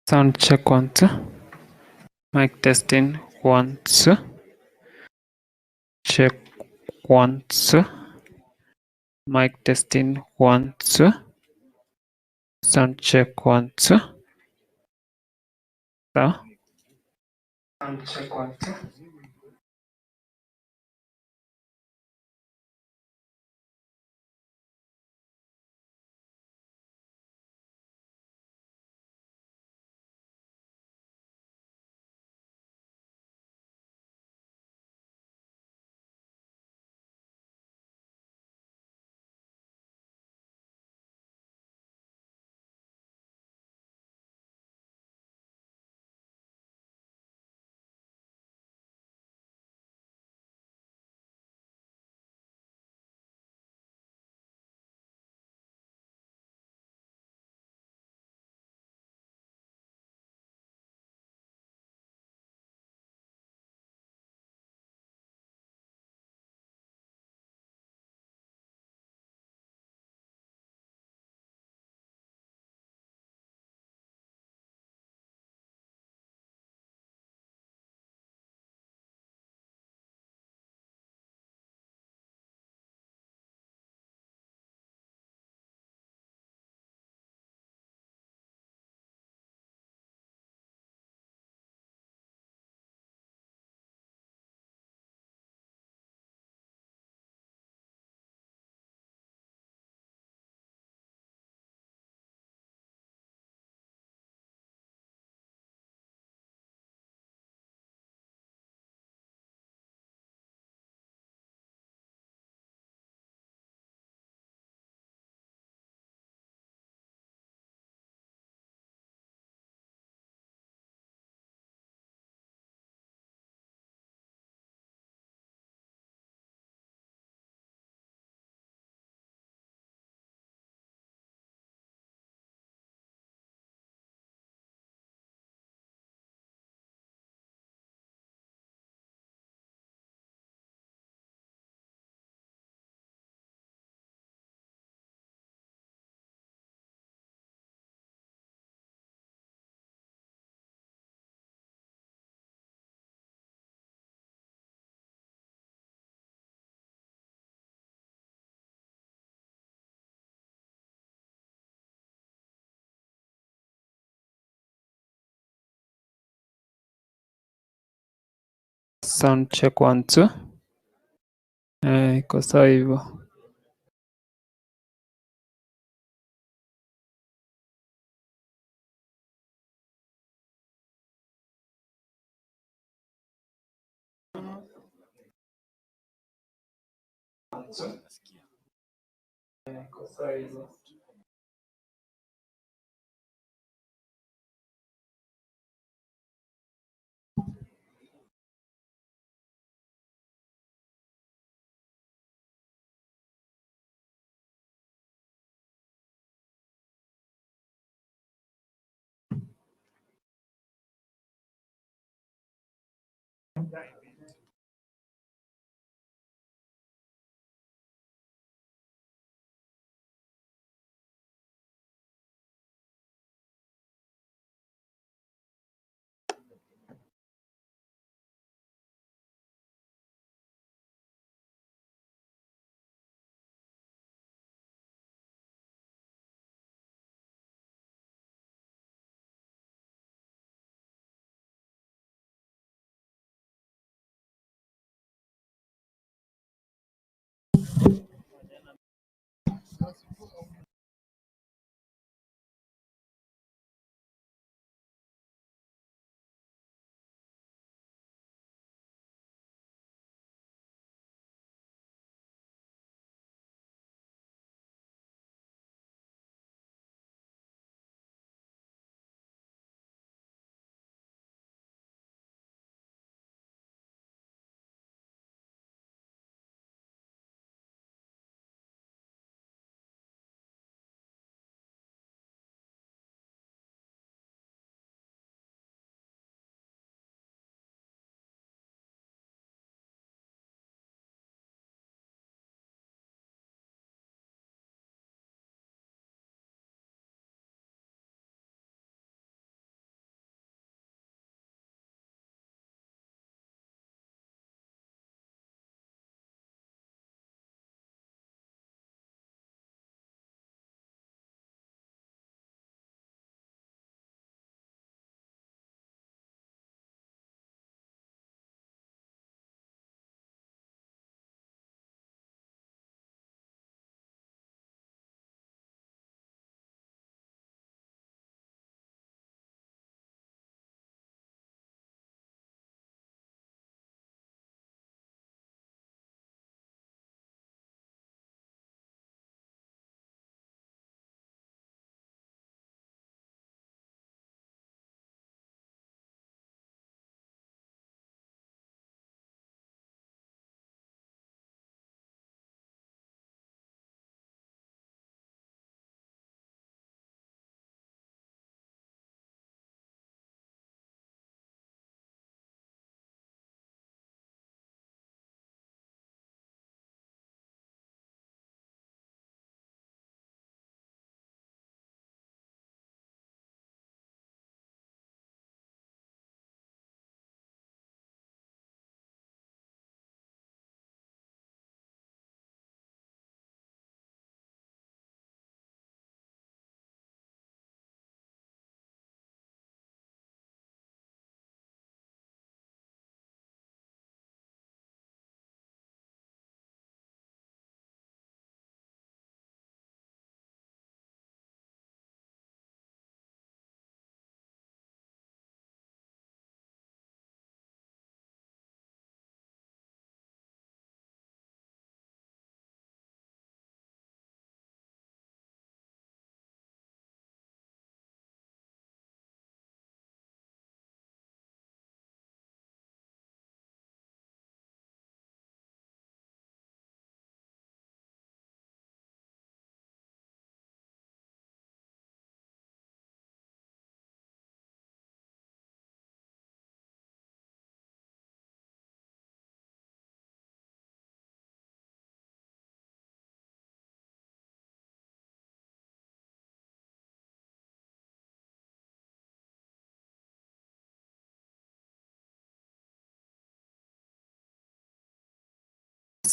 Sound check once. Mic testing once. Check once. Mic testing once. Sound check once. Sawa. Sound check once. Sound check once. Iko sawa hivyo. Iko sawa hivyo.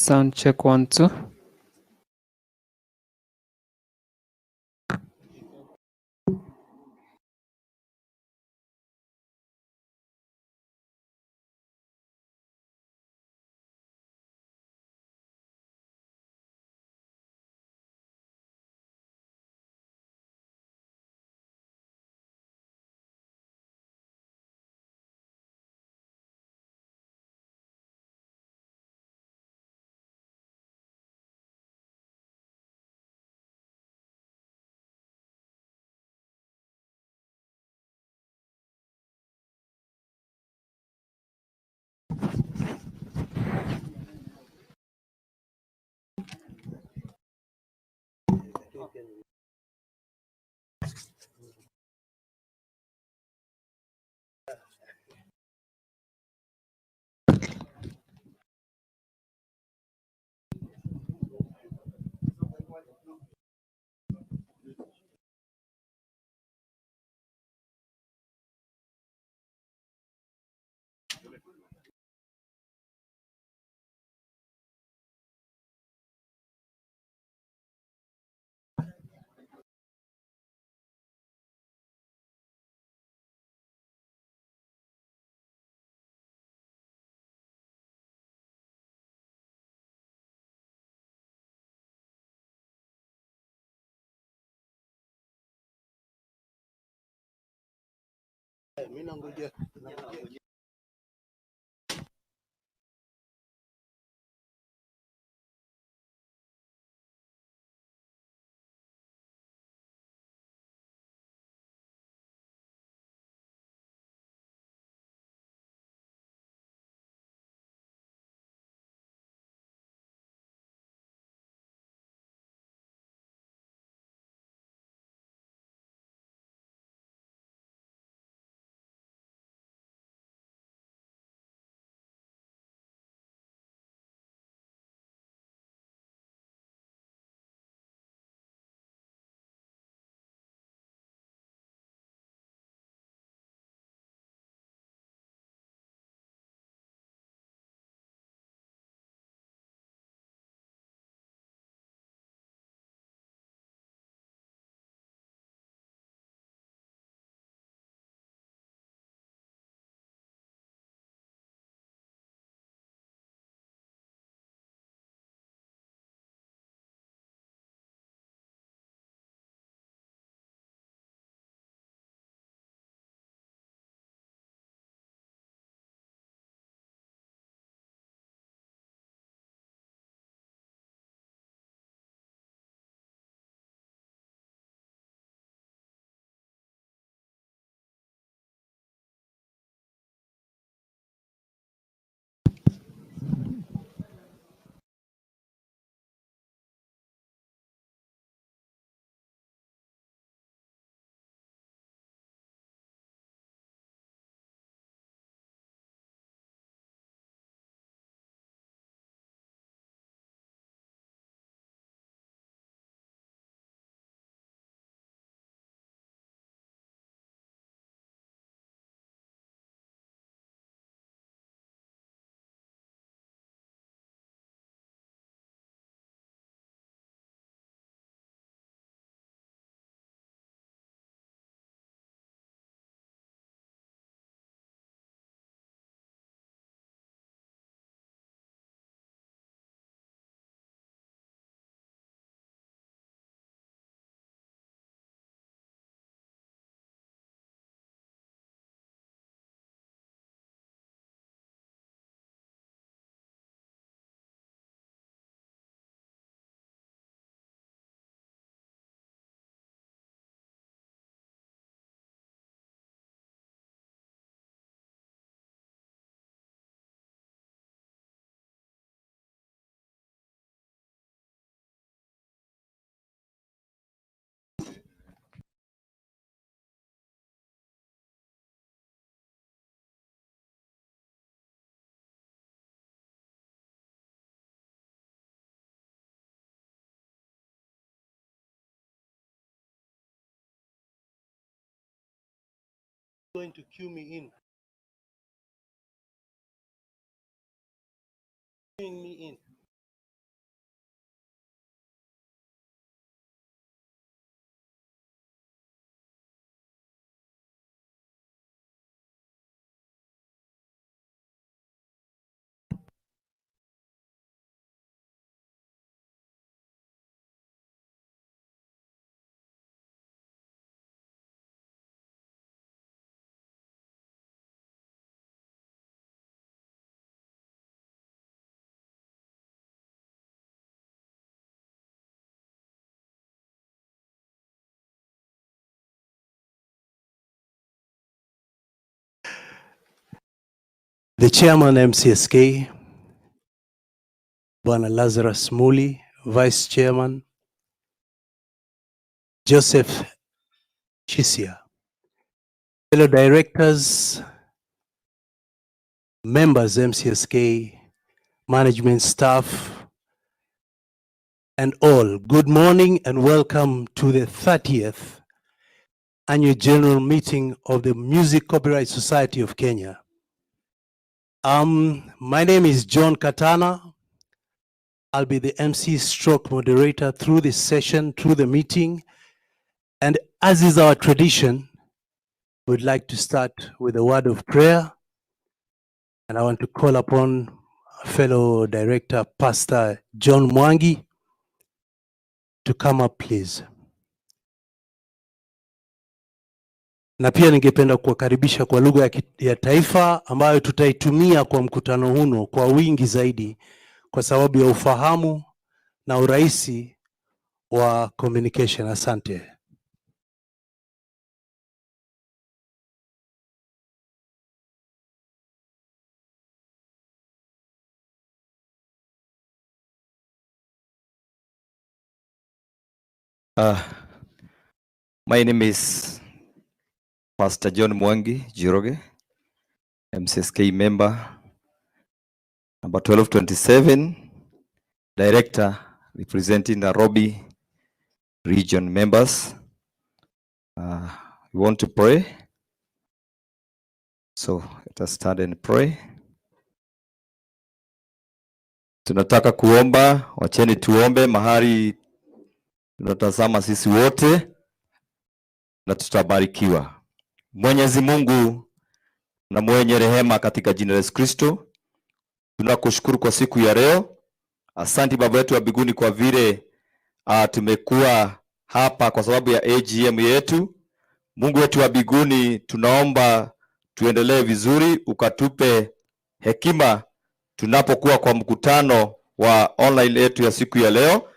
Sound check 1 2. Going to cue me in. Queuing me in. the chairman MCSK, Bwana Lazarus Muli, vice chairman, Joseph Chisia, fellow directors, members MCSK, management staff, and all, good morning and welcome to the 30th Annual General Meeting of the Music Copyright Society of Kenya. My name is John Katana. I'll be the MC stroke moderator through this session, through the meeting. And as is our tradition, we'd like to start with a word of prayer. And I want to call upon fellow director, Pastor John Mwangi, to come up, please. Na pia ningependa kuwakaribisha kwa lugha ya taifa ambayo tutaitumia kwa mkutano huno kwa wingi zaidi kwa sababu ya ufahamu na urahisi wa communication. Asante. My name is Pastor John Mwangi Jiroge, MCSK member, number 1227, director representing Nairobi region members. We want to pray. So let us start and pray. Tunataka kuomba, wacheni tuombe mahali tunatazama sisi wote na tutabarikiwa. Mwenyezi Mungu na mwenye rehema, katika jina la Yesu Kristo, tunakushukuru kwa siku ya leo. Asante Baba yetu wa mbinguni kwa vile tumekuwa hapa kwa sababu ya AGM yetu. Mungu wetu wa mbinguni, tunaomba tuendelee vizuri, ukatupe hekima tunapokuwa kwa mkutano wa online yetu ya siku ya leo.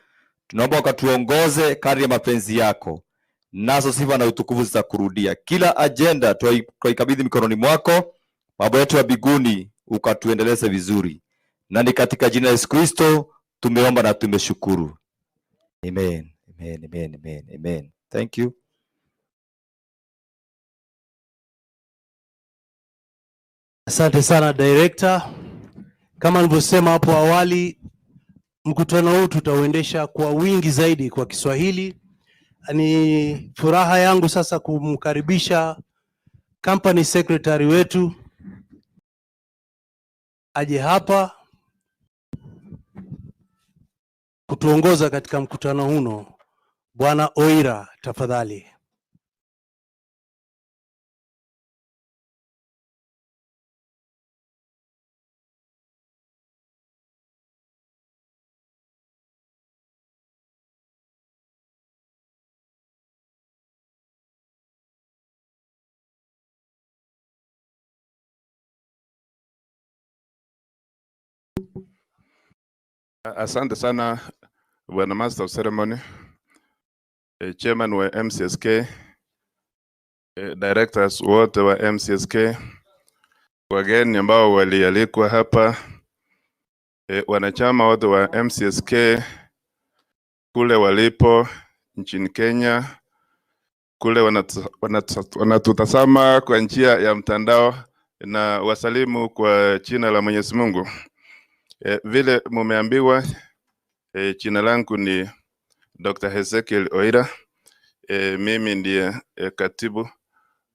Tunaomba ukatuongoze kadri ya mapenzi yako, nazo sifa na utukufu zitakurudia. Kila agenda tuikabidhi mikononi mwako Baba yetu wa mbinguni, ukatuendeleze vizuri. Na ni katika jina la Yesu Kristo tumeomba na tumeshukuru. Amen. Amen. Amen. Amen. Amen. Thank you. Asante sana director. Kama nilivyosema hapo awali, mkutano huu tutauendesha kwa wingi zaidi kwa Kiswahili. Ni furaha yangu sasa kumkaribisha company secretary wetu aje hapa kutuongoza katika mkutano huno. Bwana Oira, tafadhali. Asante sana Bwana Master of Ceremony, Chairman wa MCSK, Directors wote wa MCSK, wageni ambao walialikwa hapa, wanachama wote wa MCSK kule walipo nchini Kenya, kule wanatutazama kwa njia ya mtandao, na wasalimu kwa jina la Mwenyezi Mungu. Vile mumeambiwa, jina langu ni Dr. Ezekiel Oira. Mimi ndiye katibu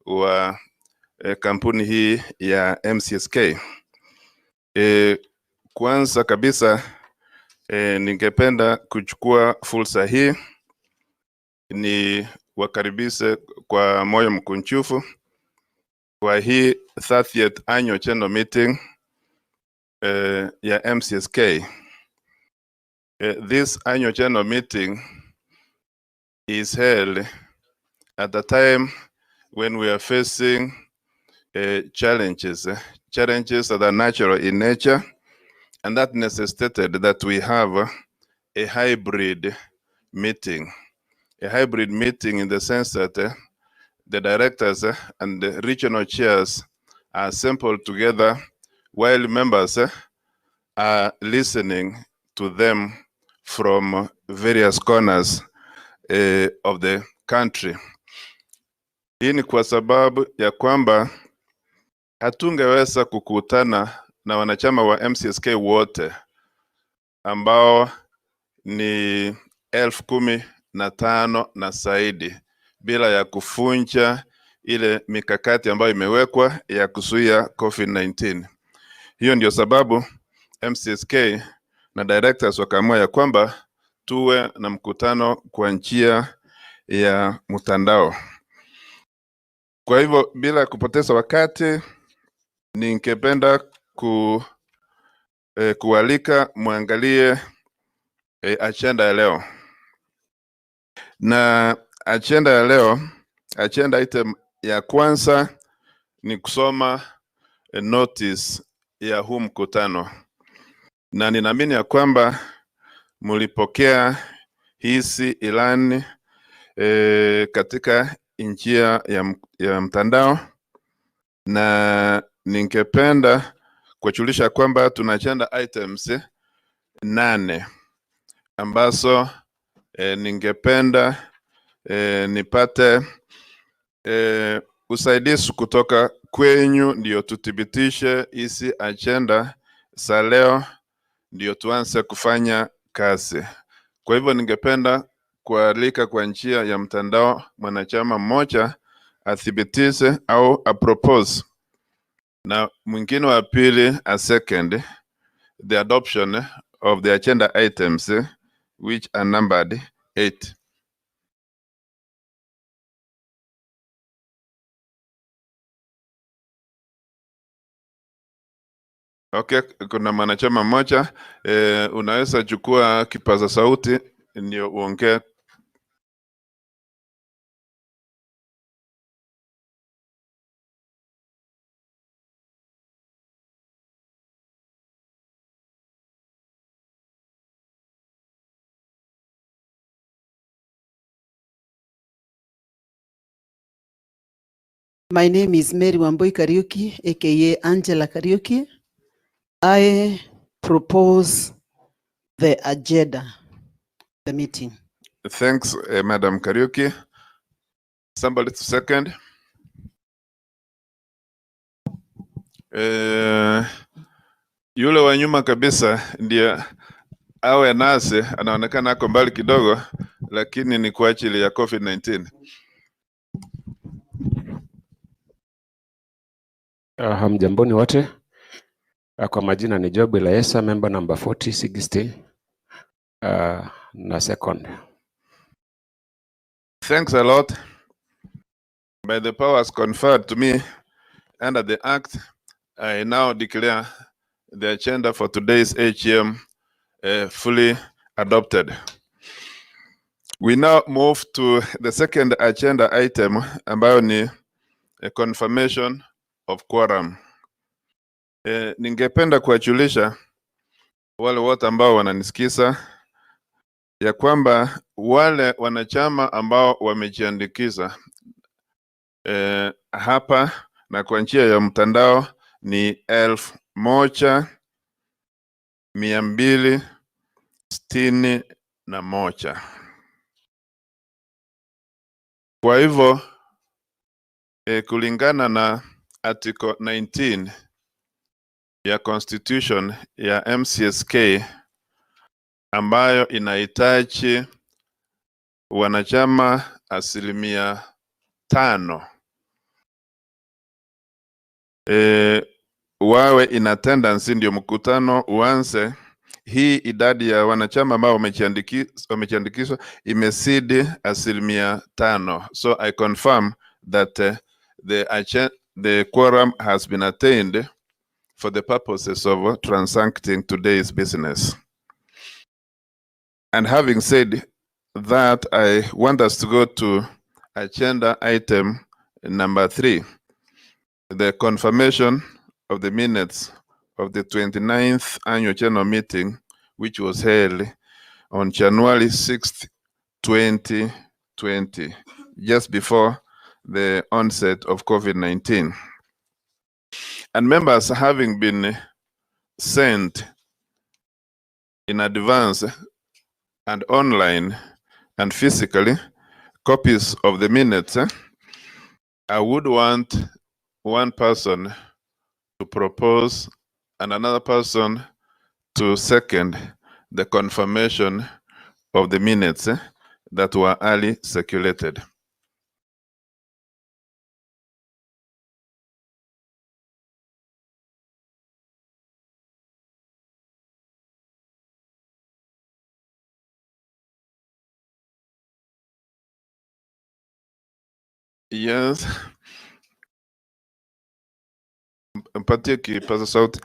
wa kampuni hii ya MCSK. Kwanza kabisa ningependa kuchukua fursa hii ni wakaribishe kwa moyo mkunjufu kwa hii 30th Annual General Meeting ya MCSK. This Annual General Meeting is held at the time when we are facing challenges that are natural in nature, and that necessitated that we have a hybrid meeting. A hybrid meeting in the sense that the directors and the regional chairs are assembled together while members are listening to them from various corners of the country. Hii ni kwa sababu ya kwamba hatungeweza kukutana na wanachama wa MCSK wote ambao ni 15,000 na zaidi bila ya kufunja ile mikakati ambayo imewekwa ya kuzuia COVID-19. Hiyo ndio sababu MCSK na directors wakaamua ya kwamba tuwe na mkutano kwa njia ya mtandao. Kwa hivyo bila kupoteza wakati, ningependa kualika muangalie agenda ya leo. Na agenda ya leo, agenda item ya kwanza ni kusoma notice ya huu mkutano. Na ninaamini ya kwamba mulipokea hizi ilani katika njia ya mtandao, na ningependa kujulisha kwamba tuna agenda items 8 ambazo ningependa nipate usaidizi kutoka kwenyu ndio tuthibitishe hizi agenda za leo ndio tuanze kufanya kazi. Kwa hivyo ningependa kualika kwa njia ya mtandao mwanachama mmoja athibitishe au apropose, na mwingine wa pili a second the adoption of the agenda items which are numbered 8. Okay, kuna mwanachama mmoja unaweza chukua kipaza sauti ndio uongee. My name is Mary Wambui Kariuki, aka Angela Kariuki. I propose the agenda, the meeting. Thanks, Madam Kariuki. Somebody to second. Yule wa nyuma kabisa ndiye awe nasi, anaonekana ako mbali kidogo, lakini ni kwa ajili ya COVID-19. Hamjamboni wote. Kwa majina ni Job Ilaesa, member number 4060 na second. Thanks a lot. By the powers conferred to me under the Act, I now declare the agenda for today's AGM fully adopted. We now move to the second agenda item, ambayo ni a confirmation of quorum. Ningependa kuwajulisha wale wote ambao wananisikiza ya kwamba wale wanachama ambao wamejiandikisha hapa na kwa njia ya mtandao ni 1,261. Kwa hivyo kulingana na article 19 ya constitution ya MCSK ambayo inahitaji wanachama 5%, wawe in attendance ndio mkutano uanze. Hii idadi ya wanachama ambao wamejiandikishwa imezidi 5%. So I confirm that the quorum has been attained for the purposes of transacting today's business. And having said that, I want us to go to agenda item number 3, the confirmation of the minutes of the 29th annual general meeting, which was held on January 6th, 2020, just before the onset of COVID-19. And members having been sent in advance and online and physically copies of the minutes, I would want one person to propose and another person to second the confirmation of the minutes that were early circulated. Yes. Mpatie kipaza sauti.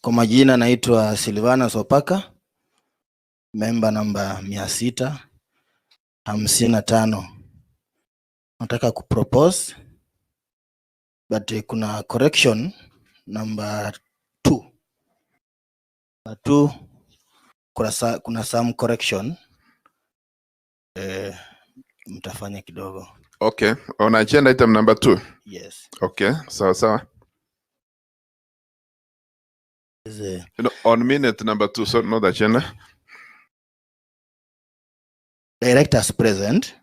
Kwa majina naitwa Silvana Sopaka, member namba 655. Nataka kupropose but kuna correction number 2. Kuna some correction mtafanya kidogo. Okay, on agenda item number 2. Yes. Okay, sawa. On minute number 2, so not agenda. Directors present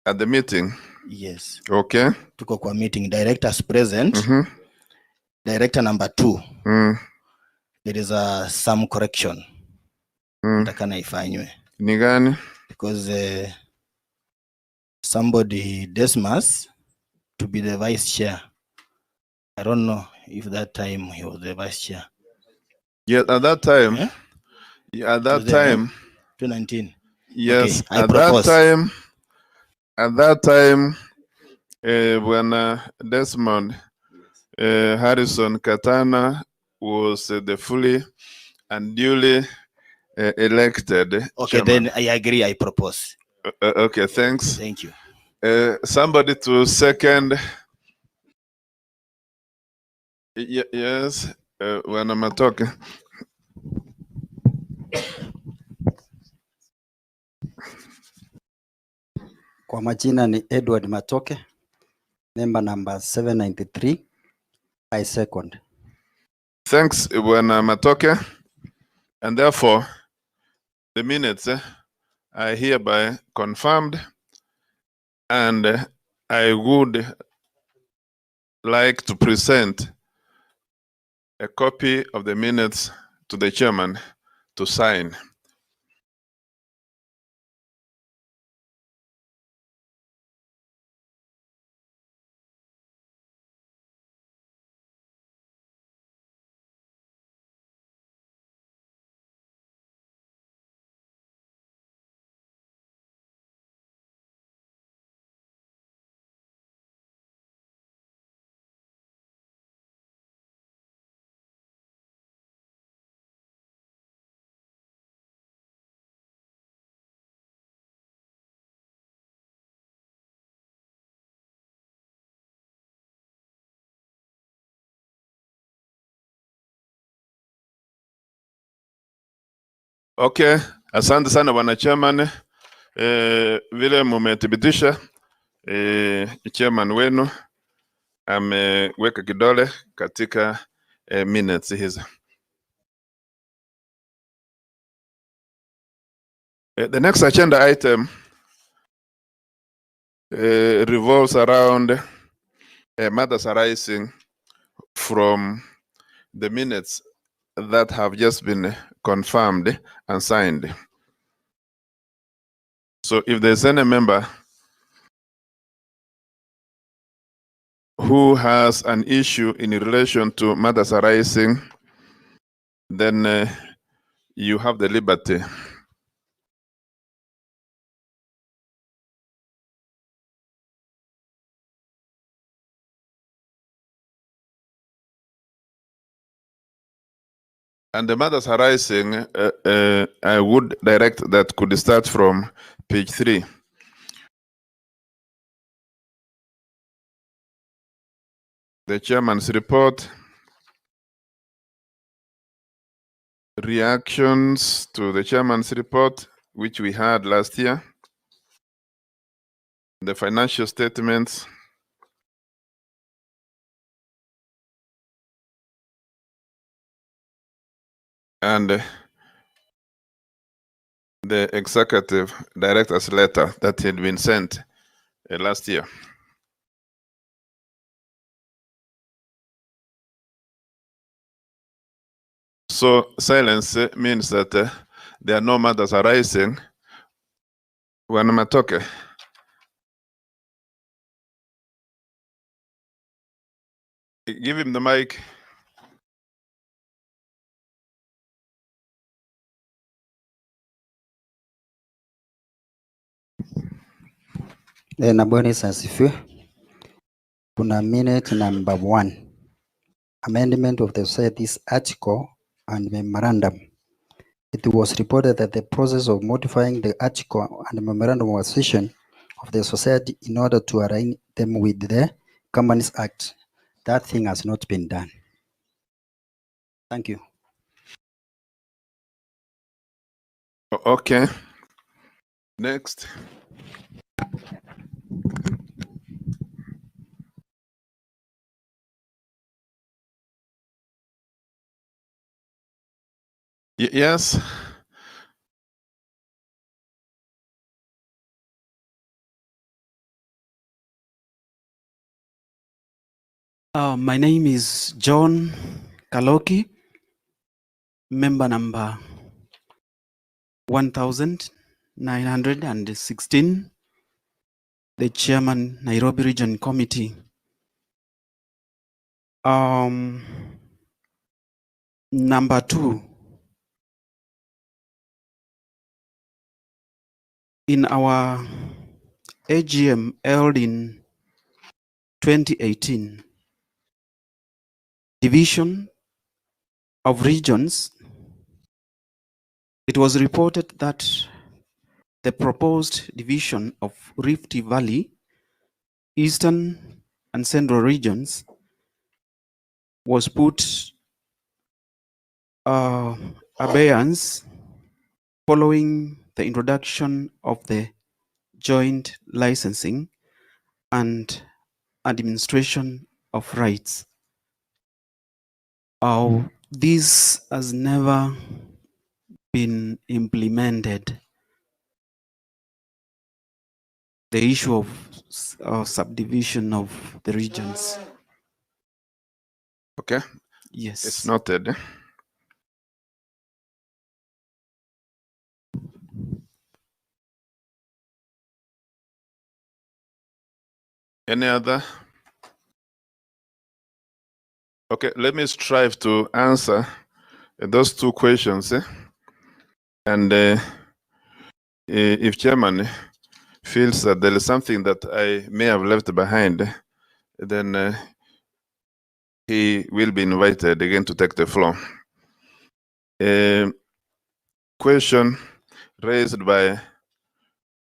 At the meeting. Yes. Okay. Tuko kwa meeting. Directors present. Director number 2. There is some correction. Nataka ifanywe. Ni gani? Because somebody Desmas to be the vice chair. I don't know if that time he was the vice chair. Yeah, at that time. Yeah? At that time. 2019. Yes, okay, at that time, when Desmond Harrison Katana was the fully and duly elected. Okay, chairman. Then I agree, I propose. Okay, thanks. Thank you. Somebody to second. Yes, when I'm talking. Kwa majina ni Edward Matoke, member number 793. I second. Thanks, Bwana Matoke. And therefore, the minutes are hereby confirmed, and I would like to present a copy of the minutes to the chairman to sign. Okay, asante sana bwana chairman. Vile mumethibitisha, chairman wenu ameweka kidole katika minutes hizi. The next agenda item revolves around matters arising from the minutes that have just been confirmed and signed. So if there's any member who has an issue in relation to matters arising, then you have the liberty. And the matters arising, I would direct that could start from page 3. the chairman's report, reactions to the chairman's report, which we had last year, the financial statements, and the executive director's letter that had been sent last year. So silence means that there are no matters arising. Wanamatoke. Give him the mic. Na Bwana Yesu asifiwe. Kuna minute number 1. Amendment of the this article and memorandum. It was reported that the process of modifying the article and memorandum of association of the society in order to align them with the Companies Act, that thing has not been done. Thank you. Okay. Next. Yes. My name is John Kaloki, member number 1916, the chairman, Nairobi Region Committee. Number 2, in our AGM held in 2018, division of regions, it was reported that the proposed division of Rift Valley, Eastern and Central regions was put abeyance following the introduction of the joint licensing and administration of rights. This has never been implemented. The issue of subdivision of the regions. Okay. Yes. It's noted. Any other? Okay, let me strive to answer those 2 questions. And if chairman feels that there is something that I may have left behind, then he will be invited again to take the floor. Question raised by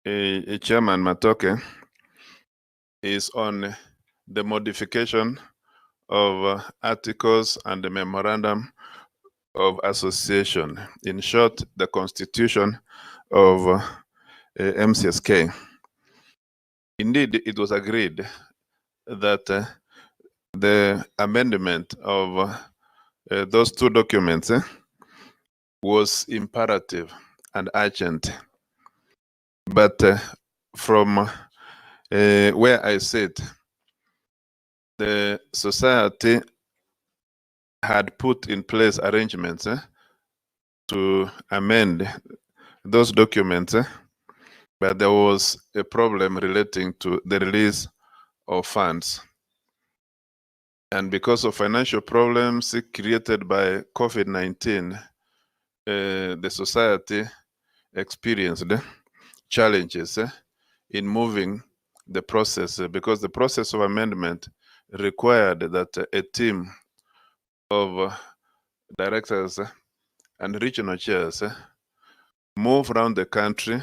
Chairman Matoke is on the modification of articles and the memorandum of association. In short, the constitution of MCSK. Indeed, it was agreed that the amendment of those 2 documents was imperative and urgent. But from where I sit, the society had put in place arrangements to amend those documents, but there was a problem relating to the release of funds. And because of financial problems created by COVID-19, the society experienced challenges in moving the process, because the process of amendment required that a team of directors and regional chairs move around the country,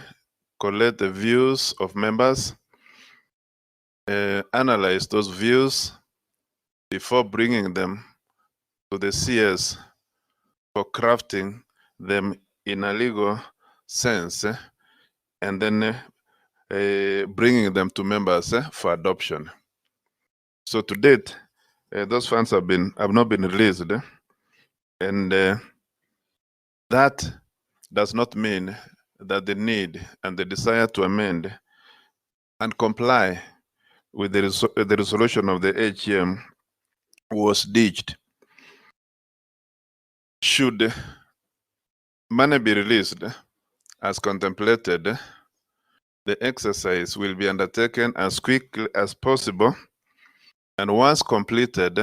collect the views of members, analyze those views, before bringing them to the CS for crafting them in a legal sense, and then bringing them to members for adoption. So to date, those funds have not been released, and that does not mean that the need and the desire to amend and comply with the resolution of the AGM was ditched. Should money be released as contemplated, the exercise will be undertaken as quickly as possible, and once completed,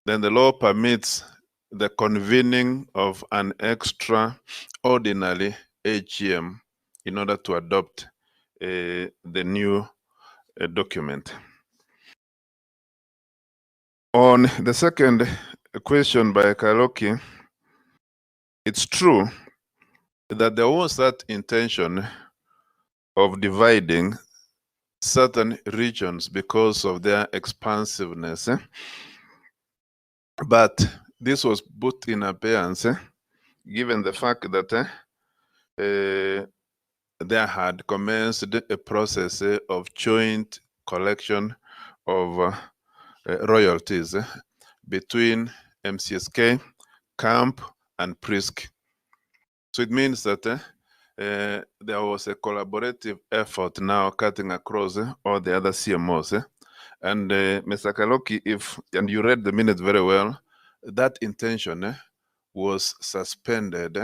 then the law permits the convening of an extraordinary AGM in order to adopt the new document. On the second question by Kaloki, it's true that there was that intention of dividing certain regions because of their expansiveness. But this was put in abeyance given the fact that there had commenced a process of joint collection of royalties between MCSK, CAMP, and PRISC. So it means that there was a collaborative effort now cutting across all the other CMOs. And Mr. Kaloki, and you read the minutes very well, that intention was suspended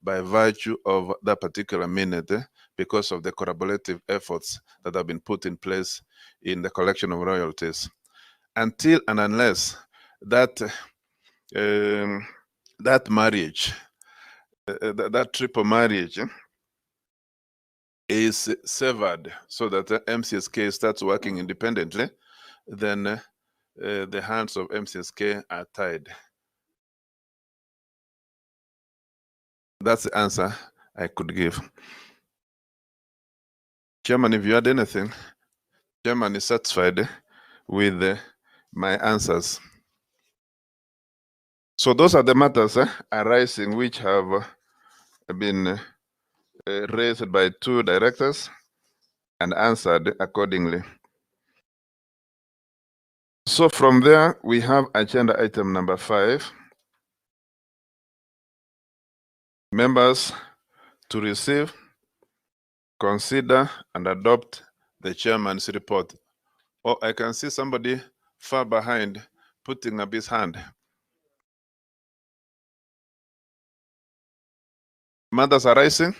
by virtue of that particular minute because of the collaborative efforts that have been put in place in the collection of royalties. Until and unless that marriage, that triple marriage is severed so that MCSK starts working independently, then the hands of MCSK are tied. That's the answer I could give. Chairman, if you had anything, Chairman is satisfied with my answers. So those are the matters arising which have been raised by two directors and answered accordingly. So from there, we have agenda item number 5. Members to receive, consider, and adopt the chairman's report. Oh, I can see somebody far behind putting up his hand. Matters arising?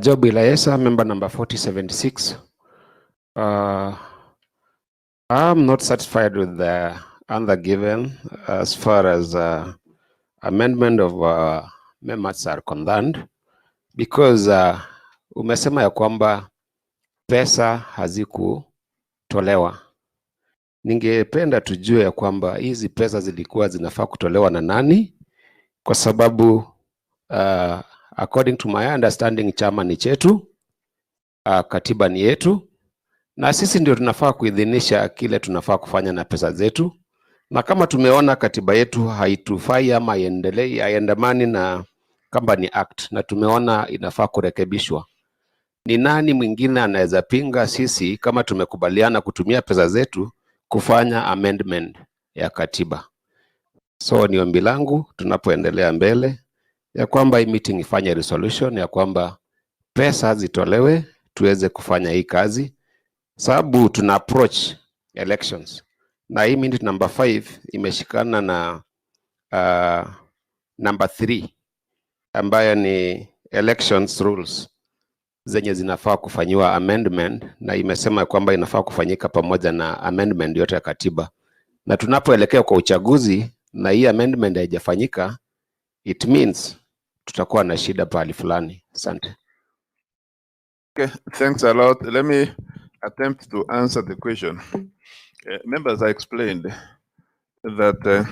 Job Ilaesa, member number 4076. I'm not satisfied with the answer given as far as amendment of members are concerned, because umesema ya kwamba pesa hazikutolewa. Ningependa tujue ya kwamba hizi pesa zilikuwa zinafaa kutolewa na nani, kwa sababu according to my understanding chama ni chetu, katiba ni yetu, na sisi ndio tunafaa kuidhinisha kile tunafaa kufanya na pesa zetu. Na kama tumeona katiba yetu haitufai ama haiendamani na Company Act, na tumeona inafaa kurekebishwa, ni nani mwingine anaweza pinga sisi kama tumekubaliana kutumia pesa zetu kufanya amendment ya katiba? So ni ombi langu tunapoendelea mbele ya kwamba hii meeting ifanye resolution ya kwamba pesa zitolewe tuweze kufanya hii kazi, sababu tuna approach elections. Na hii minute number 5 imeshikana na number 3 ambayo ni elections rules zenye zinafaa kufanyiwa amendment, na imesema kwamba inafaa kufanyika pamoja na amendment yote ya katiba. Na tunapoelekea kwa uchaguzi na hii amendment haijafanyika, it means tutakuwa na shida pale fulani. Asante. Okay, thanks a lot. Let me attempt to answer the question. Members, I explained that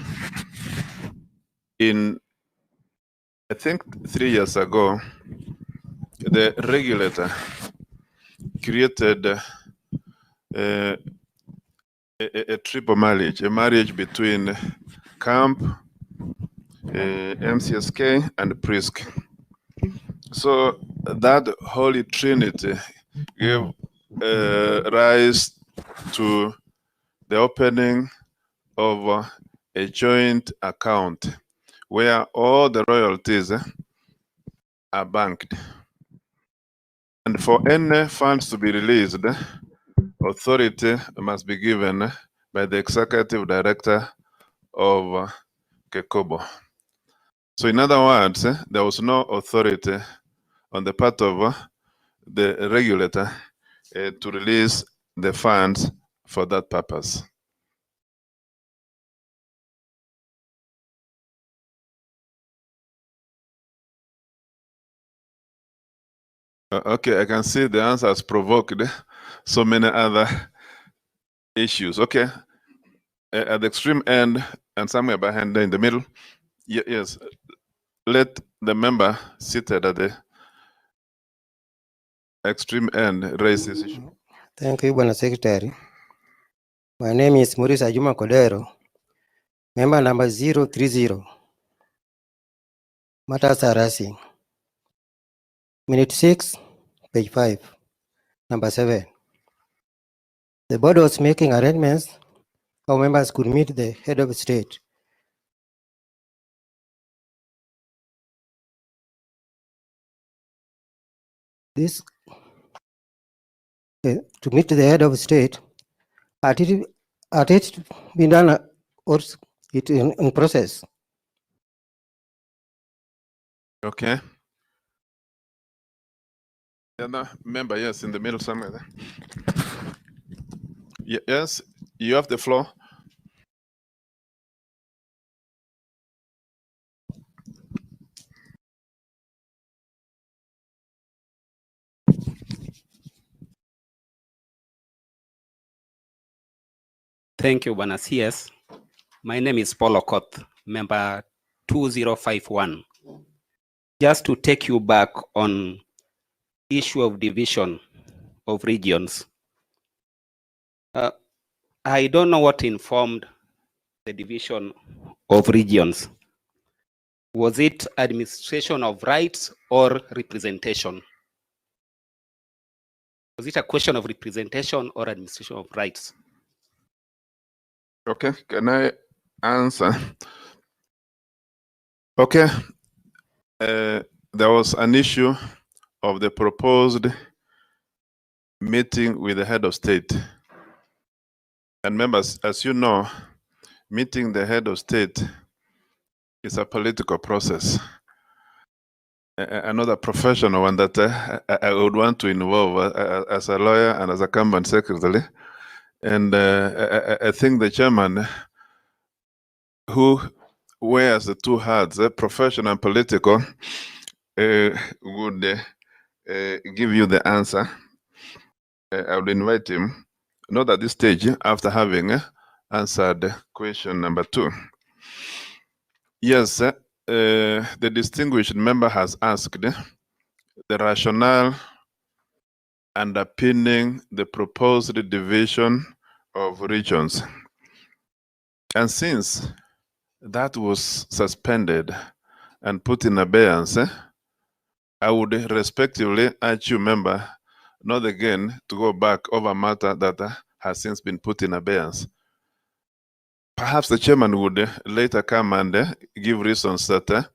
I think 3 years ago, the regulator created a triple marriage, a marriage between camp, MCSK, and PRISC. So that holy trinity gave rise to the opening of a joint account where all the royalties are banked. And for any funds to be released, authority must be given by the executive director of Kekobo. So in other words, there was no authority on the part of the regulator to release the funds for that purpose. Okay, I can see the answer has provoked so many other issues. Okay, at the extreme end and somewhere behind there in the middle, yes, let the member seated at the extreme end raise this issue. Thank you, Bwana Secretary. My name is Maurice Ajuma Kodero, member number 030. Matters are rising. Minute 6, page 5, number 7. The board was making arrangements how members could meet the head of state. This to meet the head of state, had it been done or it in process? Okay. The other member, yes, in the middle somewhere there. Yes, you have the floor. Thank you, Bwana CS. My name is Paul Okoth, member 2051. Just to take you back on issue of division of regions. I don't know what informed the division of regions. Was it administration of rights or representation? Was it a question of representation or administration of rights? Okay, can I answer? Okay, there was an issue of the proposed meeting with the head of state. And members, as you know, meeting the head of state is a political process. Another professional one that I would want to involve as a lawyer and as a cabinet secretary. And I think the chairman who wears the two hats, professional and political, would give you the answer. I would invite him, not at this stage, after having answered question number 2. Yes, the distinguished member has asked the rationale underpinning the proposed division of regions. And since that was suspended and put in abeyance, I would respectively urge you, member, not again to go back over a matter that has since been put in abeyance. Perhaps the chairman would later come and give reasons that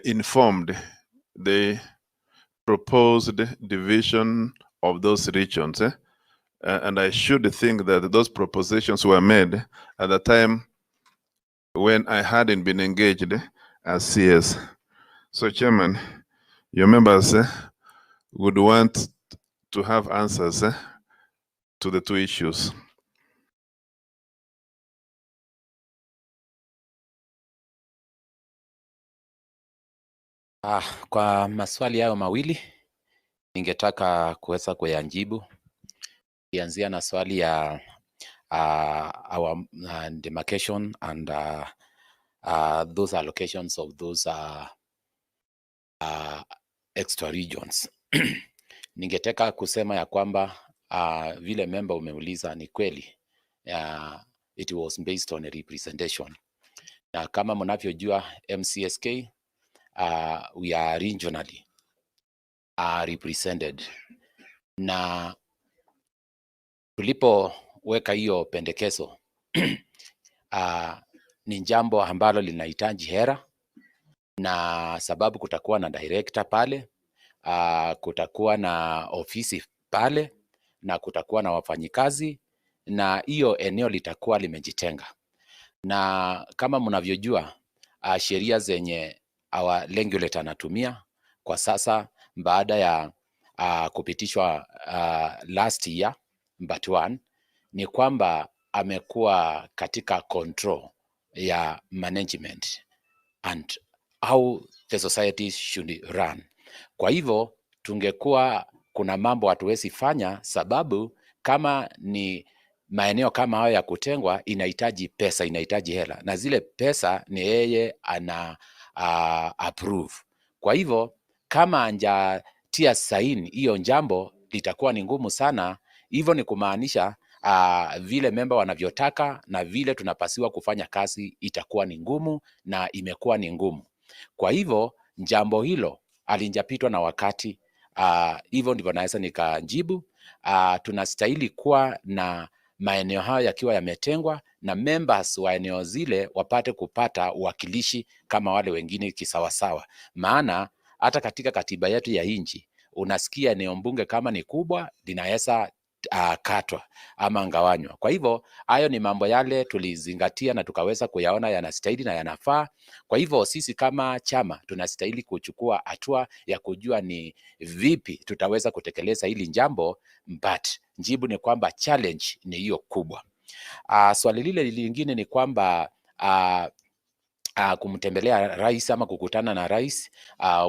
informed the proposed division of those regions. And I should think that those propositions were made at the time when I hadn't been engaged as CS. So, Chairman, your members would want to have answers to the two issues. Kwa maswali hayo mawili ningetaka kuweza kuyajibu, kianzia na swali ya our demarcation and those allocations of those extra regions. Ningetaka kusema ya kwamba vile member umeuliza ni kweli, it was based on a representation, na kama mnavyojua MCSK we are regionally represented, na tulipoweka hiyo pendekezo ni jambo ambalo linahitaji hera, na sababu kutakuwa na director pale, kutakuwa na ofisi pale, na kutakuwa na wafanyikazi, na hiyo eneo litakuwa limejitenga. Na kama mnavyojua sheria zenye our regulator anatumia kwa sasa baada ya kupitishwa last year but one, ni kwamba amekuwa katika control ya management and how the society should run. Kwa hivyo tungekuwa kuna mambo hatuwezi fanya, sababu kama ni maeneo kama hayo ya kutengwa inahitaji pesa, inahitaji hela, na zile pesa ni yeye ana approve. Kwa hivyo kama anjatia saini hiyo jambo litakuwa ni ngumu sana. Hivyo ni kumaanisha vile member wanavyotaka na vile tunapasiwa kufanya kazi itakuwa ni ngumu, na imekuwa ni ngumu. Kwa hivyo jambo hilo alinjapitwa na wakati. Hivyo ndivyo naweza nikajibu. Tunastahili kuwa na maeneo hayo yakiwa yametengwa, na members wa eneo zile wapate kupata uwakilishi kama wale wengine kisawasawa. Maana hata katika katiba yetu ya nchi unasikia eneo bunge kama ni kubwa linaweza katwa ama ngawanywa. Kwa hivyo hayo ni mambo yale tulizingatia na tukaweza kuyaona yanastahili na yanafaa. Kwa hivyo sisi kama chama tunastahili kuchukua hatua ya kujua ni vipi tutaweza kutekeleza hili jambo, but jibu ni kwamba challenge ni hiyo kubwa. Swali lile lingine ni kwamba kumtembelea rais ama kukutana na rais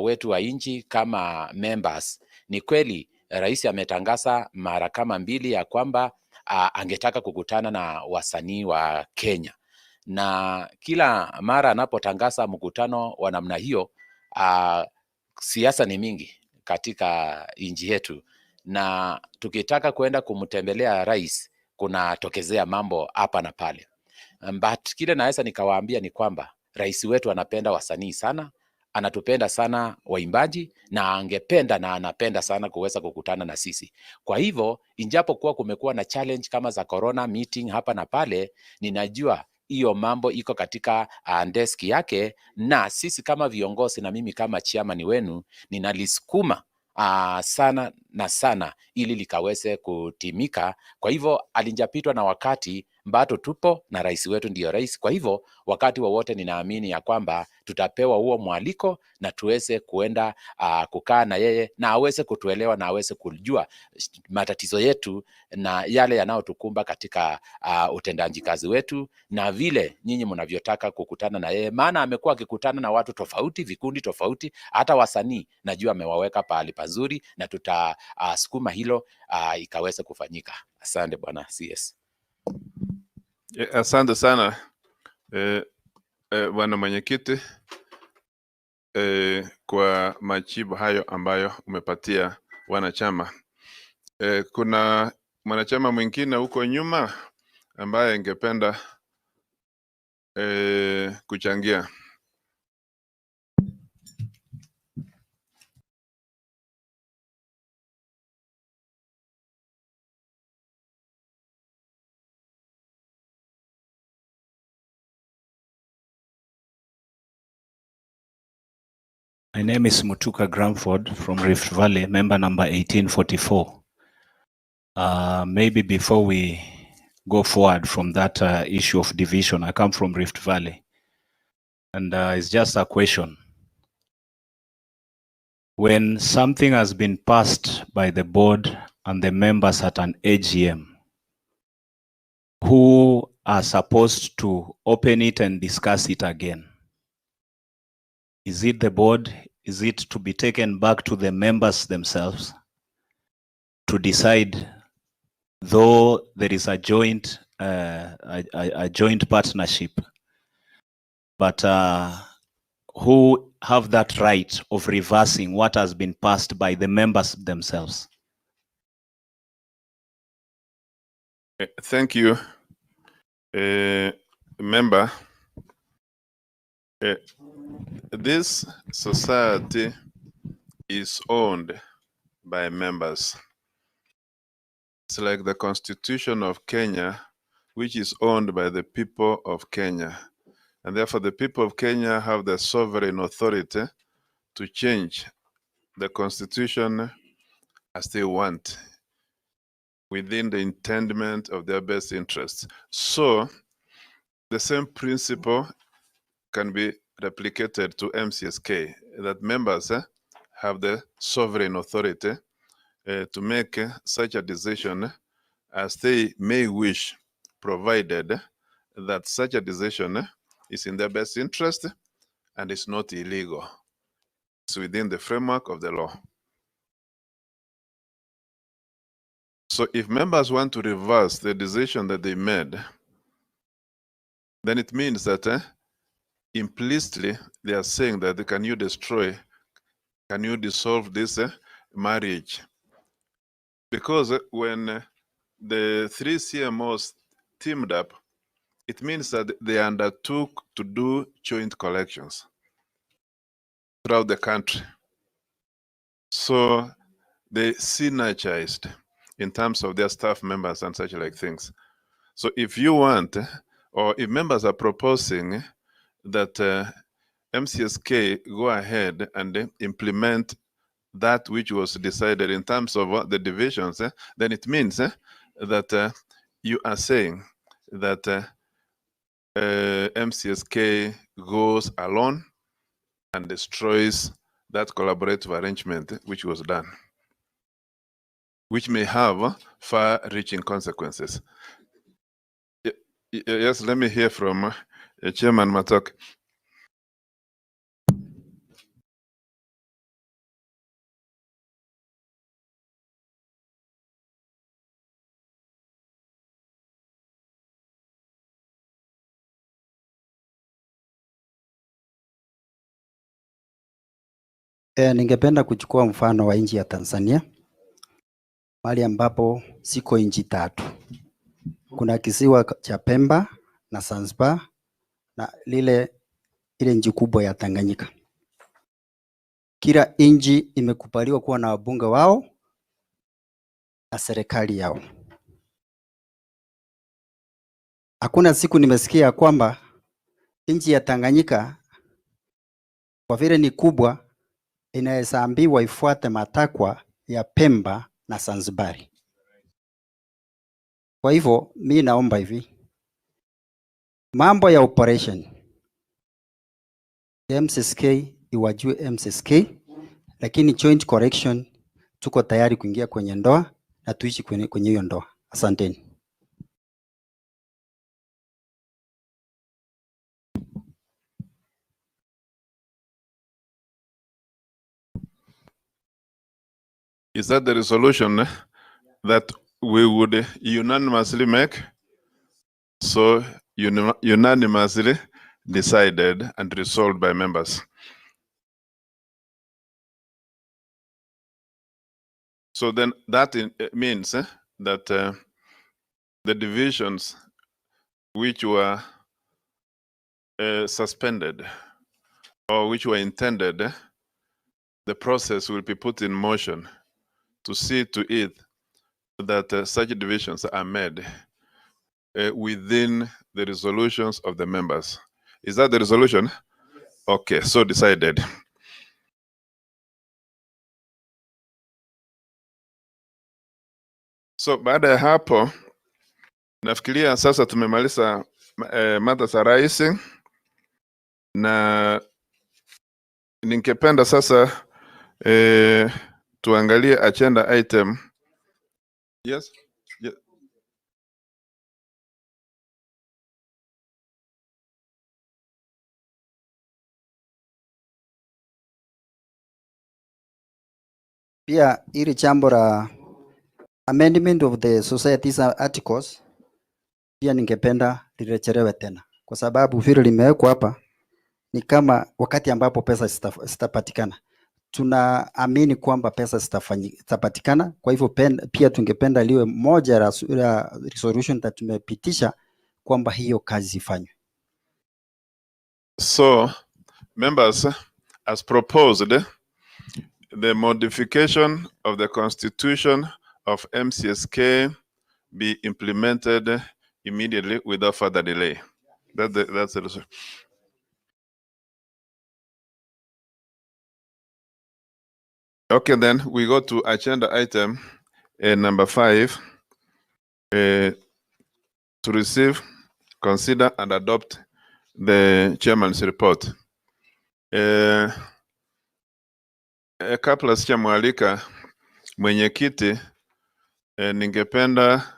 wetu wa nchi kama members. Ni kweli rais ametangaza mara kama mbili ya kwamba angetaka kukutana na wasanii wa Kenya, na kila mara anapotangaza mkutano wa namna hiyo, siasa ni mingi katika nchi yetu, na tukitaka kwenda kumtembelea rais kunatokezea mambo hapa na pale. But kile naweza nikawaambia ni kwamba rais wetu anapenda wasanii sana, anatupenda sana waimbaji, na angependa na anapenda sana kuweza kukutana na sisi. Kwa hivyo injapo kuwa kumekuwa na challenge kama za corona meeting hapa na pale, ninajua hiyo mambo iko katika desk yake, na sisi kama viongozi na mimi kama chairman wenu ninalisukuma sana na sana ili likaweze kutimika. Kwa hivyo alinjapitwa na wakati, bado tupo na rais wetu ndio rais. Kwa hivyo wakati wowote ninaamini ya kwamba tutapewa huo mwaliko na tuweze kuenda kukaa na yeye, na aweze kutuelewa na aweze kujua matatizo yetu na yale yanayotukumba katika utendaji kazi wetu, na vile nyinyi mnavyotaka kukutana na yeye, maana amekuwa akikutana na watu tofauti, vikundi tofauti, hata wasanii najua amewaweka pahali pazuri, na tutasukuma hilo ikaweze kufanyika. Asante bwana CS. Asante sana bwana mwenyekiti kwa majibu hayo ambayo umepatia wanachama. Kuna mwanachama mwingine huko nyuma ambaye angependa kuchangia. My name is Mutuka Gramford from Rift Valley, member number 1844. Maybe before we go forward from that issue of division, I come from Rift Valley, and it's just a question. When something has been passed by the board and the members at an AGM, who are supposed to open it and discuss it again? Is it the board? Is it to be taken back to the members themselves to decide, though there is a joint partnership, but who have that right of reversing what has been passed by the members themselves. Thank you, member. This society is owned by members. It's like the Constitution of Kenya, which is owned by the people of Kenya. And therefore, the people of Kenya have the sovereign authority to change the Constitution as they want, within the intendment of their best interests. So, the same principle can be replicated to MCSK, that members have the sovereign authority to make such a decision as they may wish, provided that such a decision is in their best interest and is not illegal. It's within the framework of the law. So if members want to reverse the decision that they made, then it means that implicitly they are saying that can you dissolve this marriage? Because when the three CMOs teamed up, it means that they undertook to do joint collections throughout the country. So they synergized in terms of their staff members and such like things. So if you want, or if members are proposing that MCSK go ahead and implement that which was decided in terms of the divisions, then it means that you are saying that MCSK goes alone and destroys that collaborative arrangement which was done, which may have far-reaching consequences. Yes, let me hear from Chairman Matok. Ningependa kuchukua mfano wa nchi ya Tanzania, mahali ambapo siko nchi tatu. Kuna kisiwa cha Pemba na Zanzibar na ile nchi kubwa ya Tanganyika. Kila nchi imekubaliwa kuwa na wabunge wao na serikali yao. Hakuna siku nimesikia kwamba nchi ya Tanganyika kwa vile ni kubwa inaweza ambiwa ifuate matakwa ya Pemba na Zanzibar. Kwa hivyo mimi naomba hivi, mambo ya operation MCSK iwajue MCSK, lakini joint correction tuko tayari kuingia kwenye ndoa na tuishi kwenye hiyo ndoa. Asanteni. Is that the resolution that we would unanimously make? So unanimously decided and resolved by members. So then that means that the divisions which were suspended or which were intended, the process will be put in motion to see to it that such divisions are made within the resolutions of the members. Is that the resolution? Okay, so decided. So baada ya hapo nafikiria sasa tumemaliza mada za rais, na ningependa sasa tuangalie agenda item. Yes? Yes. Pia ili jambo la amendment of the society's articles pia ningependa lirejelewe tena, kwa sababu vile limewekwa hapa ni kama wakati ambapo pesa zitapatikana, tunaamini kwamba pesa zitapatikana. Kwa hivyo pia tungependa liwe moja la resolution that tumepitisha kwamba hiyo kazi ifanywe. So, members, as proposed, the modification of the constitution of MCSK be implemented immediately without further delay. That's the resolution. Okay, then we go to agenda item number 5, to receive, consider and adopt the chairman's report. Kabla sijamwalika mwenyekiti, ningependa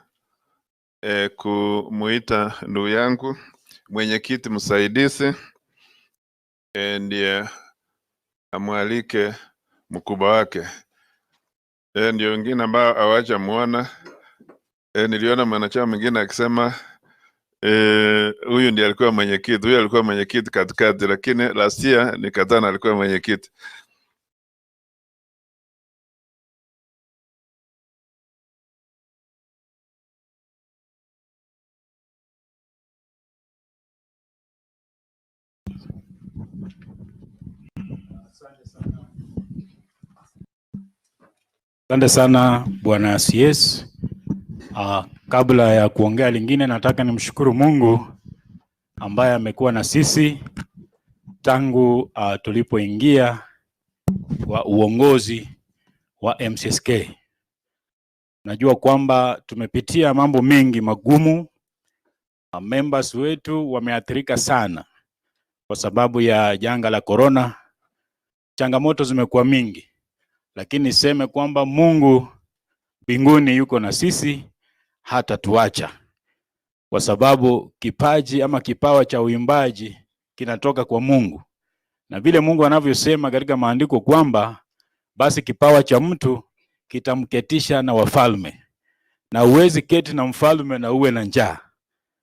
kumuita ndugu yangu mwenyekiti msaidizi ndiye amwalike mkubwa wake. Ndio wengine ambao hawaja muona. Niliona mwanachama mwingine akisema huyu ndiye alikuwa mwenyekiti, huyu alikuwa mwenyekiti katikati, lakini last year ni Katana alikuwa mwenyekiti. Asante sana Bwana CS. Kabla ya kuongea lingine, nataka nimshukuru Mungu ambaye amekuwa na sisi tangu tulipoingia wa uongozi wa MCSK. Najua kwamba tumepitia mambo mengi magumu. Members wetu wameathirika sana kwa sababu ya janga la corona. Changamoto zimekuwa mingi, lakini niseme kwamba Mungu mbinguni yuko na sisi, hata tuacha, kwa sababu kipaji ama kipawa cha uimbaji kinatoka kwa Mungu, na vile Mungu anavyosema katika maandiko kwamba basi kipawa cha mtu kitamketisha na wafalme, na uwezi keti na mfalme na uwe na njaa.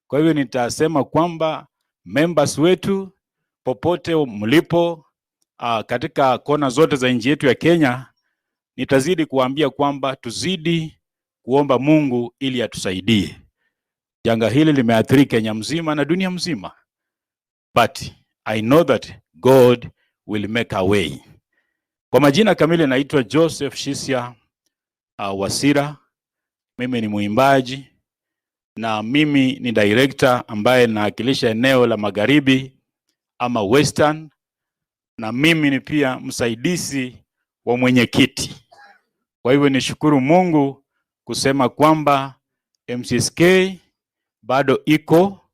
Kwa hivyo nitasema kwamba members wetu popote mlipo, katika kona zote za nchi yetu ya Kenya, nitazidi kuambia kwamba tuzidi kuomba Mungu ili atusaidie. Janga hili limeathiri Kenya mzima na dunia mzima, but I know that God will make a way. Kwa majina kamili naitwa Joseph Shisia Wasira. Mimi ni muimbaji na mimi ni director ambaye nawakilisha eneo la Magharibi ama Western, na mimi ni pia msaidizi wa mwenyekiti. Kwa hivyo nishukuru Mungu kusema kwamba MCSK bado iko,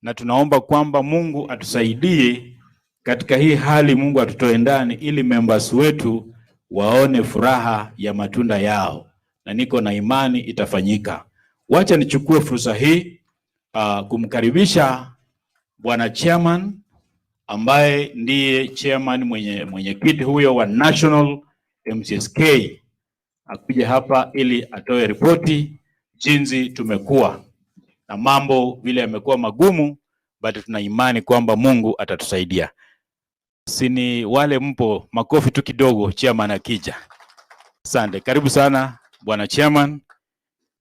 na tunaomba kwamba Mungu atusaidie katika hii hali, Mungu atutoe ndani ili members wetu waone furaha ya matunda yao, na niko na imani itafanyika. Wacha nichukue fursa hii kumkaribisha Bwana Chairman ambaye ndiye chairman mwenyekiti huyo wa National MCSK akuja hapa ili atoe ripoti jinsi tumekuwa na mambo vile yamekuwa magumu, but tuna imani kwamba Mungu atatusaidia. Sini wale mpo makofi tu kidogo chairman akija. Asante. Karibu sana Bwana Chairman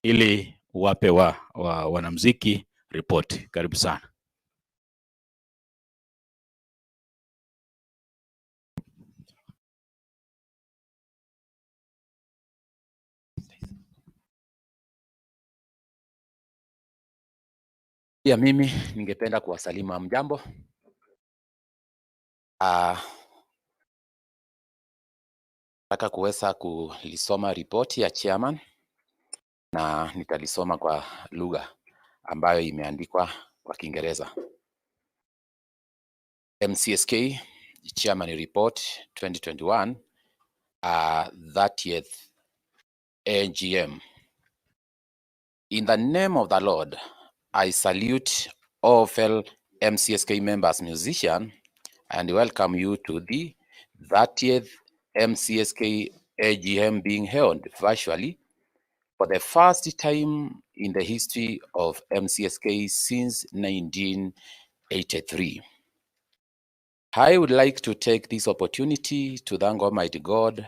ili wape wanamuziki ripoti. Karibu sana. Pia mimi ningependa kuwasalimu hamjambo. Nataka kuweza kulisoma ripoti ya chairman na nitalisoma kwa lugha ambayo imeandikwa kwa Kiingereza. MCSK Chairman Report 2021 30th AGM. In the name of the Lord, I salute all fellow MCSK members, musicians, and welcome you to the 30th MCSK AGM being held virtually for the first time in the history of MCSK since 1983. I would like to take this opportunity to thank Almighty God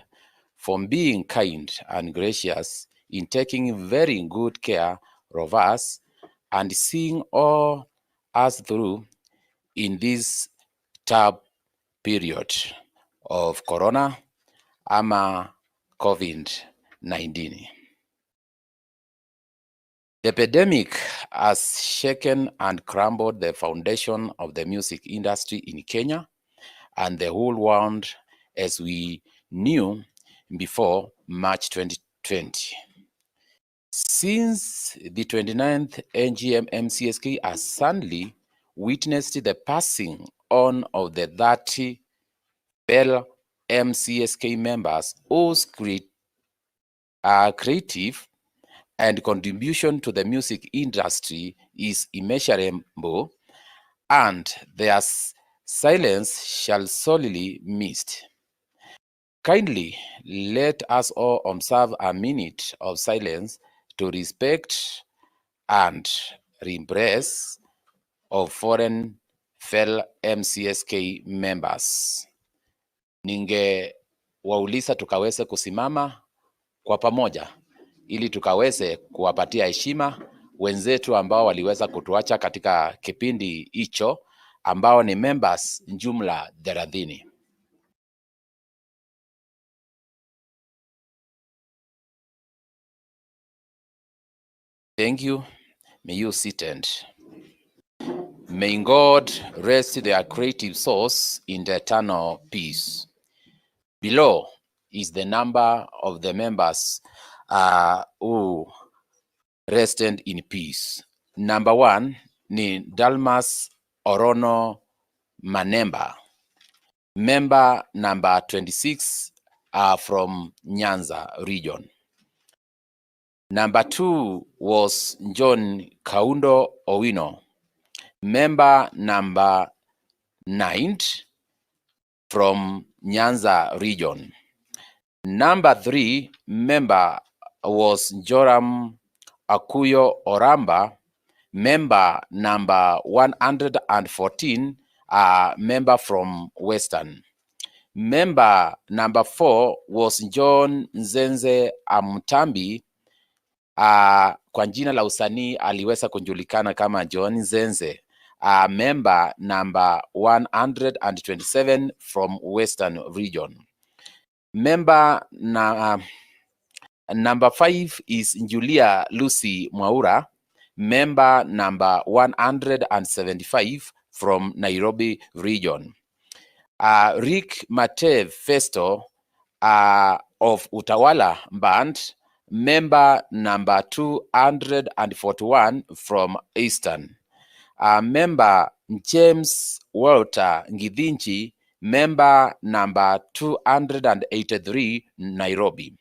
for being kind and gracious in taking very good care of us and seeing all us through in this tough period of Corona ama COVID-19. The epidemic has shaken and crumbled the foundation of the music industry in Kenya and the whole world as we knew before March 2020. Since the 29th NGM MCSK has suddenly witnessed the passing on of the 30 fellow MCSK members whose creative and contribution to the music industry is immeasurable, and their silence shall sorely missed. Kindly let us all observe a minute of silence to respect and remembrance of foreign fellow MCSK members. Ningewauliza tukaweze kusimama kwa pamoja ili tukaweze kuwapatia heshima wenzetu ambao waliweza kutuacha katika kipindi hicho ambao ni members jumla 30. Thank you. May you sit and may God rest their creative source in the eternal peace. Below is the number of the members who rested in peace. Number 1 ni Dalmas Orono Manemba. Member number 26 from Nyanza region. Number 2 was John Kaundo Owino. Member number 9 from Nyanza region. Number 3 member was Joram Akuyo Oramba. Member number 114, member from Western. Member number 4 was John Nzenze Amutambi. Kwa jina la usanii aliweza kujulikana kama John Nzenze. Member number 127 from Western region. Member number 5 is Julia Lucy Mwaura. Member number 175 from Nairobi region. Rick Matev Festo of Utawala Band. Member number 241 from Eastern. Member James Walter Ngidinchi. Member number 283 Nairobi.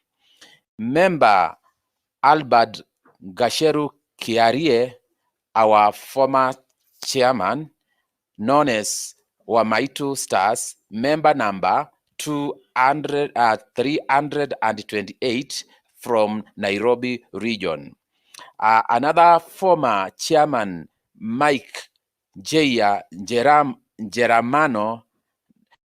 Member Albert Gasheru Kiarie, our former chairman, known as Wamaitu Stars, member number 328 from Nairobi region. Another former chairman, Mike Jaya Jeramano,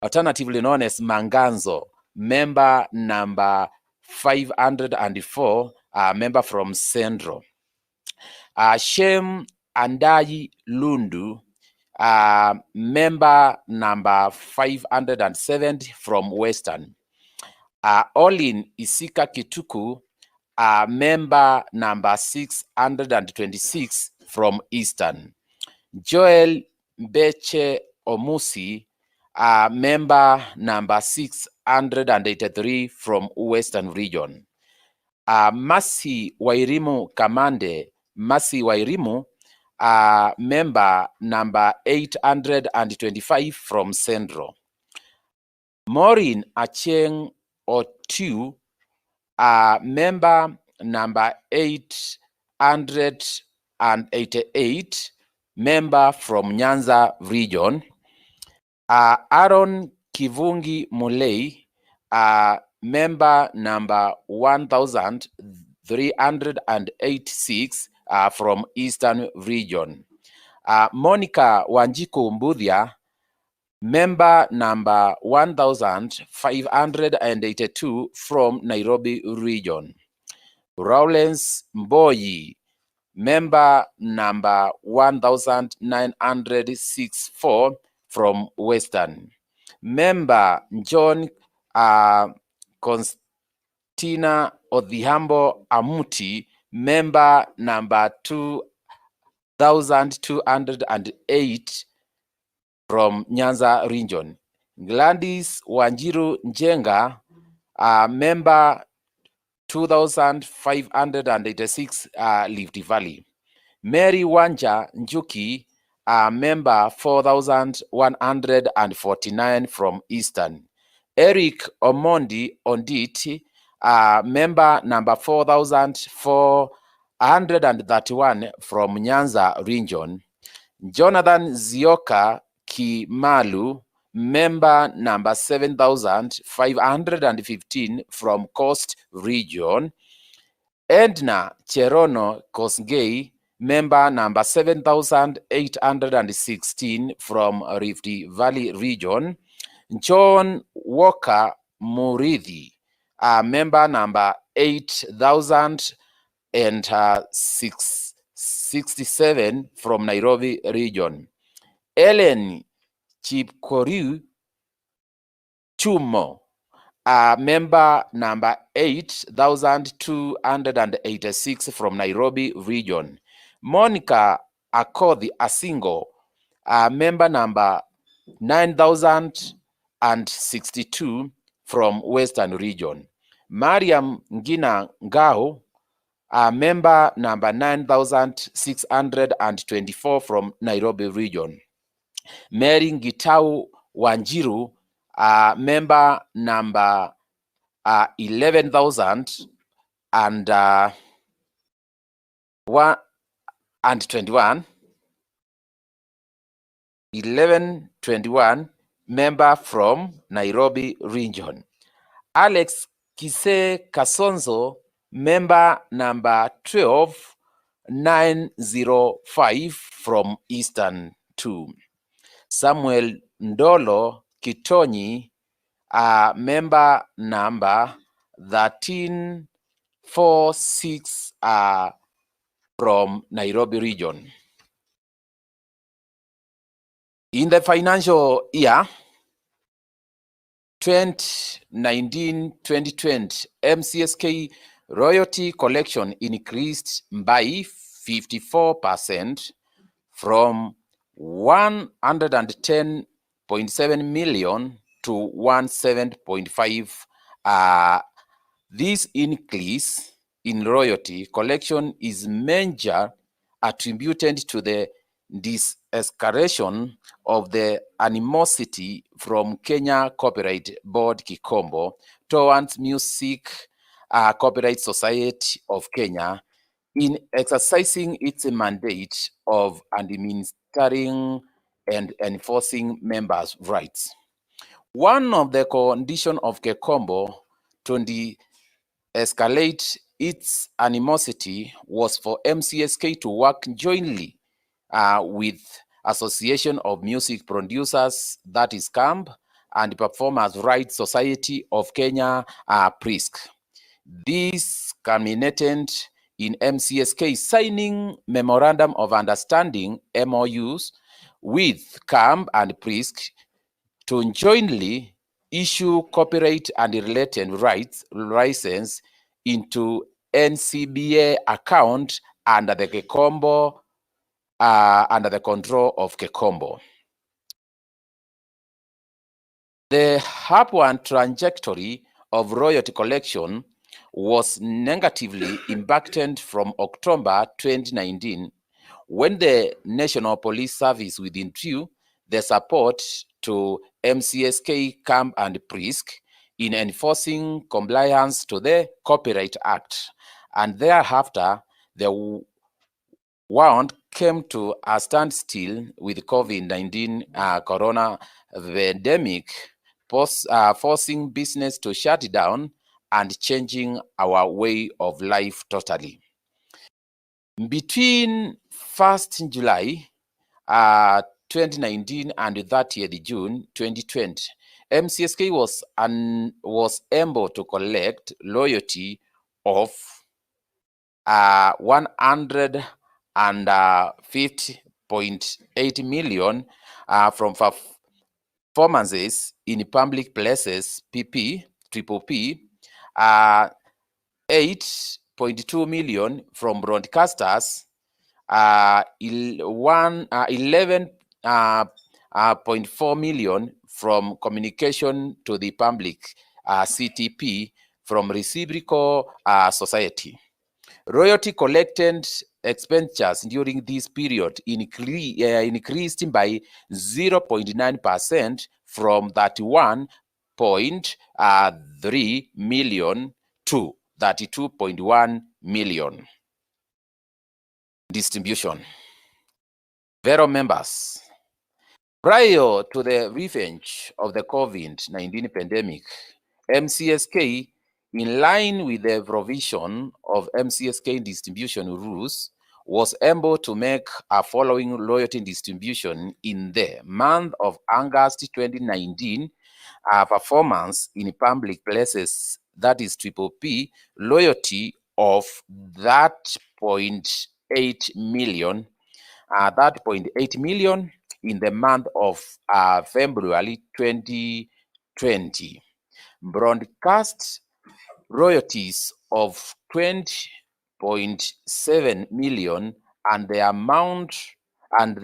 alternatively known as Manganzo, member number 504, member from Central. Shem Andai Lundu, member number 507 from Western. Olin Isika Kituku, member number 626 from Eastern. Joel Beche Omusi, member number 683 from Western region. Masi Wairimu Kamande, Masi Wairimu, member number 825 from Central. Maureen Acheng Otu, member number 888, member from Nyanza region. Aaron Kivungi Mulei, member number 1386 from Eastern region. Monica Wanjiku Mbudhia, Member number 1582 from Nairobi region. Lawrence Mboyi, member number 1964 from Western. Member John Constina Odhiambo Amuti, member number 2208 from Nyanza region. Gladys Wanjiru Njenga, member 2586 Rift Valley. Mary Wanja Njuki, member 4149 from Eastern. Eric Omondi Onditi, member number 4431 from Nyanza region. Jonathan Zioka Kimalu, member number 7515 from Coast region. Edna Cherono Kosgei, member number 7816 from Rift Valley region. John Walker Murithi, member number 8067 from Nairobi region. Ellen Chipkoriu Chumo, member number 8286 from Nairobi region. Monica Akothi Asingo, member number 9062 from Western region. Mariam Ngina Ngao, member number 9624 from Nairobi region. Mary Ngitau Wanjiru, member number 1121 member from Nairobi region. Alex Kise Kasonzo, member number 12905 from Eastern 2. Samuel Ndolo Kitonyi, member number 1346 from Nairobi region. In the financial year 2019-2020, MCSK royalty collection increased by 54% from 110.7 million to 17.5. This increase in royalty collection is major attributed to the de-escalation of the animosity from Kenya Copyright Board Kikombo towards Music Copyright Society of Kenya in exercising its mandate of administering and enforcing members' rights. One of the conditions of Kikombo to de-escalate its animosity was for MCSK to work jointly with Association of Music Producers, that is CAMP, and Performers' Rights Society of Kenya, PRISC. This culminated in MCSK signing Memorandum of Understanding, MOUs, with CAMP and PRISC to jointly issue copyright and related rights license into NCBA account under the Kikombo, under the control of Kikombo. The upward trajectory of royalty collection was negatively impacted from October 2019, when the National Police Service withdrew the support to MCSK, CAMP, and PRISC in enforcing compliance to the Copyright Act, and thereafter the world came to a standstill with COVID-19 corona pandemic, forcing business to shut down and changing our way of life totally. Between 1st July 2019 and 30th June 2020, MCSK was able to collect loyalty of 150.8 million from performances in public places, triple P, 8.2 million from broadcasters, 11.4 million from communication to the public, CTP, from reciprocal society. Royalty collected expenditures during this period increased by 0.9% from 31.3 million to 32.1 million. Distribution. Fellow members, prior to the revenge of the COVID-19 pandemic, MCSK, in line with the provision of MCSK distribution rules, was able to make a following loyalty distribution in the month of August 2019, performance in public places, that is triple P, loyalty of that 0.8 million, in the month of February 2020. Broadcast royalties of 20.7 million and the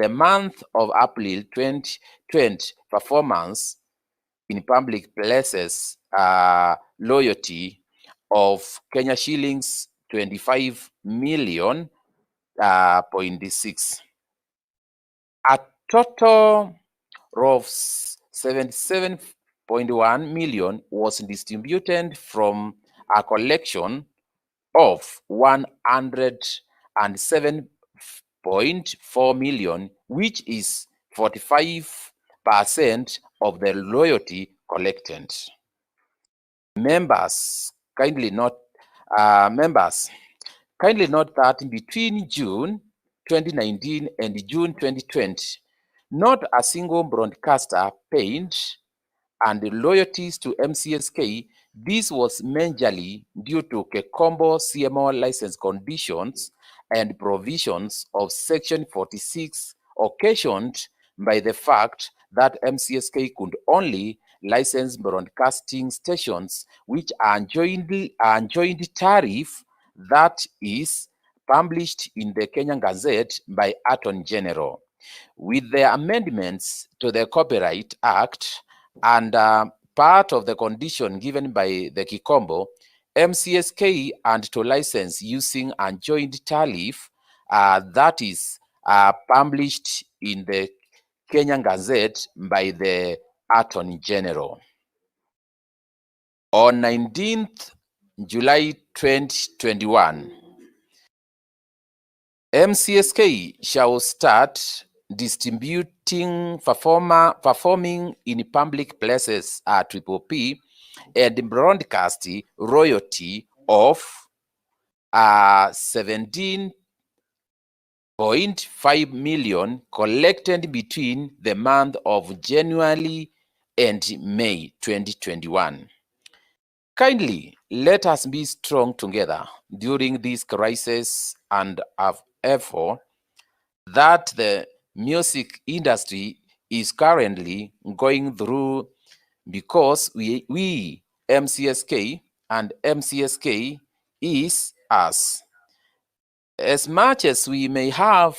month of April 2020 performance in public places, loyalty of Kenya shillings 25 million, 0.6. A total of 77.1 million was distributed from a collection of 107.4 million, which is 45% of the loyalty collected. Members, kindly note that between June 2019 and June 2020, not a single broadcaster paid and loyalties to MCSK. This was majorly due to Kekombo CMO license conditions and provisions of Section 46, occasioned by the fact that MCSK could only license broadcasting stations which are joint tariff, that is published in the Kenyan Gazette by Attorney General. With the amendments to the Copyright Act and part of the condition given by the Kikombo, MCSK and to license using a joint tariff, that is published in the Kenyan Gazette by the Attorney General. On 19th July 2021, MCSK shall start distributing performing in public places at triple P and broadcast royalty of 17.5 million collected between the month of January and May 2021. Kindly let us be strong together during this crisis and effort that the music industry is currently going through, because we MCSK and MCSK is us. As much as we may have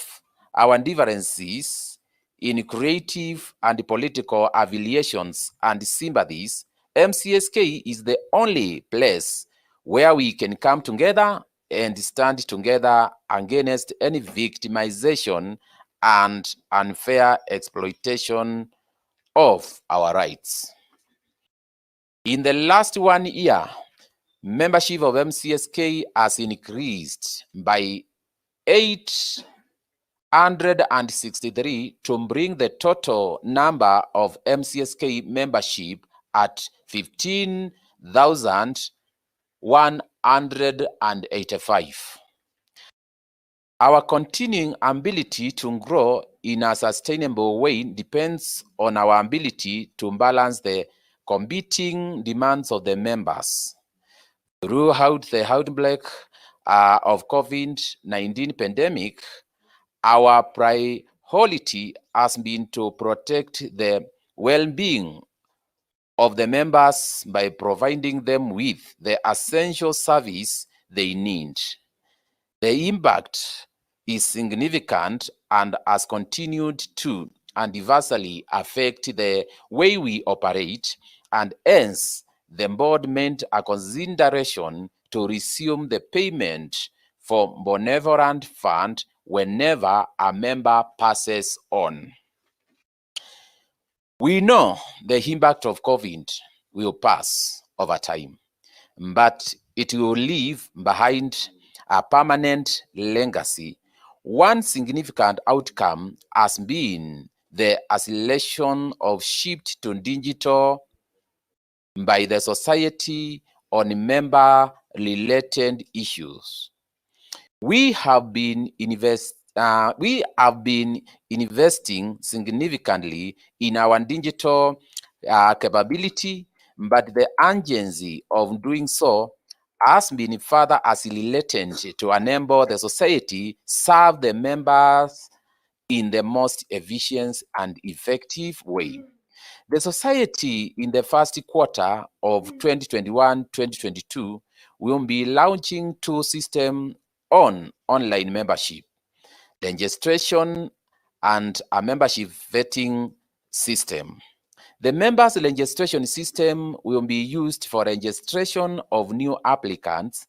our differences in creative and political affiliations and sympathies, MCSK is the only place where we can come together and stand together against any victimization and unfair exploitation of our rights. In the last 1 year, membership of MCSK has increased by 863 to bring the total number of MCSK membership at 15,185. Our continuing ability to grow in a sustainable way depends on our ability to balance the competing demands of the members. Throughout the outbreak of COVID-19 pandemic, our priority has been to protect the well-being of the members by providing them with the essential service they need. The impact is significant and has continued to adversely affect the way we operate, and hence the board made a consideration to resume the payment for benevolent fund whenever a member passes on. We know the impact of COVID will pass over time, but it will leave behind a permanent legacy. One significant outcome has been the acceleration of shift to digital by the society on member-related issues. We have been investing significantly in our digital capability, but the urgency of doing so has been further accelerated to enable the society serve the members in the most efficient and effective way. The society in the first quarter of 2021-2022 will be launching two systems on online membership, the registration and a membership vetting system. The members' registration system will be used for registration of new applicants,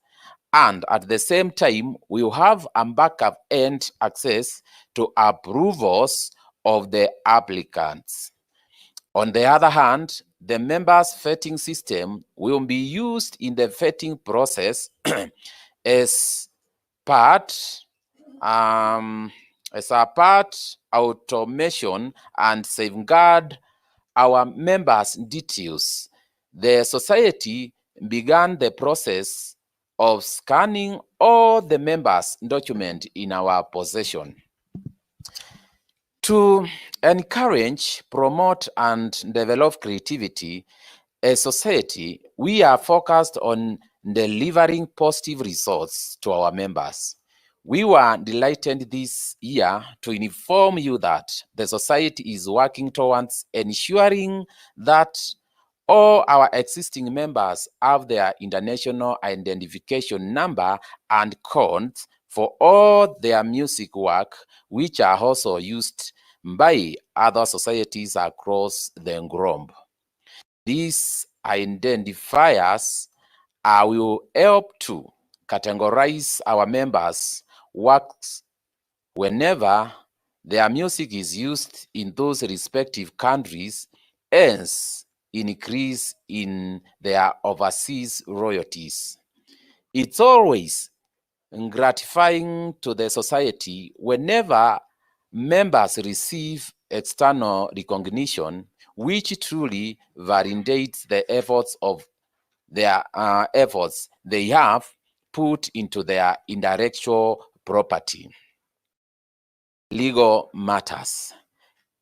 and at the same time, we will have a backup end access to approvals of the applicants. On the other hand, the members' vetting system will be used in the vetting process as part automation and safeguard our members' details. The society began the process of scanning all the members' documents in our possession. To encourage, promote, and develop creativity as society, we are focused on delivering positive results to our members. We were delighted this year to inform you that the society is working towards ensuring that all our existing members have their international identification number and codes for all their music work, which are also used by other societies across the globe. These identifiers will help to categorize our members' works whenever their music is used in those respective countries, hence increase in their overseas royalties. It's always gratifying to the society whenever members receive external recognition, which truly validates the efforts they have put into their intellectual property. Legal matters.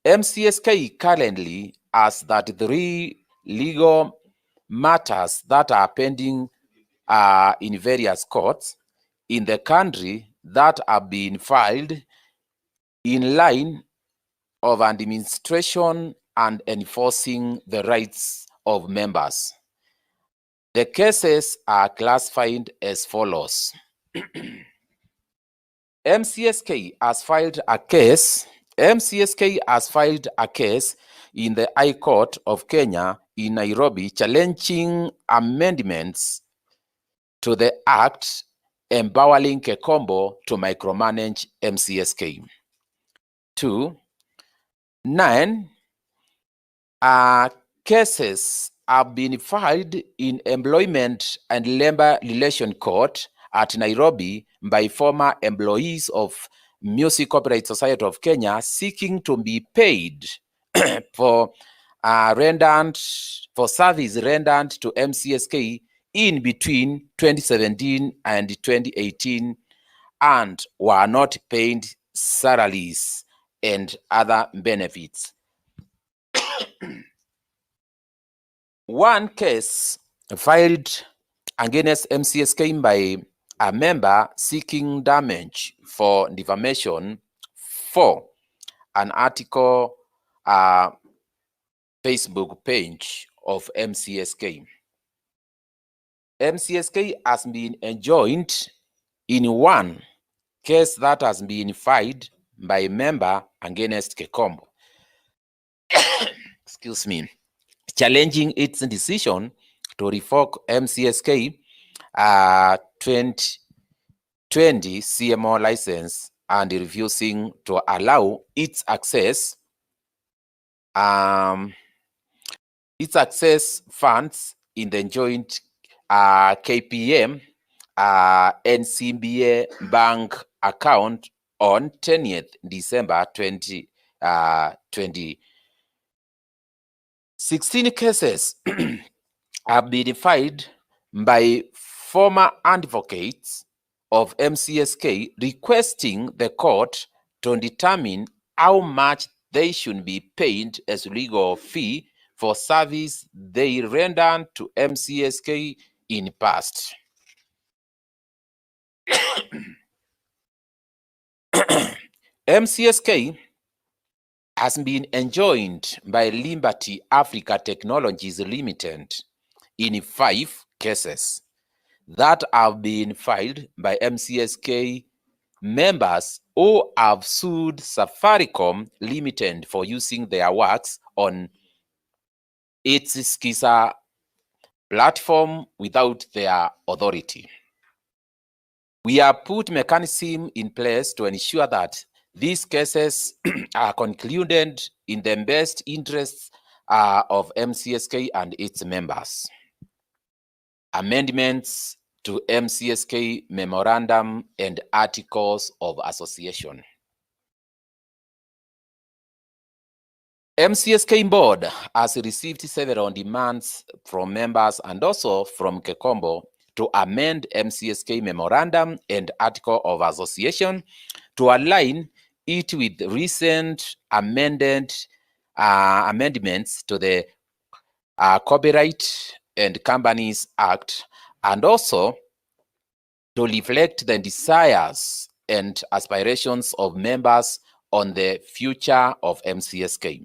MCSK currently has 33 legal matters that are pending in various courts in the country that have been filed in line of administration and enforcing the rights of members. The cases are classified as follows. MCSK has filed a case in the High Court of Kenya in Nairobi challenging amendments to the Act empowering Kekombo to micromanage MCSK. 2. 9 cases have been filed in Employment and Labor Relation Court at Nairobi by former employees of Music Copyright Society of Kenya seeking to be paid for service rendered to MCSK in between 2017 and 2018 and were not paid salaries and other benefits. One case filed against MCSK by a member seeking damage for defamation for an article Facebook page of MCSK. MCSK has been enjoined in one case that has been filed by a member against Kekombo. Excuse me. Challenging its decision to revoke MCSK 2020 CMO license and refusing to allow its access funds in the joint KPM NCBA bank account on 10th December 2020. 16 cases have been filed by former advocates of MCSK requesting the court to determine how much they should be paid as legal fee for service they rendered to MCSK in past. MCSK has been enjoined by Liberty Africa Technologies Limited in 5 cases that have been filed by MCSK members who have sued Safaricom Limited for using their works on its Skisa platform without their authority. We have put mechanism in place to ensure that these cases are concluded in the best interests of MCSK and its members. Amendments to MCSK Memorandum and Articles of Association. MCSK board has received several demands from members and also from Kekombo to amend MCSK Memorandum and Article of Association to align it with recent amendments to the Copyright and Companies Act, and also to reflect the desires and aspirations of members on the future of MCSK.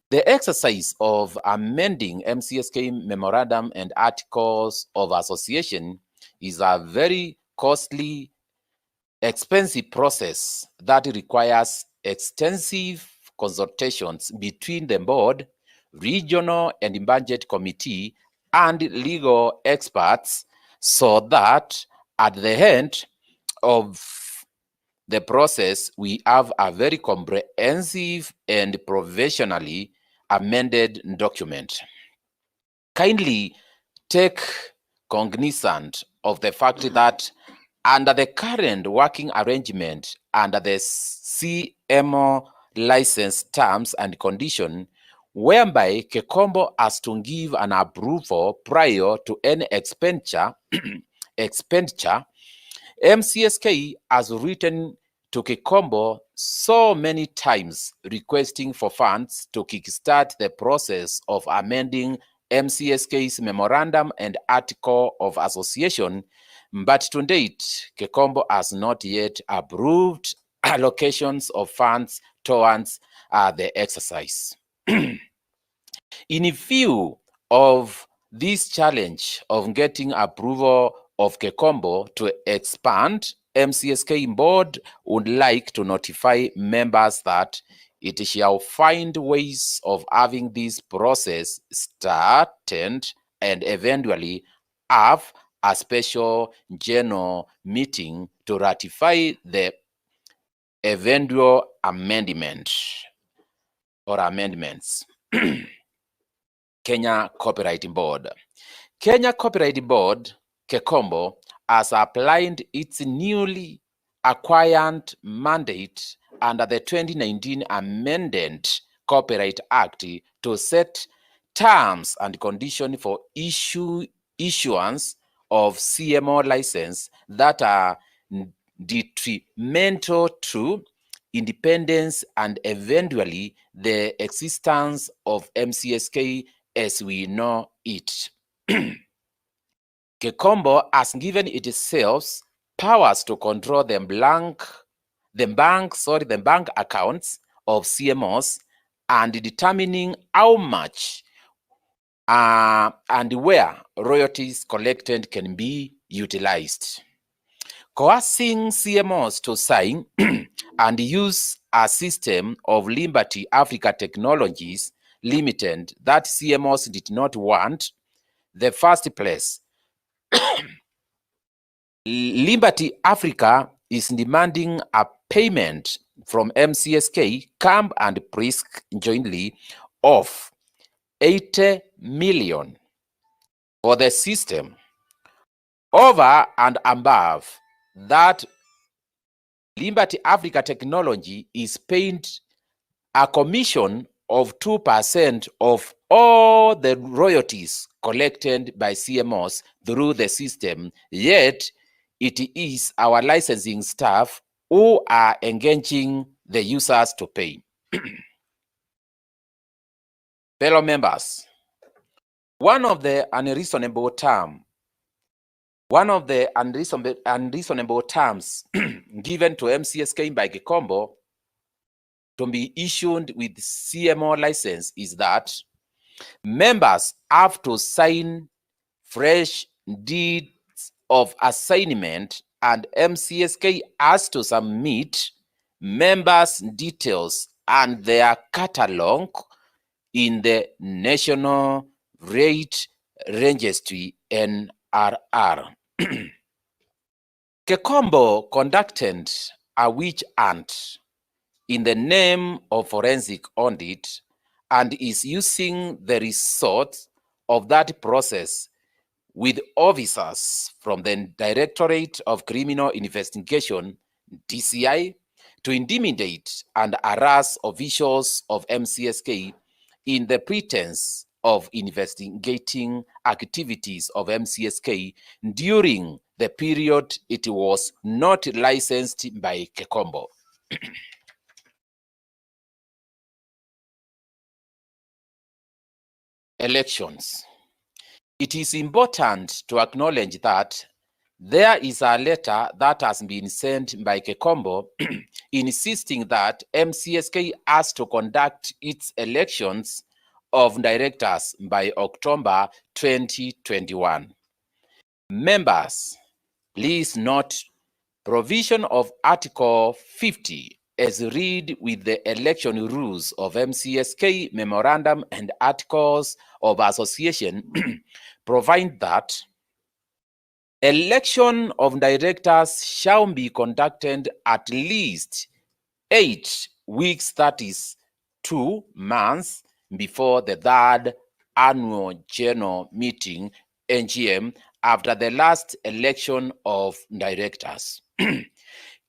The exercise of amending MCSK Memorandum and Articles of Association is a very costly, expensive process that requires extensive consultations between the board, regional and budget committee, and legal experts, so that at the end of the process, we have a very comprehensive and professionally amended document. Kindly take cognizance of the fact that under the current working arrangement, under the CMO license terms and condition, whereby Kekombo has to give an approval prior to any expenditure, MCSK has written to Kekombo so many times requesting for funds to kickstart the process of amending MCSK's Memorandum and Article of Association, but to date, Kekombo has not yet approved allocations of funds towards the exercise. In view of this challenge of getting approval of Kekombo to expand, MCSK board would like to notify members that it shall find ways of having this process started and eventually have a special general meeting to ratify the eventual amendment or amendments. Kenya Copyright Board. Kenya Copyright Board, Kekombo, has applied its newly acquired mandate under the 2019 Amended Copyright Act to set terms and conditions for issuance of CMO license that are detrimental to independence and eventually the existence of MCSK as we know it. Kekombo has given itself powers to control the bank accounts of CMOs and determining how much and where royalties collected can be utilized. Coercing CMOs to sign and use a system of Liberty Africa Technologies Limited that CMOs did not want the first place. Liberty Africa is demanding a payment from MCSK, Camp and Prisk jointly of 80 million for the system. Over and above that, Liberty Africa Technology is paid a commission of 2% of all the royalties collected by CMOs through the system, yet it is our licensing staff who are engaging the users to pay. Fellow members, one of the unreasonable terms given to MCSK by Kekombo to be issued with CMO license is that members have to sign fresh deeds of assignment and MCSK has to submit members' details and their catalog in the National Rate Registry NRR. Kekombo conducted a witch hunt in the name of forensic audit and is using the results of that process with officers from the Directorate of Criminal Investigation, DCI, to intimidate and harass officials of MCSK in the pretense of investigating activities of MCSK during the period it was not licensed by Kekombo. Elections. It is important to acknowledge that there is a letter that has been sent by Kekombo insisting that MCSK has to conduct its elections of directors by October 2021. Members, please note provision of Article 50 as read with the election rules of MCSK Memorandum and Articles of Association provide that election of directors shall be conducted at least 8 weeks, that is 2 months, before the third annual general meeting, NGM, after the last election of directors.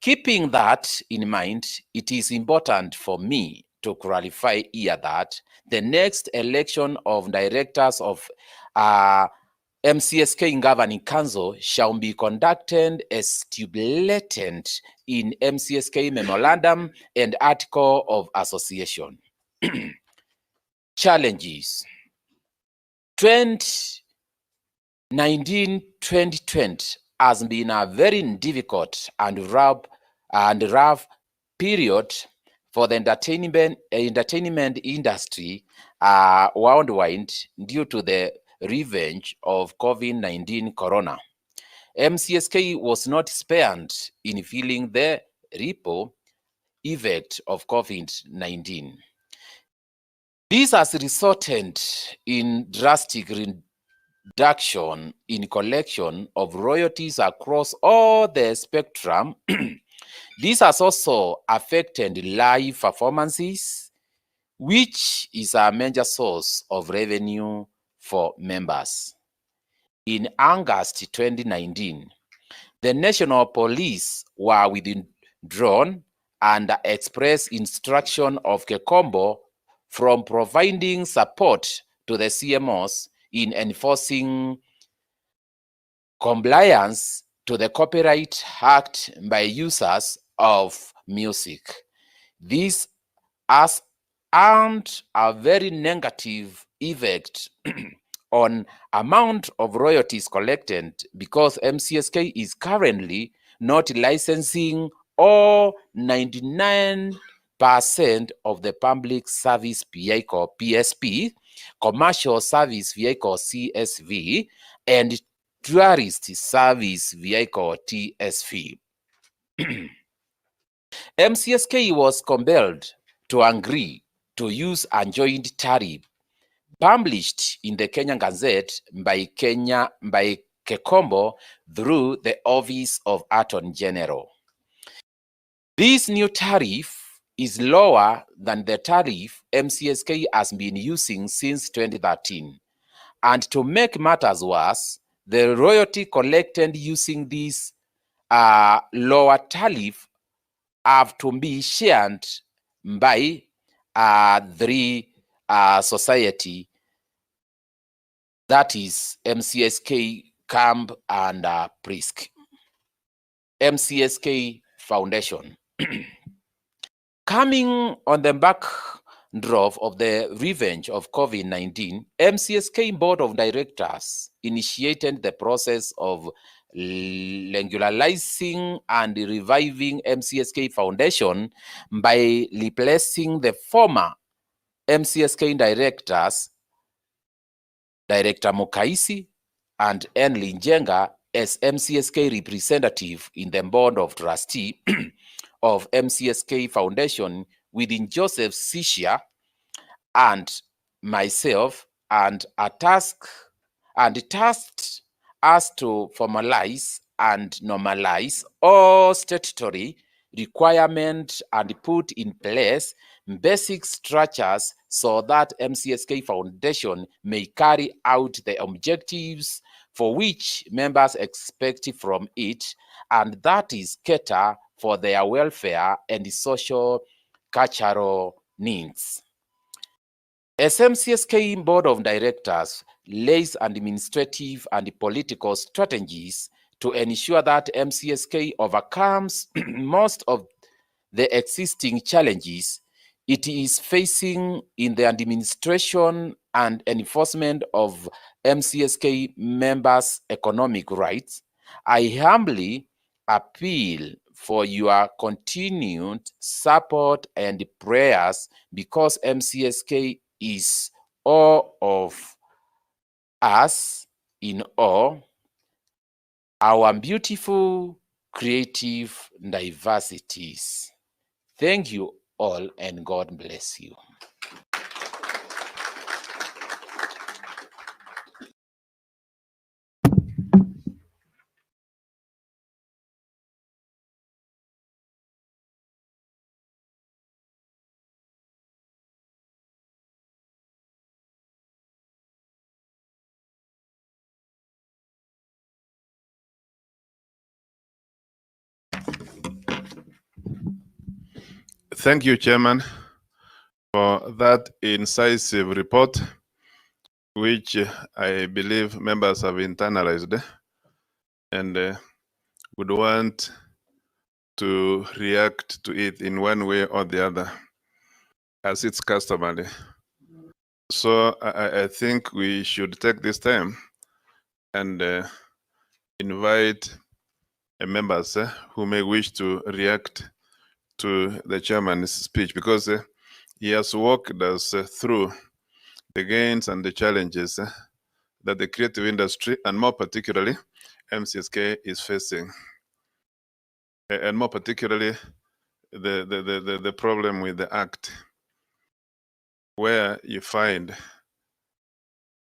Keeping that in mind, it is important for me to clarify here that the next election of directors of MCSK Governing Council shall be conducted as stipulated in MCSK Memorandum and Article of Association. Challenges. 2019-2020 has been a very difficult and rough period for the entertainment industry worldwide due to the revenge of COVID-19 corona. MCSK was not spared in feeling the ripple effect of COVID-19. This has resulted in drastic reduction in collection of royalties across all the spectrum. This has also affected live performances, which is a major source of revenue for members. In August 2019, the National Police were withdrawn and express instruction of Kekombo from providing support to the CMOs in enforcing compliance to the Copyright Act by users of music. This has earned a very negative effect on amount of royalties collected because MCSK is currently not licensing all 99% of the public service vehicle PSP, commercial service vehicle CSV, and tourist service vehicle TSV. MCSK was compelled to agree to use a joint tariff published in the Kenyan Gazette by Kekombo through the Office of Attorney General. This new tariff is lower than the tariff MCSK has been using since 2013. And to make matters worse, the royalty collected using this lower tariff have to be shared by three society, that is MCSK, CAMP, and PRISC. MCSK Foundation. Coming on the backdrop of the revenge of COVID-19, MCSK Board of Directors initiated the process of regularizing and reviving MCSK Foundation by replacing the former MCSK directors, Director Mukaisi and Enli Njenga, as MCSK representative in the board of trustee of MCSK Foundation within Joseph Sishia and myself, and tasked us to formalize and normalize all statutory requirements and put in place basic structures so that MCSK Foundation may carry out the objectives for which members expect from it, and that is cater for their welfare and social cultural needs. As MCSK Board of Directors lays administrative and political strategies to ensure that MCSK overcomes most of the existing challenges it is facing in the administration and enforcement of MCSK members' economic rights, I humbly appeal for your continued support and prayers, because MCSK is all of us in all, our beautiful creative diversities. Thank you all, and God bless you. Thank you, Chairman, for that incisive report, which I believe members have internalized and would want to react to it in one way or the other, as it's customary. So I think we should take this time and invite members who may wish to react to the chairman's speech, because he has walked us through the gains and the challenges that the creative industry, and more particularly MCSK, is facing. And more particularly the problem with the act, where you find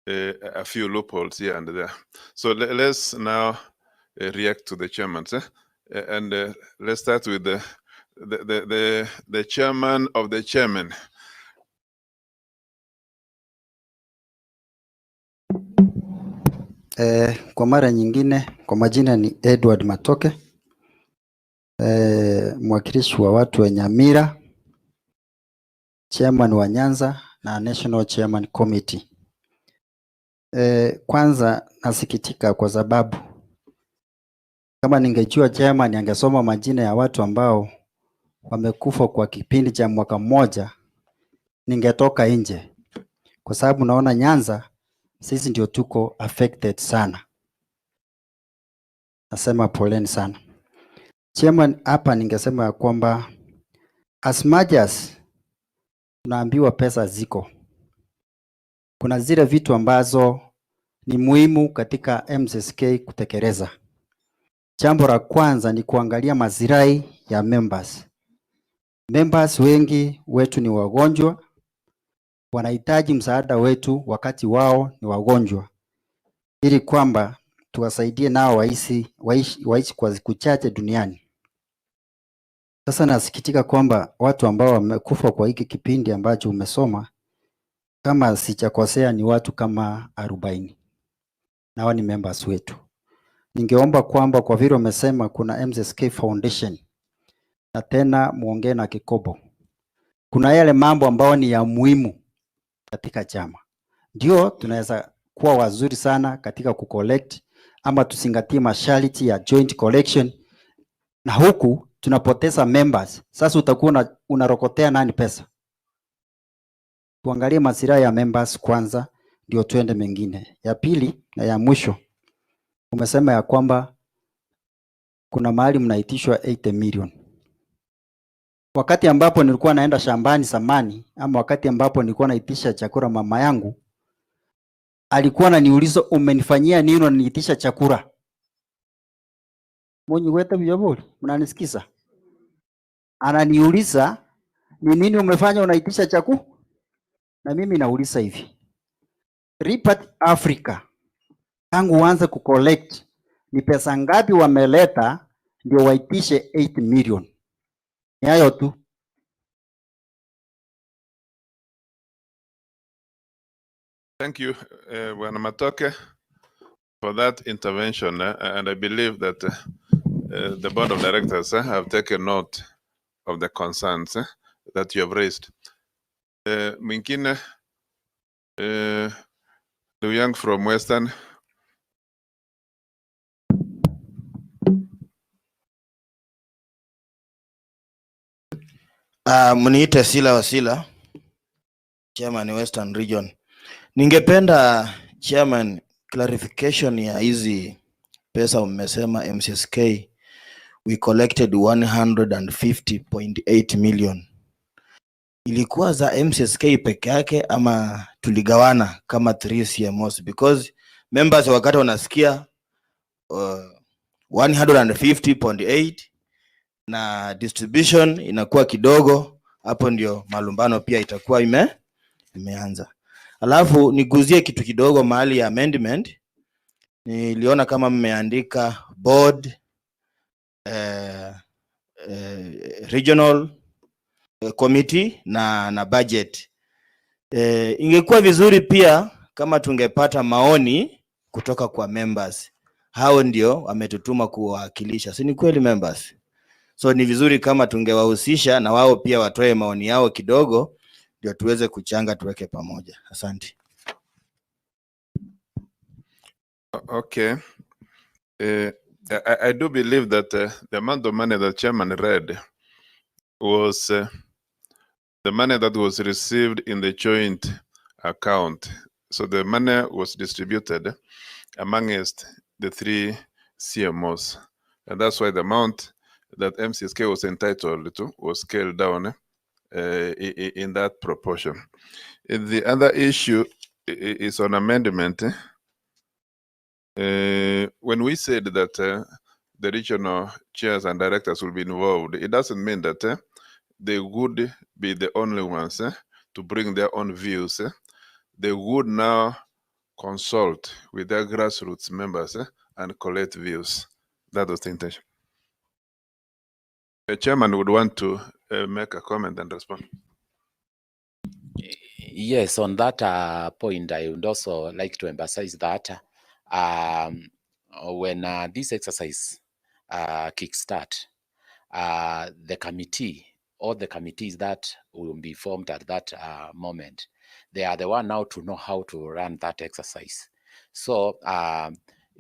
a few loopholes here and there. So let's now react to the chairman, and let's start with the chairman of the chairman. Kwa mara nyingine, kwa majina ni Edward Matoke, mwakilishi wa watu wa Nyamira, chairman wa Nyanza na National Chairman Committee. Kwanza nasikitika kwa sababu Kama ningejua chairman angesoma majina ya watu ambao wamekufa kwa kipindi cha mwaka mmoja, ningetoka nje, kwa sababu naona Nyanza sisi ndio tuko affected sana. Nasema poleni sana. Chairman, hapa ningesema ya kwamba as much as tunaambiwa pesa ziko, kuna zile vitu ambazo ni muhimu katika MCSK kutekeleza. Jambo la kwanza ni kuangalia mazirai ya members. Members wengi wetu ni wagonjwa, wanahitaji msaada wetu wakati wao ni wagonjwa, ili kwamba tuwasaidie nao waishi kwa siku chache duniani. Sasa nasikitika kwamba watu ambao wamekufa kwa hiki kipindi ambacho umesoma, kama sijakosea, ni watu kama 40 na hao ni members wetu. Ningeomba kwamba kwa vile umesema kuna MCSK Foundation na tena muongee na Kikobo, kuna yale mambo ambayo ni ya muhimu katika chama, ndio tunaweza kuwa wazuri sana katika kucollect, ama tusingatie masharti ya joint collection, na huku tunapoteza members. Sasa utakuwa unarokotea nani pesa? Tuangalie maslahi ya members kwanza, ndio tuende mengine. Ya pili na ya mwisho, umesema ya kwamba kuna mahali mnaitishwa 80 million. Wakati ambapo nilikuwa naenda shambani samani, ama wakati ambapo nilikuwa naitisha chakula, mama yangu alikuwa ananiuliza umenifanyia nini unaniitisha chakula? Munyi wete vyoboli, mnanisikiza? Ananiuliza ni nini umefanya unaitisha chakula? Na mimi nauliza hivi, Repart Africa tangu uanze kucollect ni pesa ngapi wameleta ndio waitishe 8 million? Ni hayo tu. Thank you, Bwana Matoke, for that intervention, and I believe that the board of directors have taken note of the concerns that you have raised. Mwingine, the young from Western. Mniite Sila Wasila, Chairman Western Region. Ningependa Chairman clarification ya hizi pesa umesema MCSK we collected 150.8 million. Ilikuwa za MCSK peke yake ama tuligawana kama 3 CMOs? Because members wakati wanasikia 150.8 na distribution inakuwa kidogo, hapo ndio malumbano pia itakuwa imeanza. Alafu niguzie kitu kidogo mahali ya amendment. Niliona kama mmeandika board, regional committee na budget. Ingekuwa vizuri pia kama tungepata maoni kutoka kwa members. Hao ndio wametutuma kuwakilisha, si ni kweli members? So ni vizuri kama tungewahusisha na wao pia watoe maoni yao kidogo, ndio tuweze kuchanga tuweke pamoja. Asante. Okay. I do believe that the amount of money that Chairman read was the money that was received in the joint account. So the money was distributed amongst the 3 CMOs. And that's why the amount that MCSK was entitled to was scaled down in that proportion. The other issue is on amendment. When we said that the regional chairs and directors will be involved, it doesn't mean that they would be the only ones to bring their own views. They would now consult with their grassroots members and collect views. That was the intention. The chairman would want to make a comment and respond. Yes, on that point, I would also like to emphasize that when this exercise kickstart, the committee, all the committees that will be formed at that moment, they are the one now to know how to run that exercise. So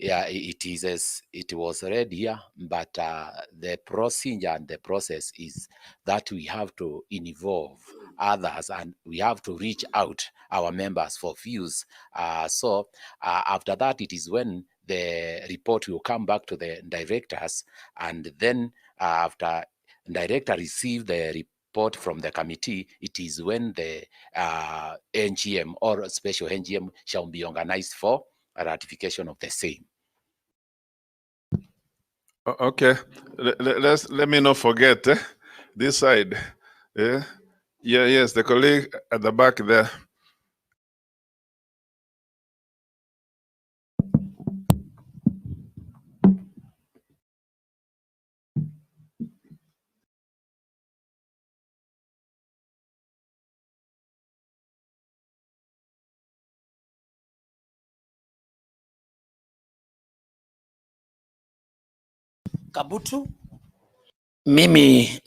yeah, it was read here, but the procedure and the process is that we have to involve others and we have to reach out our members for views. So after that, it is when the report will come back to the directors, and then after director receive the report from the committee, it is when the NGM or special NGM shall be organized for a ratification of the same. Okay, let me not forget this side. Yeah, yes, the colleague at the back there. Kabutu, mimi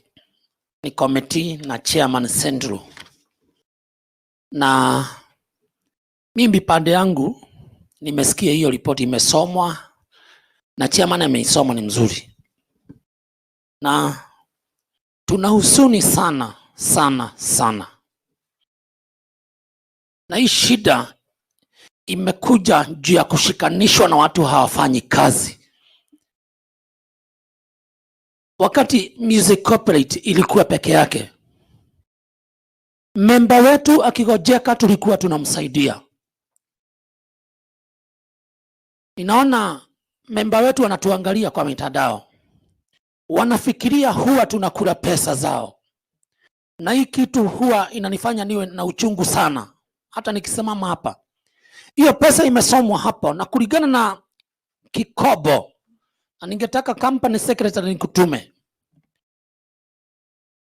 ni committee na chairman Sendru, na mimi pande yangu nimesikia hiyo ripoti imesomwa na chairman ameisoma, ni mzuri, na tunahusuni sana sana sana, na hii shida imekuja juu ya kushikanishwa na watu hawafanyi kazi. Wakati Music Corporate ilikuwa peke yake, memba wetu akigojeka tulikuwa tunamsaidia. Ninaona memba wetu wanatuangalia kwa mitandao, wanafikiria huwa tunakula pesa zao, na hii kitu huwa inanifanya niwe na uchungu sana. Hata nikisimama hapa, hiyo pesa imesomwa hapo na kulingana na kikobo, na ningetaka company secretary nikutume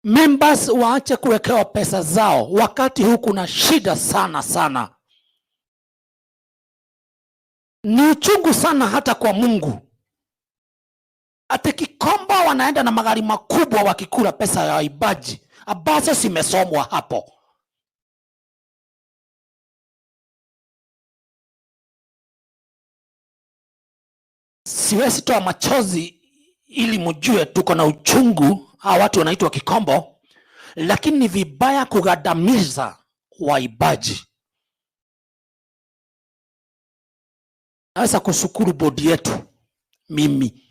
members waache kuwekewa pesa zao wakati huu kuna shida sana sana. Ni uchungu sana hata kwa Mungu. Ate Kikomba wanaenda na magari makubwa wakikula pesa ya waibaji ambazo zimesomwa hapo. Siwezi toa machozi ili mjue tuko na uchungu hawa watu wanaitwa Kikombo, lakini ni vibaya kugandamiza waibaji. Naweza kushukuru bodi yetu, mimi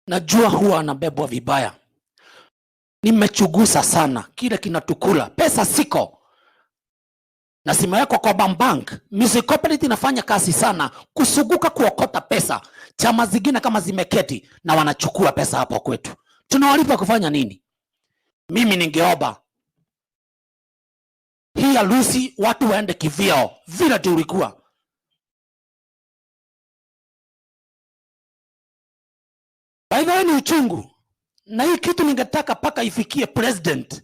najua huwa anabebwa vibaya. Nimechugusa sana kile kinatukula pesa siko na simewekwa kwa bank. Music Corporate inafanya kazi sana kusuguka kuokota pesa. Chama zingine kama zimeketi na wanachukua pesa hapo kwetu, tunawalipa kufanya nini? Mimi ningeomba hii harusi watu waende kivyao vile tulikuwa. By the way, ni uchungu, na hii kitu ningetaka paka ifikie president.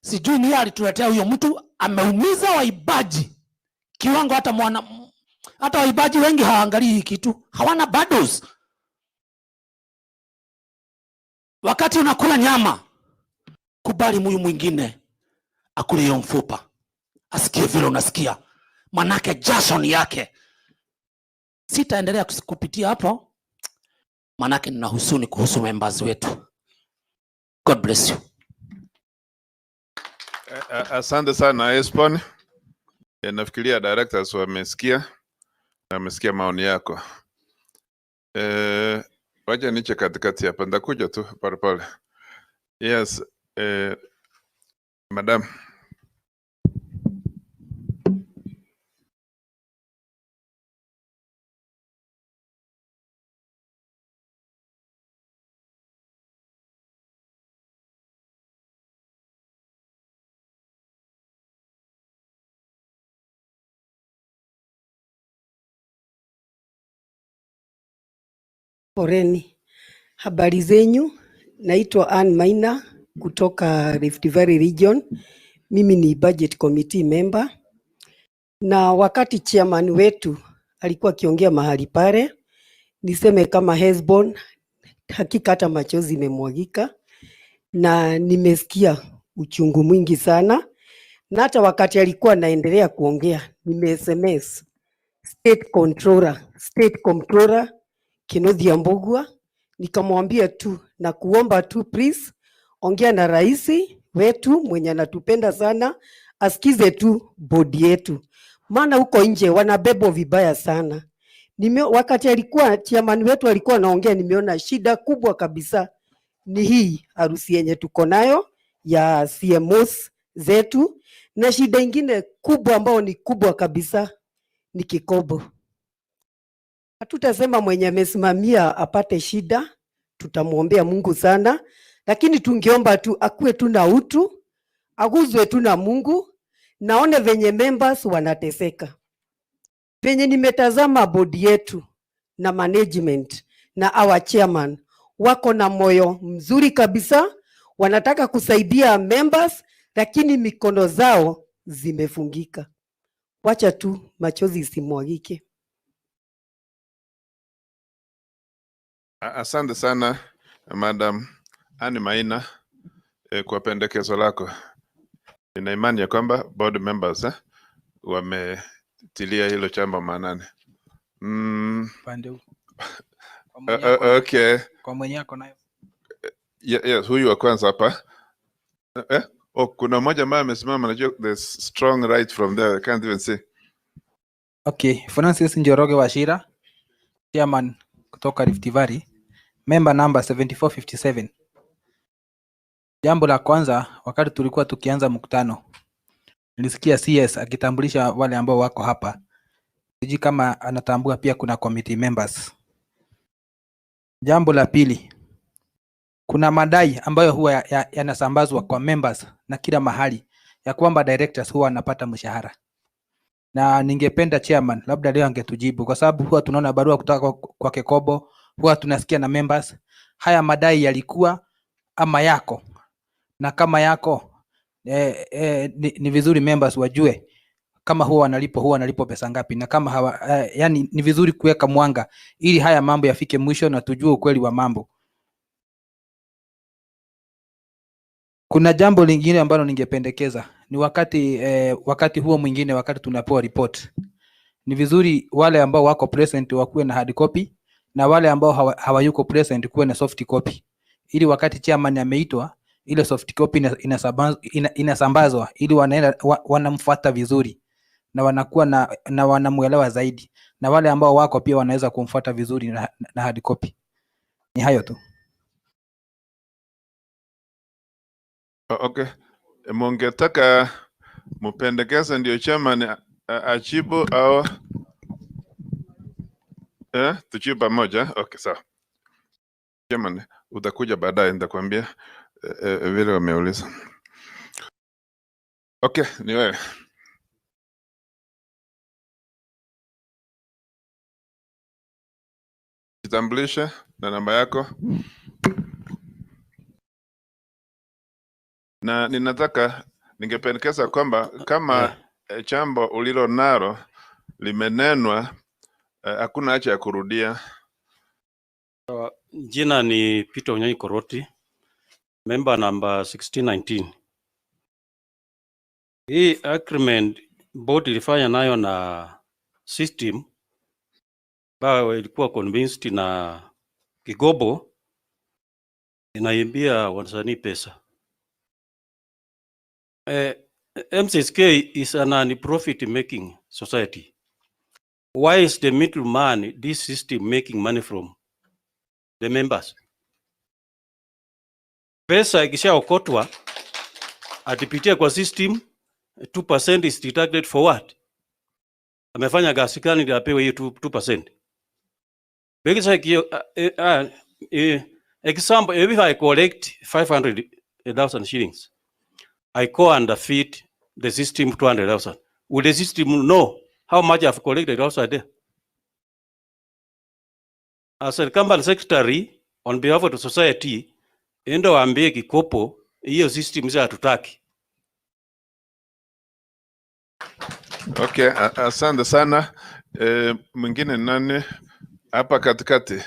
Sijui ni alituletea huyo mtu, ameumiza waibaji kiwango hata waibaji wengi hawaangalii hii kitu, hawana bundles. Wakati unakula nyama, kubali huyu mwingine akule hiyo mfupa, asikie vile unasikia, manake jasho ni yake. Sitaendelea kupitia hapo, manake nina huzuni kuhusu members wetu. God bless you. Asante sana Espon. Nafikiria directors wamesikia maoni yako. Wacha niche katikati hapa, ndakuja tu pole. Yes, madam. Poreni, habari zenyu, naitwa Ann Maina kutoka Rift Valley Region. Mimi ni budget committee member, na wakati chairman wetu alikuwa akiongea mahali pale, niseme kama Hesbon, hakika hata machozi imemwagika na nimesikia uchungu mwingi sana, na hata wakati alikuwa naendelea kuongea nime SMS State Comptroller Kinothi Ambogua, nikamwambia tu na kuomba tu please, ongea na rais wetu mwenye anatupenda sana, asikize tu bodi yetu, maana huko nje wanabebwa vibaya sana. Wakati alikuwa chairman wetu alikuwa anaongea, nimeona shida kubwa kabisa ni hii harusi yenye tuko nayo ya CMOs zetu, na shida ingine kubwa ambao ni kubwa kabisa ni kikobo. Hatutasema mwenye amesimamia apate shida, tutamwombea Mungu sana, lakini tungeomba tu akuwe tu na utu, aguzwe tu na Mungu. Naone venye members wanateseka, venye nimetazama bodi yetu na management na our chairman wako na moyo mzuri kabisa, wanataka kusaidia members, lakini mikono zao zimefungika. Wacha tu machozi isimwagike. Asante sana Madam Anne Maina kwa pendekezo lako. Nina imani ya kwamba board members wametilia hilo jambo maanani. Okay. Kwa mwenye yako nayo. Yes, huyu wa kwanza hapa. Kuna mmoja ambaye amesimama, najua there's strong right from there, I can't even see. Okay, Francis Njoroge Wachira, chairman kutoka Rift Valley, member number 7457. Jambo la kwanza, wakati tulikuwa tukianza mkutano, nilisikia CS akitambulisha wale ambao wako hapa. Sijui kama anatambua pia kuna committee members. Jambo la pili, kuna madai ambayo huwa yanasambazwa kwa members na kila mahali ya kwamba directors huwa wanapata mshahara. Na ningependa chairman labda leo angetujibu, kwa sababu huwa tunaona barua kutoka kwa Kekobo, huwa tunasikia na members. Haya madai yalikuwa ama yako? Na kama yako, ni vizuri members wajue kama huwa wanalipo pesa ngapi, na kama yani ni vizuri kuweka mwanga ili haya mambo yafike mwisho na tujue ukweli wa mambo. Kuna jambo lingine ambalo ningependekeza ni wakati huo mwingine, wakati tunapewa report, ni vizuri wale ambao wako present wakuwe na hard copy na wale ambao hawayuko present kuwe na soft copy, ili wakati chairman ameitwa ile soft copy inasambazwa ili wanamfuata vizuri na wanakuwa na wanamuelewa zaidi, na wale ambao wako pia wanaweza kumfuata vizuri na hard copy. Ni hayo tu. Okay. Mungetaka mpendekeza ndio chairman ajibu au tujibu pamoja? Okay, sawa. Chairman, utakuja baadaye nitakwambia vile wameuliza. Okay, ni wewe. Jitambulishe na namba yako. Na ningependekeza kwamba kama jambo ulilo nalo limenenwa, hakuna haja ya kurudia. Jina ni Peter Onyai Koroti, member number 1619. Hii agreement board ilifanya nayo na system bao ilikuwa convinced na Kigobo inaimbia wasanii pesa. MCSK is a non-profit making society. Why is the middleman this system making money from the members? Pesa ikishaokotwa atipitia kwa system, 2% is deducted for what? Amefanya gasi gani ndio apewe hiyo 2%? Because example, if I collect 500,000 shillings, I go and feed the system 200,000. Will the system know how much I've collected outside there? As a company secretary, on behalf of the society, endo waambie Kikopo, hiyo system za hatutaki. Okay, asante sana. Mwingine nani hapa katikati?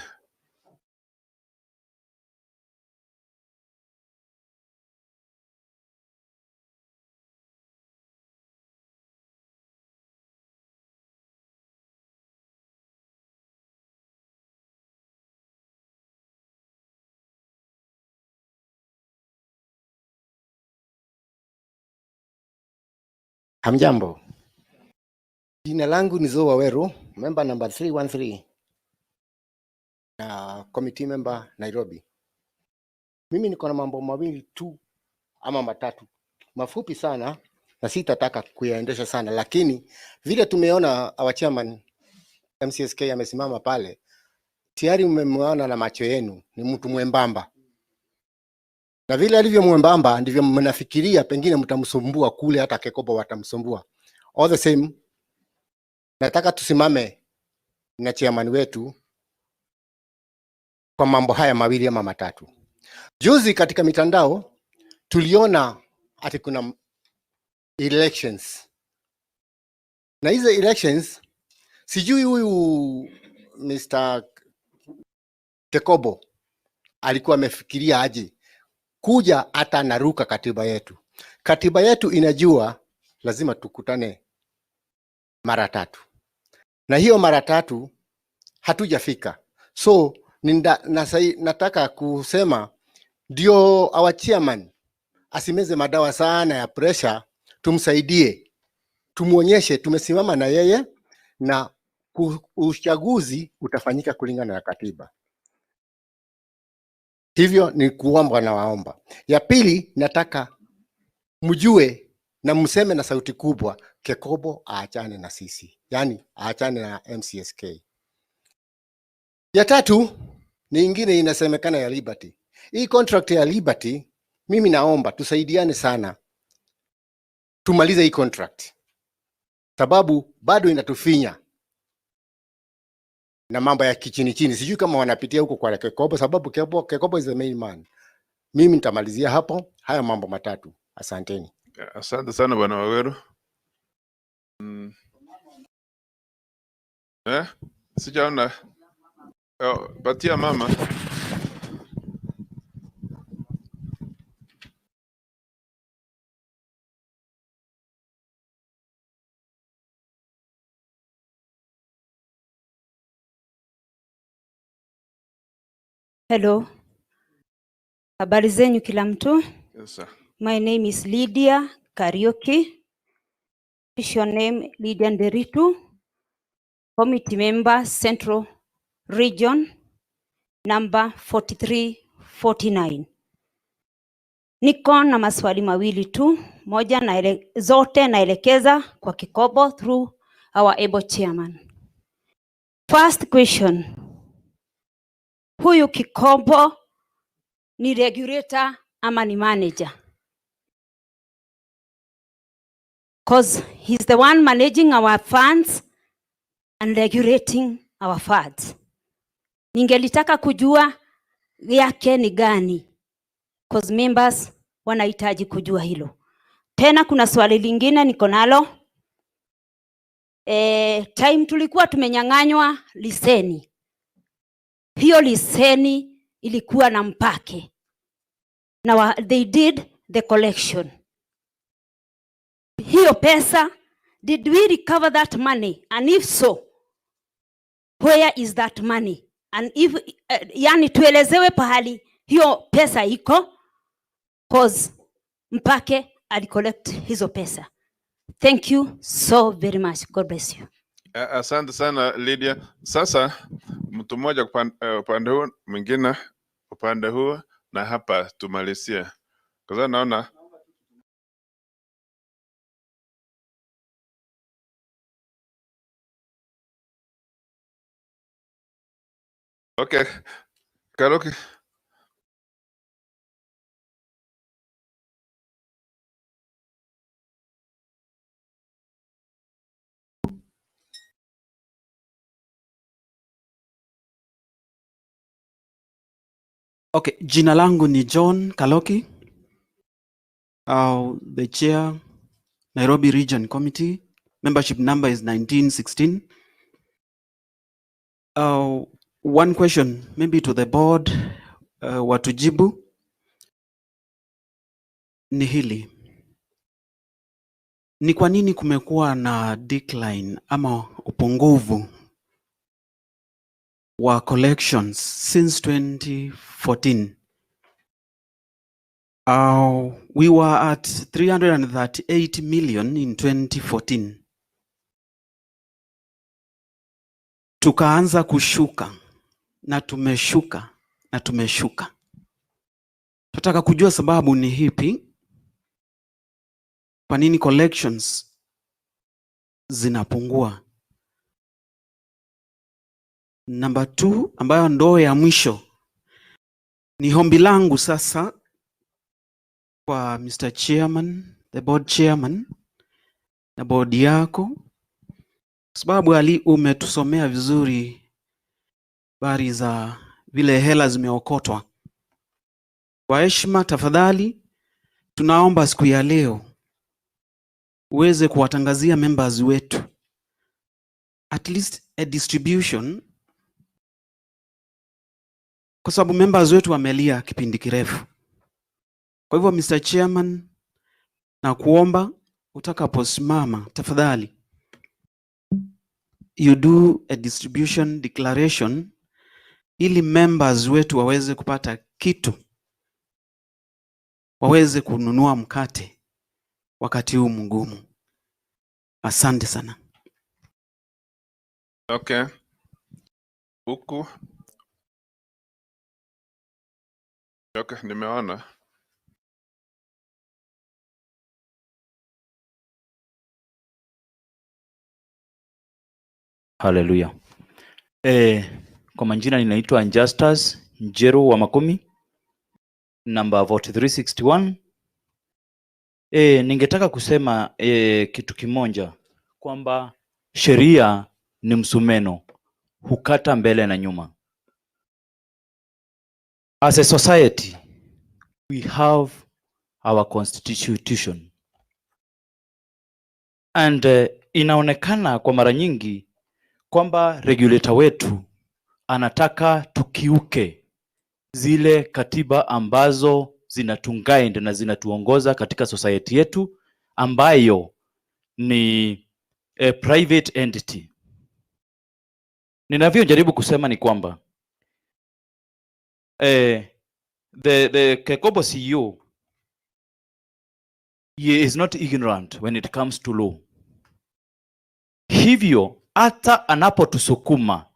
Hamjambo. Jina langu ni Zoe Waweru, member number 313 na committee member Nairobi. Mimi niko na mambo mawili tu ama matatu mafupi sana, na sitataka kuyaendesha sana, lakini vile tumeona our chairman MCSK amesimama pale, tayari mmemwona na macho yenu, ni mtu mwembamba, na vile alivyo mwembamba ndivyo mnafikiria pengine mtamsumbua kule, hata Kekobo watamsumbua. All the same, nataka tusimame na chairman wetu kwa mambo haya mawili ama matatu. Juzi katika mitandao tuliona ati kuna elections, na hizo elections sijui huyu Mr. Kekobo alikuwa amefikiria aje kuja hata naruka katiba yetu. Katiba yetu inajua lazima tukutane mara 3, na hiyo mara 3 hatujafika. So nataka kusema ndio our chairman asimeze madawa sana ya pressure, tumsaidie, tumuonyeshe tumesimama na yeye na uchaguzi utafanyika kulingana na katiba. Hivyo ni kuomba na waomba. Ya pili, nataka mjue na mseme na sauti kubwa, Kekobo aachane na sisi, yani aachane na MCSK. Ya tatu ni ingine inasemekana ya Liberty. Hii contract ya Liberty, mimi naomba tusaidiane sana tumalize hii contract, sababu bado inatufinya na mambo ya kichini chini. Sijui kama wanapitia huko kwa Kekobo, sababu Kekobo is the main man. Mimi nitamalizia hapo, haya mambo matatu. Asanteni. Asante sana bwana Waweru. Sijaona. Patia mama. Hello. Habari zenyu kila mtu? Yes, sir. My name is Lydia Kariuki. Official name Lydia Nderitu. Committee member Central Region number 4349. Niko na maswali mawili tu. Moja zote naelekeza kwa Kekobo through our able chairman. First question. Huyu Kekobo ni regulator ama ni manager? Because he's the one managing our funds and regulating our funds. Ningelitaka kujua yake ni gani, because members wanahitaji kujua hilo. Tena kuna swali lingine niko nalo. Time tulikuwa tumenyang'anywa liseni. Hiyo liseni ilikuwa na mpake. Now they did the collection. Hiyo pesa, did we recover that money? And if so, where is that money? And if, yani tuelezewe pahali hiyo pesa iko, cause mpake alicollect hizo pesa. Thank you so very much. God bless you. Asante sana Lydia. Sasa mtu mmoja upande huu, mwingine upande huu, na hapa tumalizie. Kwa sababu naona okay. Karoki. Okay, jina langu ni John Kaloki. The chair, Nairobi Region Committee. Membership number is 1916. One question maybe to the board, watujibu ni hili. Ni kwa nini kumekuwa na decline ama upungufu wa collections since 2014? We were at 338 million in 2014. Tukaanza kushuka na tumeshuka na tumeshuka. Tunataka kujua sababu ni hipi? Kwa nini collections zinapungua? Number 2, ambayo ndo ya mwisho, ni hombi langu sasa kwa Mr. Chairman, the board chairman na board yako, sababu Ali umetusomea vizuri habari za vile hela zimeokotwa. Kwa heshima, tafadhali tunaomba siku ya leo uweze kuwatangazia members wetu at least a distribution, kwa sababu members wetu wamelia kipindi kirefu. Kwa hivyo Mr. Chairman, na kuomba utakaposimama tafadhali you do a distribution declaration ili members wetu waweze kupata kitu, waweze kununua mkate wakati huu mgumu. Asante sana. Okay. Huku. Okay, nimeona. Haleluya. Kwa majina ninaitwa Justus Njeru wa Makumi, number 4361. Ningetaka kusema kitu kimoja, kwamba sheria ni msumeno, hukata mbele na nyuma. As a society, we have our constitution. And inaonekana kwa mara nyingi kwamba regulator wetu anataka tukiuke zile katiba ambazo zinatuguide na zinatuongoza katika society yetu, ambayo ni a private entity. Ninavyojaribu kusema ni kwamba the Kekobo CEO, he is not ignorant when it comes to law. Hivyo hata anapotusukuma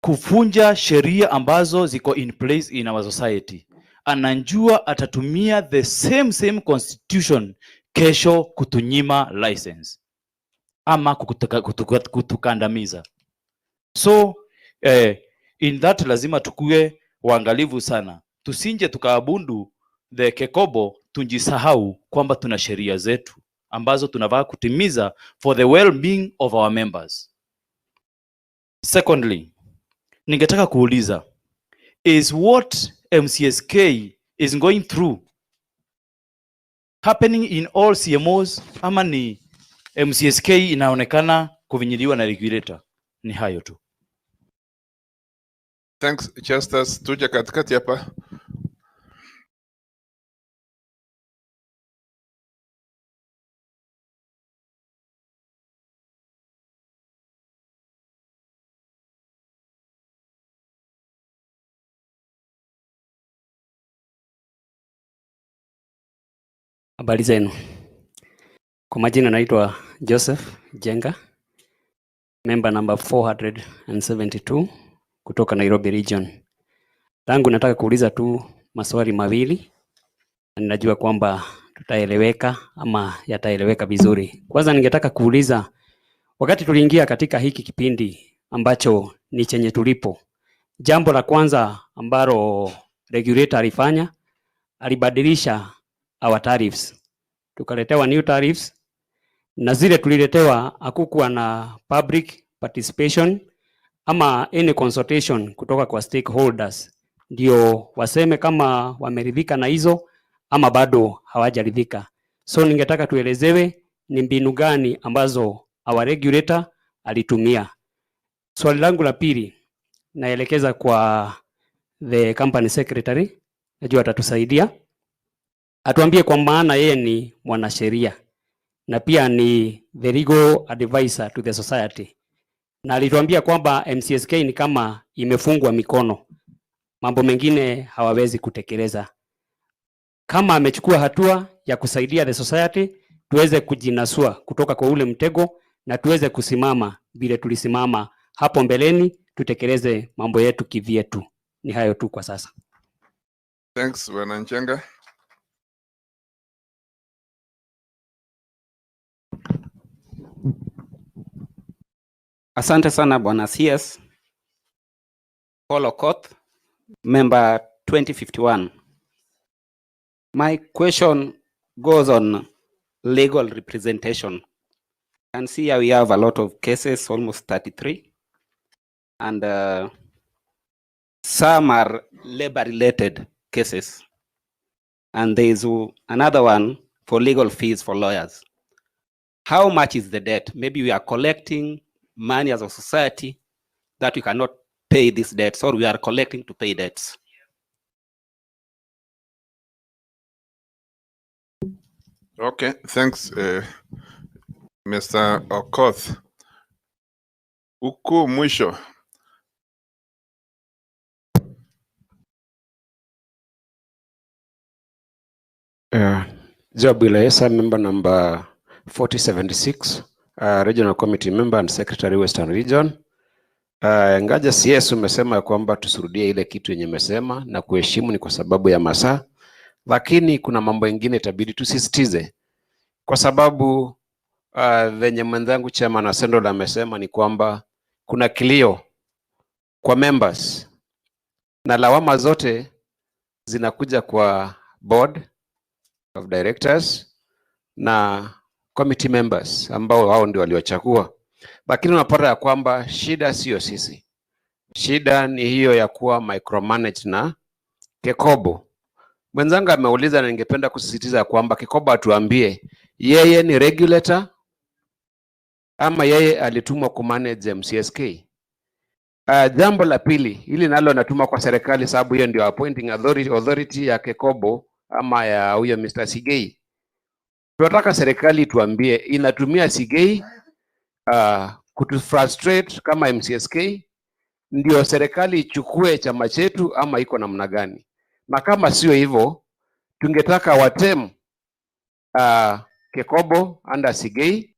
kuvunja sheria ambazo ziko in place in our society, anajua atatumia the same constitution kesho kutunyima license ama kutukandamiza. So in that lazima tukue waangalivu sana, tusinje tukaabundu the Kekobo tunjisahau kwamba tuna sheria zetu ambazo tunavaa kutimiza for the well-being of our members. Secondly, ningetaka kuuliza, is what MCSK is going through happening in all CMOs, ama ni MCSK inaonekana kuvinyiliwa na regulator? Ni hayo tu. Thanks, Justus. Tuje katikati hapa. Habari zenu. Kwa majina naitwa Joseph Jenga, member number 472 kutoka Nairobi region. Tangu nataka kuuliza tu maswali mawili, na ninajua kwamba tutaeleweka ama yataeleweka vizuri. Kwanza ningetaka kuuliza, wakati tuliingia katika hiki kipindi ambacho ni chenye tulipo, jambo la kwanza ambalo regulator alifanya, alibadilisha our tariffs. Tukaletewa new tariffs, na zile tuliletewa hakukuwa na public participation ama any consultation kutoka kwa stakeholders ndio waseme kama wameridhika na hizo ama bado hawajaridhika. So ningetaka tuelezewe ni mbinu gani ambazo our regulator alitumia. Swali langu la pili naelekeza kwa the company secretary, najua atatusaidia. Atuambie, kwa maana yeye ni mwanasheria na pia ni the legal advisor to the society, na alituambia kwamba MCSK ni kama imefungwa mikono, mambo mengine hawawezi kutekeleza. kama amechukua hatua ya kusaidia the society, tuweze kujinasua kutoka kwa ule mtego na tuweze kusimama vile tulisimama hapo mbeleni, tutekeleze mambo yetu kivyetu. Ni hayo tu kwa sasa. Thanks, Bwana Nchenga. Asante sana Bwana CS. Paul Okoth, member 2051. My question goes on legal representation. You can see here we have a lot of cases, almost 33, and some are labor-related cases. And there is another one for legal fees for lawyers. How much is the debt? Maybe we are collecting money as a society that we cannot pay these debts, or we are collecting to pay debts. Okay, thanks, Mr. Okoth. Huku mwisho. Job Ilaesa, member number 4076, regional committee member and secretary Western Region. Ngaja CS umesema kwamba tusirudie ile kitu yenye umesema na kuheshimu ni kwa sababu ya masaa, lakini kuna mambo mengine itabidi tusisitize kwa sababu venye mwenzangu chairman wa Sendol amesema ni kwamba kuna kilio kwa members na lawama zote zinakuja kwa board of directors na committee members ambao hao ndio waliochagua, lakini unapata ya kwamba shida sio sisi, shida ni hiyo ya kuwa micromanage na Kekobo. Mwenzangu ameuliza na ningependa kusisitiza kwamba Kekobo atuambie yeye ni regulator ama yeye alitumwa kumanage MCSK. Jambo la pili, hili nalo natumwa kwa serikali sababu hiyo ndio appointing authority ya Kekobo ama ya huyo Mr. Sigei. Tunataka serikali tuambie inatumia Sigei kutufrustrate kama MCSK ndio serikali ichukue chama chetu ama iko namna gani? Na kama sio hivyo, tungetaka watem Kekobo under Sigei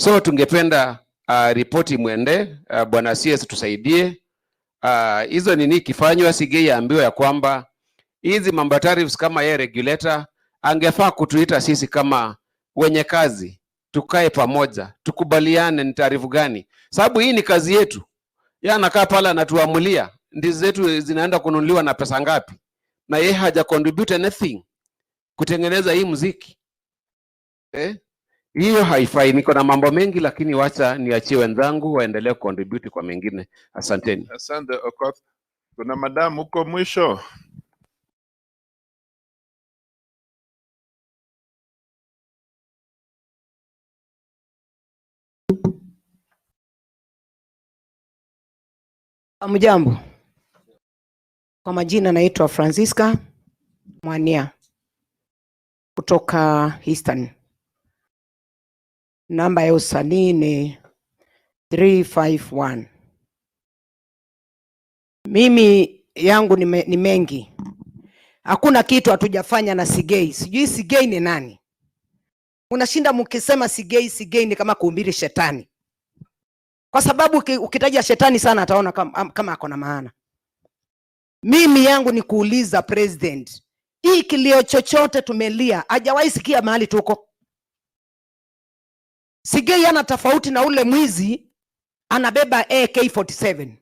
So tungependa ripoti mwende, bwana CS tusaidie. Hizo nini kifanywa, Sigei ambiwa ya kwamba hizi mambo tariffs kama yeye regulator angefaa kutuita sisi kama wenye kazi, tukae pamoja, tukubaliane ni taarifu gani, sababu hii ni kazi yetu. Yeye anakaa pale anatuamulia ndizi zetu zinaenda kununuliwa na pesa ngapi, na yeye haja contribute anything kutengeneza hii muziki. Hiyo haifai. Niko na mambo mengi, lakini wacha niachie wenzangu waendelee contribute kwa mengine. Asanteni. Asante Okoth. Kuna madam huko mwisho. Hamjambo. Kwa majina naitwa Francisca Mwania kutoka Eastern. Namba ya usanii ni 351. Mimi yangu ni mengi. Hakuna kitu hatujafanya na Sigei. Sijui Sigei ni nani. Unashinda mkisema Sigei ni kama kuhubiri shetani. Kwa sababu ukitaja shetani sana ataona kama ako na maana. Mimi yangu ni kuuliza president, hii kilio chochote tumelia, hajawahi sikia mahali tuko. Sigei ana tofauti na ule mwizi anabeba AK47.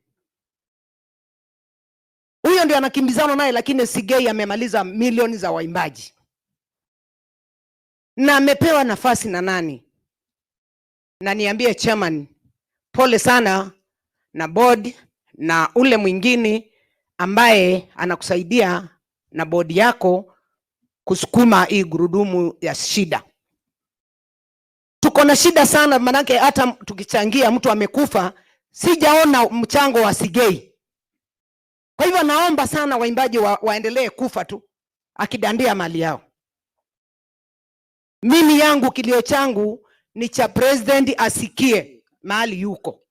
Huyo ndio anakimbizana naye, lakini Sigei amemaliza milioni za waimbaji. Na amepewa nafasi na nani? Na niambie chairman, pole sana na board na ule mwingine ambaye anakusaidia na board yako kusukuma hii gurudumu ya shida. Tuko na shida sana, manake hata tukichangia mtu amekufa, sijaona mchango wa Sigei. Kwa hivyo naomba sana waimbaji waendelee kufa tu akidandia mali yao. Mimi yangu kilio changu ni cha president asikie mahali yuko.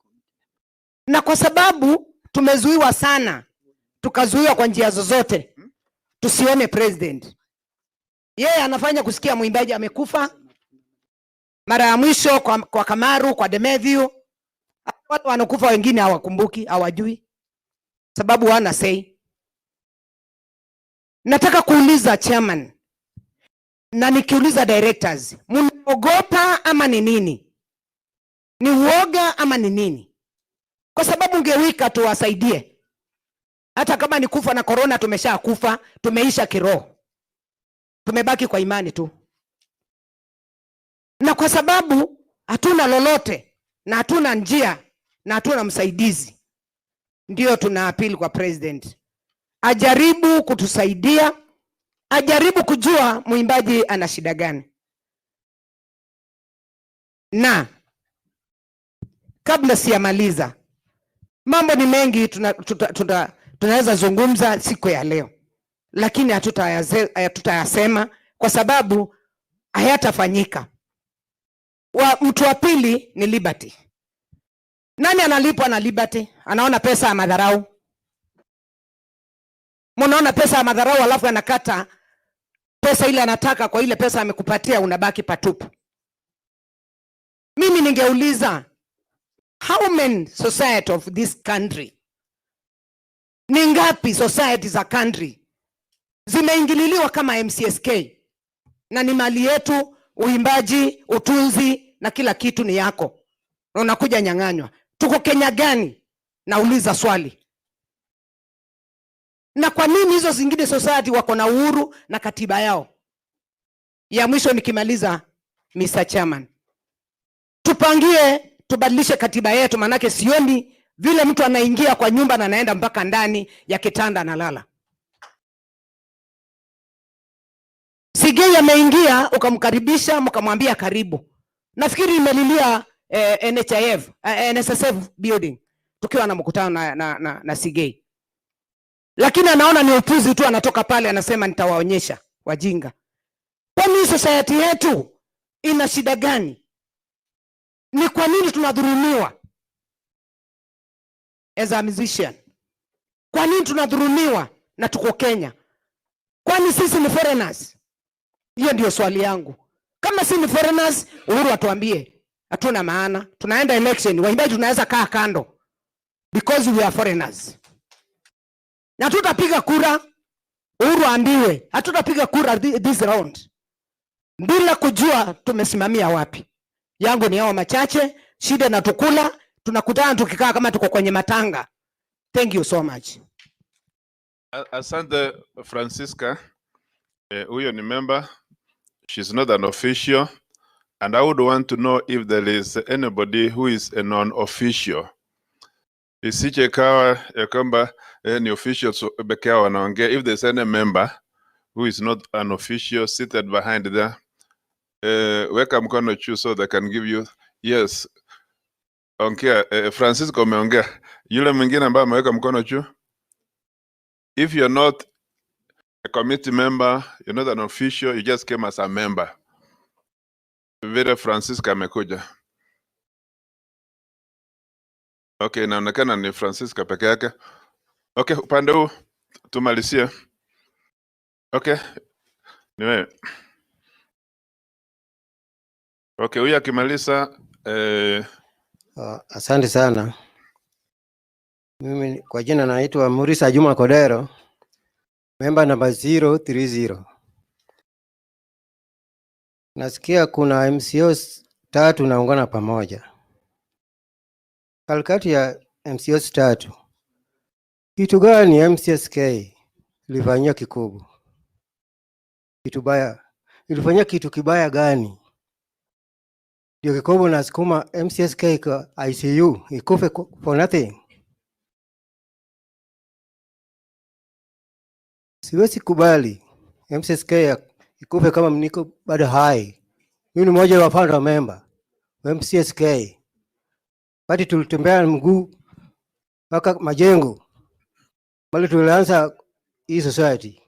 Na kwa sababu tumezuiwa sana, tukazuiwa kwa njia zozote, tusione president. Yeye anafanya kusikia mwimbaji amekufa. Mara ya mwisho kwa Kamaru, kwa Demethiu, watu wanakufa wengine hawakumbuki, hawajui. Sababu wana say. Nataka kuuliza chairman, na nikiuliza directors, mnaogopa ama ni nini? Ni uoga ama ni nini? Kwa sababu ungewika tuwasaidie. Hata kama ni kufa na corona, tumesha kufa, tumeisha kiroho. Tumebaki kwa imani tu. Na kwa sababu hatuna lolote na hatuna njia na hatuna msaidizi, ndio tuna appeal kwa president. Ajaribu kutusaidia, ajaribu kujua mwimbaji ana shida gani. Na kabla siyamaliza, mambo ni mengi tunaweza zungumza siku ya leo, lakini hatutayasema kwa sababu hayatafanyika. Mtu wa pili ni Liberty. Nani analipwa na Liberty? Anaona pesa ya madharau. Munaona pesa ya madharau, alafu anakata pesa ile anataka kwa ile pesa amekupatia, unabaki patupu. Mimi ningeuliza, how many society of this country, ni ngapi society za country zimeingililiwa kama MCSK na ni mali yetu, uimbaji, utunzi na kila kitu ni yako, na unakuja nyang'anywa? Tuko Kenya gani? Nauliza swali. Na kwa nini hizo zingine society wako na uhuru na katiba yao? Ya mwisho nikimaliza, Mr. Chairman, tupangie tubadilishe katiba yetu, manake sioni vile mtu anaingia kwa nyumba na anaenda mpaka ndani ya kitanda analala. Sigei ameingia, ukamkaribisha, mkamwambia karibu. Nafikiri imelilia NSSF building tukiwa na mkutano na Sigei. Lakini anaona ni upuzi tu, anatoka pale anasema nitawaonyesha wajinga. Kwani society yetu ina shida gani? Ni kwa nini tunadhulumiwa as a musician? Kwa nini tunadhulumiwa na tuko Kenya? Kwani sisi ni foreigners? Hiyo ndio swali yangu. Kama si ni foreigners, Uhuru atuambie. hatuna maana. Tunaenda election, waimbaji tunaweza kaa kando because we are foreigners. Na tutapiga kura, Uhuru ambiwe, hatutapiga kura this round bila kujua tumesimamia wapi. Yangu ni hao machache, shida na tukula, tunakutana tukikaa kama tuko kwenye matanga. Thank you so much. Asante Francisca. Huyo ni member. She's not an official. And I would want to know if there is anybody who is a non-official. Isije kawa ya kwamba ni official so pekee wanaongea. If there's any member who is not an official seated behind there, weka mkono juu so they can give you yes. Ongea, Francisco umeongea. Yule mwingine ambaye ameweka mkono juu. If you're not a committee member, you're not an official, you just came as a member. Vile Francisca amekuja. Okay, inaonekana ni Francisca peke yake. Okay, upande huu tumalizie. Okay. Ni wewe. Okay, huyu akimaliza Asante sana. Mimi kwa jina naitwa Murisa Juma Kodero, member number 030. Nasikia kuna MCOs 3 naungana pamoja. Katikati ya MCOs 3, kitu gani MCSK ilifanyia kikubwa? Kitu baya. Ilifanyia kitu kibaya gani? Ndio kikubwa na sukuma MCSK kwa ICU ikufe for nothing. Siwezi kubali MCSK ikufe kama mniko bado hai. Mimi ni mmoja wa founder member wa MCSK. Bado tulitembea mguu mpaka Majengo. Bali tulianza hii society.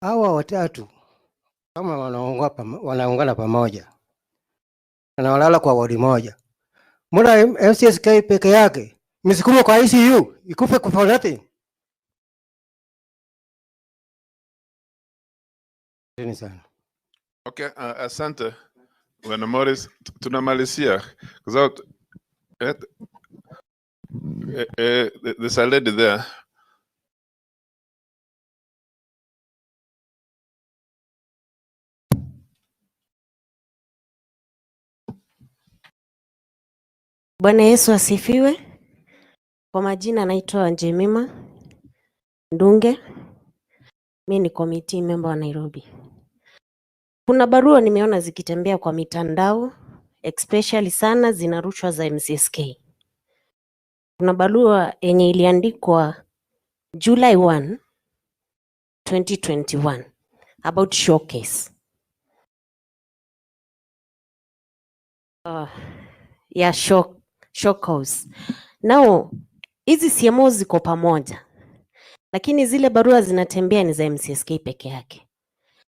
Hawa watatu kama wanaungana pamoja. Na walala kwa wadi moja. Mbona MCSK peke yake msikume kwa ICU ikufe for nothing? Asante sana. Okay, asante. Bwana Morris, tunamalizia kwa sababu there's a lady there. Bwana Yesu asifiwe. Kwa majina naitwa Jemima Ndunge. Mimi ni committee member wa Nairobi. Kuna barua nimeona zikitembea kwa mitandao, especially sana zinarushwa za MCSK. Kuna barua yenye iliandikwa July 1, 2021 about showcase. Showcase. Now, hizi CMO ziko pamoja. Lakini zile barua zinatembea ni za MCSK peke yake.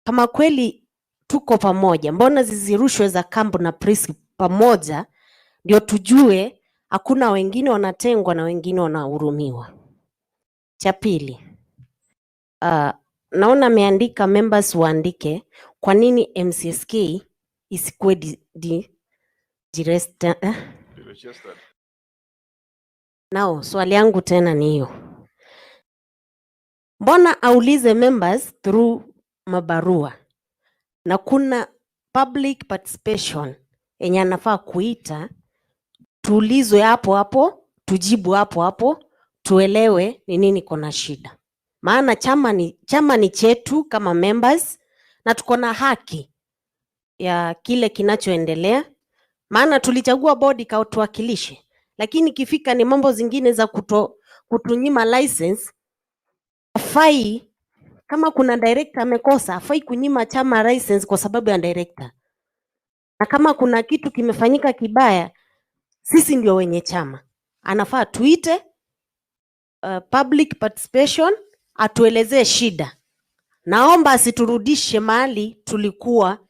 Kama kweli tuko pamoja, mbona zizirushwe za kambu na prisi pamoja, ndio tujue hakuna wengine wanatengwa na wengine wanahurumiwa. Cha pili, naona ameandika members waandike kwa nini MCSK isikuwe Nao swali yangu tena ni hiyo. Mbona aulize members through mabarua na kuna public participation yenye anafaa kuita, tuulizwe hapo hapo, tujibu hapo hapo, tuelewe ni nini kona shida. Maana chama ni chetu kama members na tuko na haki ya kile kinachoendelea. Maana tulichagua bodi kautuwakilishe, lakini kifika ni mambo zingine za kutunyima license. Afai kama kuna director amekosa, afai kunyima chama license kwa sababu ya director. Na kama kuna kitu kimefanyika kibaya, sisi ndio wenye chama. Anafaa tuite public participation, atuelezee shida. Naomba asiturudishe mahali tulikuwa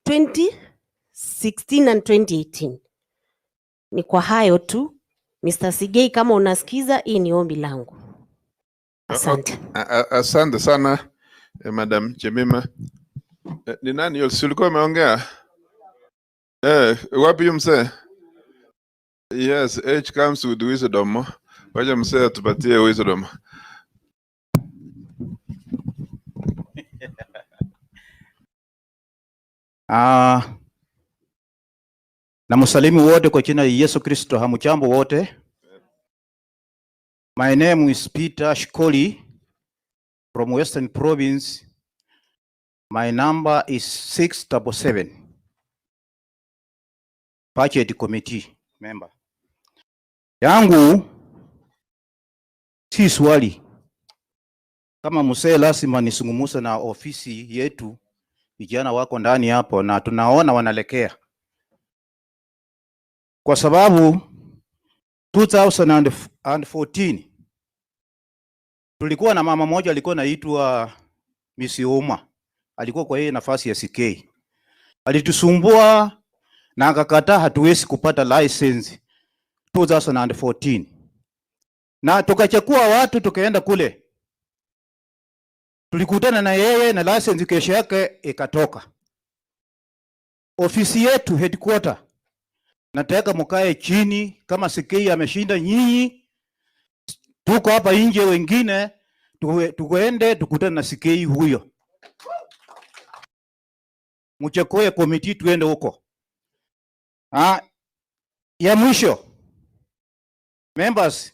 2016 and 2018. Ni kwa hayo tu. Mr. Sigei, kama unasikiza, hii ni ombi langu. Asante. Asante sana Madam Jemima. Ni nani yule? Si ulikuwa umeongea? Wapi yu mzee? Yes, age comes with wisdom. Wacha mzee atupatie wisdom. Na msalimu wote kwa jina la Yesu Kristo. Hamujambo wote. My name is Peter Shikoli from Western Province. My number is 677. Budget Committee member. Yangu si swali. Kama msee lazima nisungumuse na ofisi yetu, vijana wako ndani hapo na tunaona wanalekea. Kwa sababu 2014 tulikuwa na mama moja alikuwa anaitwa Miss Uma. Alikuwa kwa yeye nafasi ya CK. Alitusumbua na akakataa, hatuwezi kupata license 2014. Na tukachukua watu tukaenda kule. Tulikutana na yeye na license kesho yake ikatoka. Ofisi yetu headquarter, nataka mkae chini kama CK ameshinda nyinyi. Tuko hapa nje wengine tuende tukutane na CK huyo. Mchakoe committee tuende huko. Ya mwisho. Members,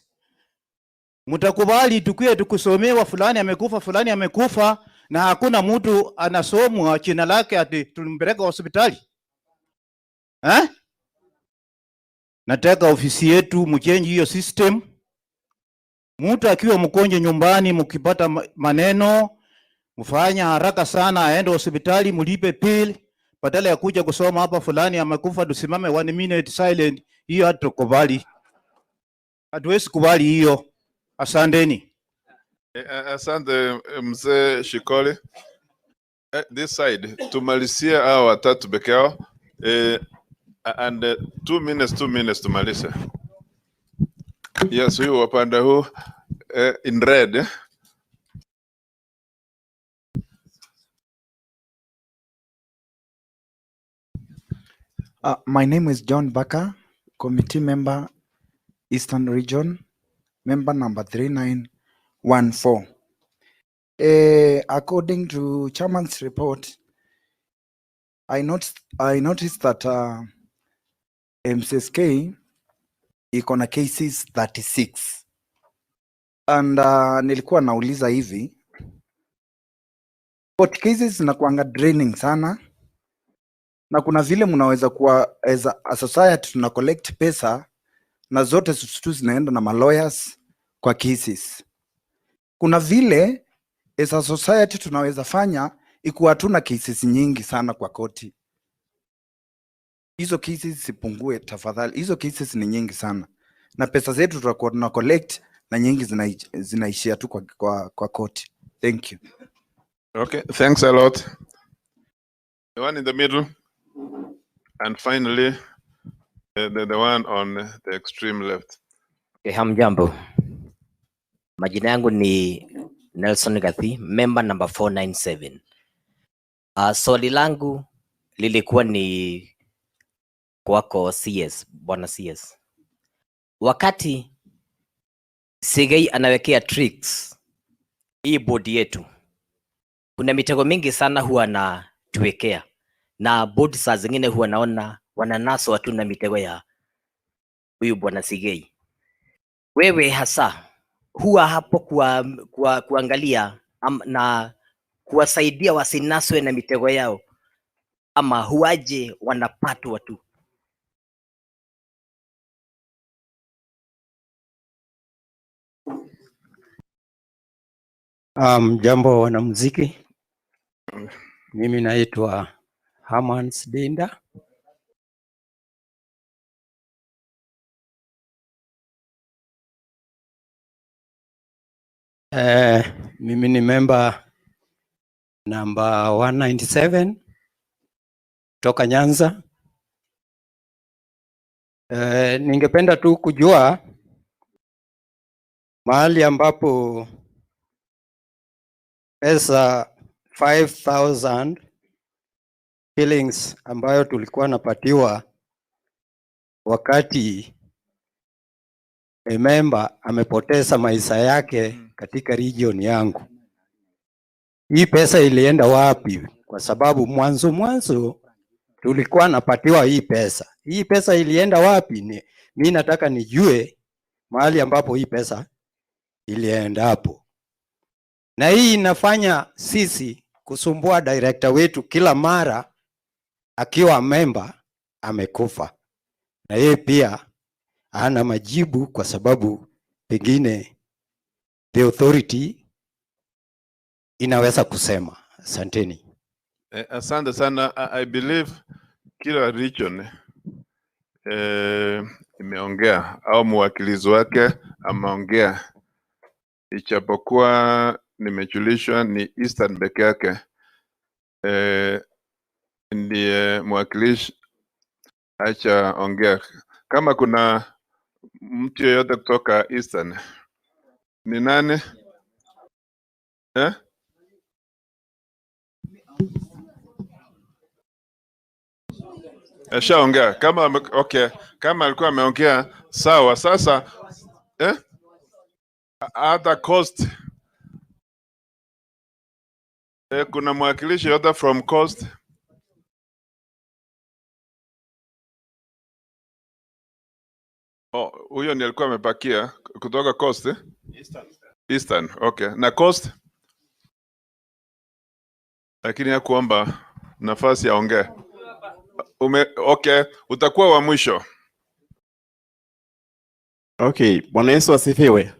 mtakubali tukuye tukusomewa fulani amekufa na hakuna mtu anasomwa jina lake ati tulimpeleka hospitali? Nataka ofisi yetu mchange hiyo system. Mtu akiwa mkonje nyumbani mkipata maneno mfanya haraka sana aende hospitali, mlipe bill badala ya kuja kusoma hapa fulani amekufa tusimame 1 minute silent. Hiyo hatukubali. Hatuwezi kubali hiyo. Asanteni. Asante mzee Shikoli. This side tumalizie hao watatu peke yao. And 2 minutes tumalize. Yes, huyu wapanda huu in red. My name is John Baker, committee member, Eastern Region, member number 3914. According to Chairman's report, I noticed that MCSK iko na cases 36. And nilikuwa nauliza hivi, court cases zinakuanga draining sana, na kuna vile mnaweza kuwa as a society tuna collect pesa na zote tu zinaenda na lawyers kwa cases. Kuna vile as a society tunaweza fanya ikuwa hatuna cases nyingi sana kwa koti. Hizo cases sipungue tafadhali. Hizo cases ni nyingi sana na pesa zetu tutakuwa tuna collect na nyingi zinaishia tu kwa koti. Thank you. Okay, thanks a lot. The one in the middle. And finally, the one on the extreme left. Hamjambo. Majina yangu ni Nelson Gathi, member number 497. Swali langu lilikuwa ni kwako CS, bwana CS. Wakati CK anawekea tricks hii board yetu, kuna mitego mingi sana huwa anatuwekea, na board saa zingine huwa naona wananaswa tu na mitego ya huyu bwana CK. Wewe hasa huwa hapo kuangalia na kuwasaidia wasinaswe na mitego yao, ama huwaje wanapatwa tu? Jambo wanamuziki, mimi naitwa Hamans Dinda. Mimi ni member number 197 toka Nyanza. Ningependa tu kujua mahali ambapo pesa 5,000 killings ambayo tulikuwa napatiwa wakati member amepoteza maisha yake katika region yangu. Hii pesa ilienda wapi? Kwa sababu mwanzo tulikuwa napatiwa hii pesa. Hii pesa ilienda wapi? Mimi nataka nijue mahali ambapo hii pesa ilienda hapo. Na hii inafanya sisi kusumbua director wetu kila mara akiwa member amekufa. Na yeye pia hana majibu kwa sababu pengine the authority inaweza kusema. Asanteni. Asante sana. I believe kila region imeongea au mwakilizi wake ameongea, ichapokuwa nimejulishwa ni Eastern peke yake ndiye mwakilishi acha ongea. Kama kuna mtu yeyote kutoka Eastern, ni nani? Ashaongea. Kama okay, kama alikuwa ameongea sawa. Sasa hata coast kuna mwakilishi yote from coast? Oh, huyo ndiye alikuwa amepakia kutoka coast Eastern. Okay. Na coast? Lakini ya kuomba nafasi aongee. Okay, utakuwa wa mwisho. Okay, Bwana Yesu asifiwe.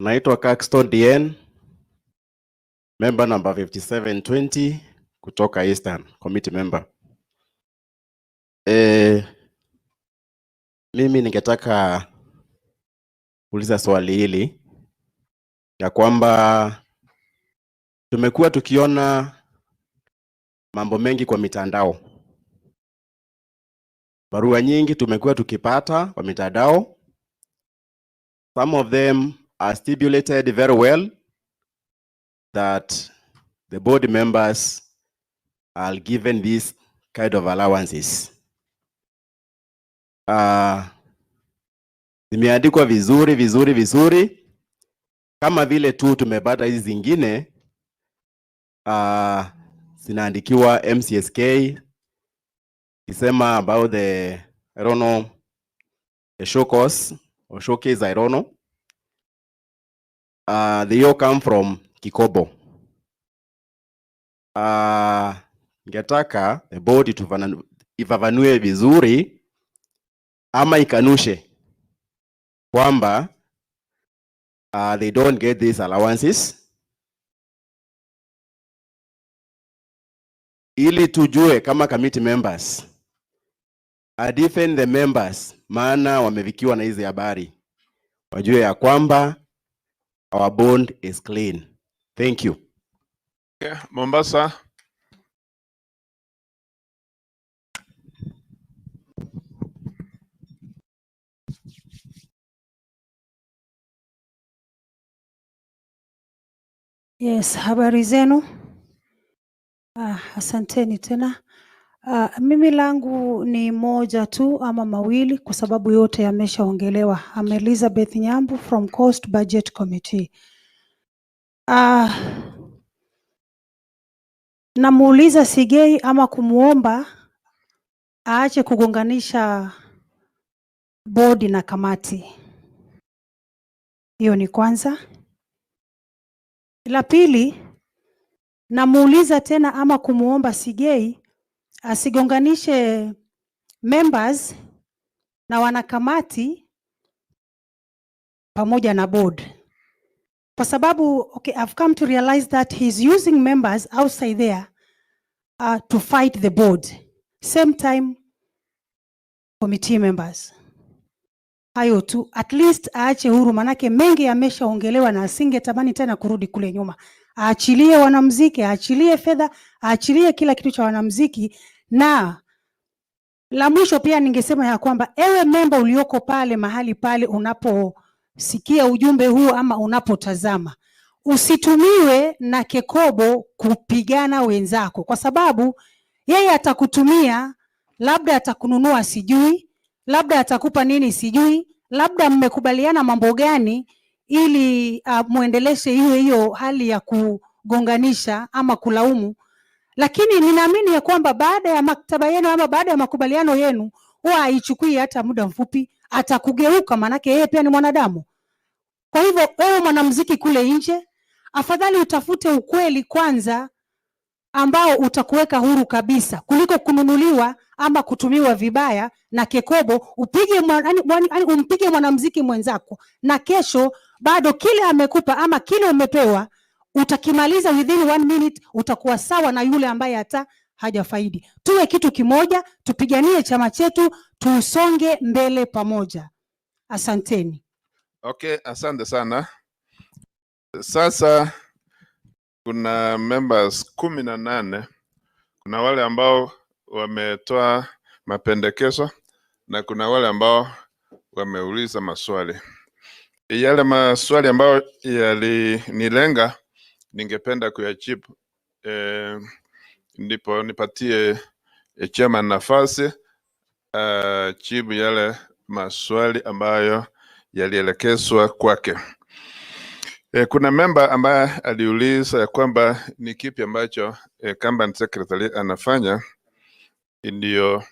Naitwa Caxton DN, member number 5720 kutoka Eastern, committee member. Mimi ningetaka kuuliza swali hili ya kwamba tumekuwa tukiona mambo mengi kwa mitandao. Barua nyingi tumekuwa tukipata kwa mitandao. Some of them are stipulated very well that the board members are given these kind of allowances. Zimeandikwa vizuri kama vile tu tumepata hizi zingine zinaandikiwa MCSK isema about the I don't know the show course or showcase, I don't know. They all come from Kikobo. Ningetaka the board ifafanue vizuri ama ikanushe kwamba they don't get these allowances, ili tujue kama committee members defend the members, maana wamevikiwa na hizi habari, wajue ya kwamba our bond is clean. Thank you. Okay, Mombasa. Yes, habari zenu. Asanteni tena. Mimi langu ni moja tu ama mawili kwa sababu yote yameshaongelewa. I'm Elizabeth Nyambu from Coast Budget Committee. Namuuliza Sigei ama kumuomba aache kugonganisha bodi na kamati. Hiyo ni kwanza. La pili, namuuliza tena ama kumuomba Sigei asigonganishe members na wanakamati pamoja na board. Kwa sababu, okay, I've come to realize that he's using members outside there to fight the board. Same time, committee members. Hayo tu, at least aache huru, manake mengi yameshaongelewa na asingetamani tena kurudi kule nyuma. Aachilie wanamuziki, aachilie fedha, aachilie kila kitu cha wanamuziki. Na la mwisho pia ningesema ya kwamba ewe member ulioko pale mahali pale unaposikia ujumbe huu ama unapotazama, usitumiwe na Kekobo kupigana wenzako, kwa sababu yeye atakutumia, labda atakununua sijui, labda atakupa nini sijui, labda mmekubaliana mambo gani ili muendeleshe hiyo hali ya kugonganisha ama kulaumu. Lakini ninaamini ya kwamba baada ya maktaba yenu ama baada ya makubaliano yenu huwa haichukui hata muda mfupi, atakugeuka, manake yeye pia ni mwanadamu. Kwa hivyo wewe mwanamuziki kule nje, afadhali utafute ukweli kwanza ambao utakuweka huru kabisa kuliko kununuliwa ama kutumiwa vibaya na Kekobo, umpige mwanamuziki mwenzako na kesho bado kile amekupa ama kile umepewa utakimaliza within 1 minute, utakuwa sawa na yule ambaye hata hajafaidi. Tuwe kitu kimoja, tupiganie chama chetu, tusonge mbele pamoja. Asanteni. Okay, asante sana. Sasa kuna members 18. Kuna wale ambao wametoa mapendekezo na kuna wale ambao wameuliza maswali. Yale maswali ambayo yalinilenga ningependa kuyajibu, ndipo nipatie chairman nafasi jibu yale maswali ambayo yalielekezwa kwake. Kuna member ambaye aliuliza ya kwamba ni kipi ambacho company secretary anafanya ndio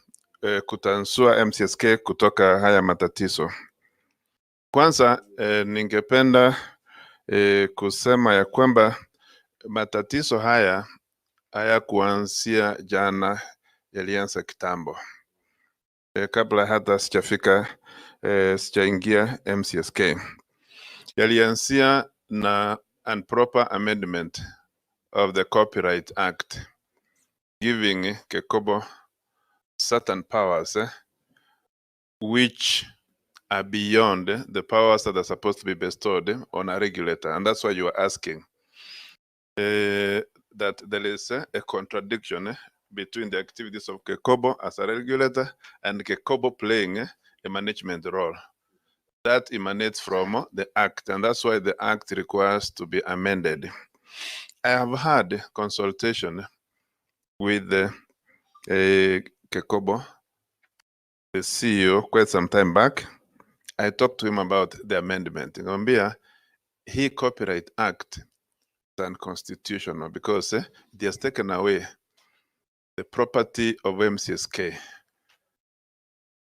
kutansua MCSK kutoka haya matatizo. Kwanza ningependa kusema ya kwamba matatizo haya kuanzia jana, yalianza kitambo. Kabla hata sijaingia MCSK. Yalianzia na improper amendment of the Copyright Act, giving Kekobo certain powers which are beyond the powers that are supposed to be bestowed on a regulator. And that's why you are asking that there is a contradiction between the activities of Kekobo as a regulator and Kekobo playing a management role. That emanates from the Act, and that's why the Act requires to be amended. I have had consultation with Kekobo, the CEO, quite some time back. I talked to him about the amendment. Ngambia, he Copyright Act is unconstitutional because it has taken away the property of MCSK.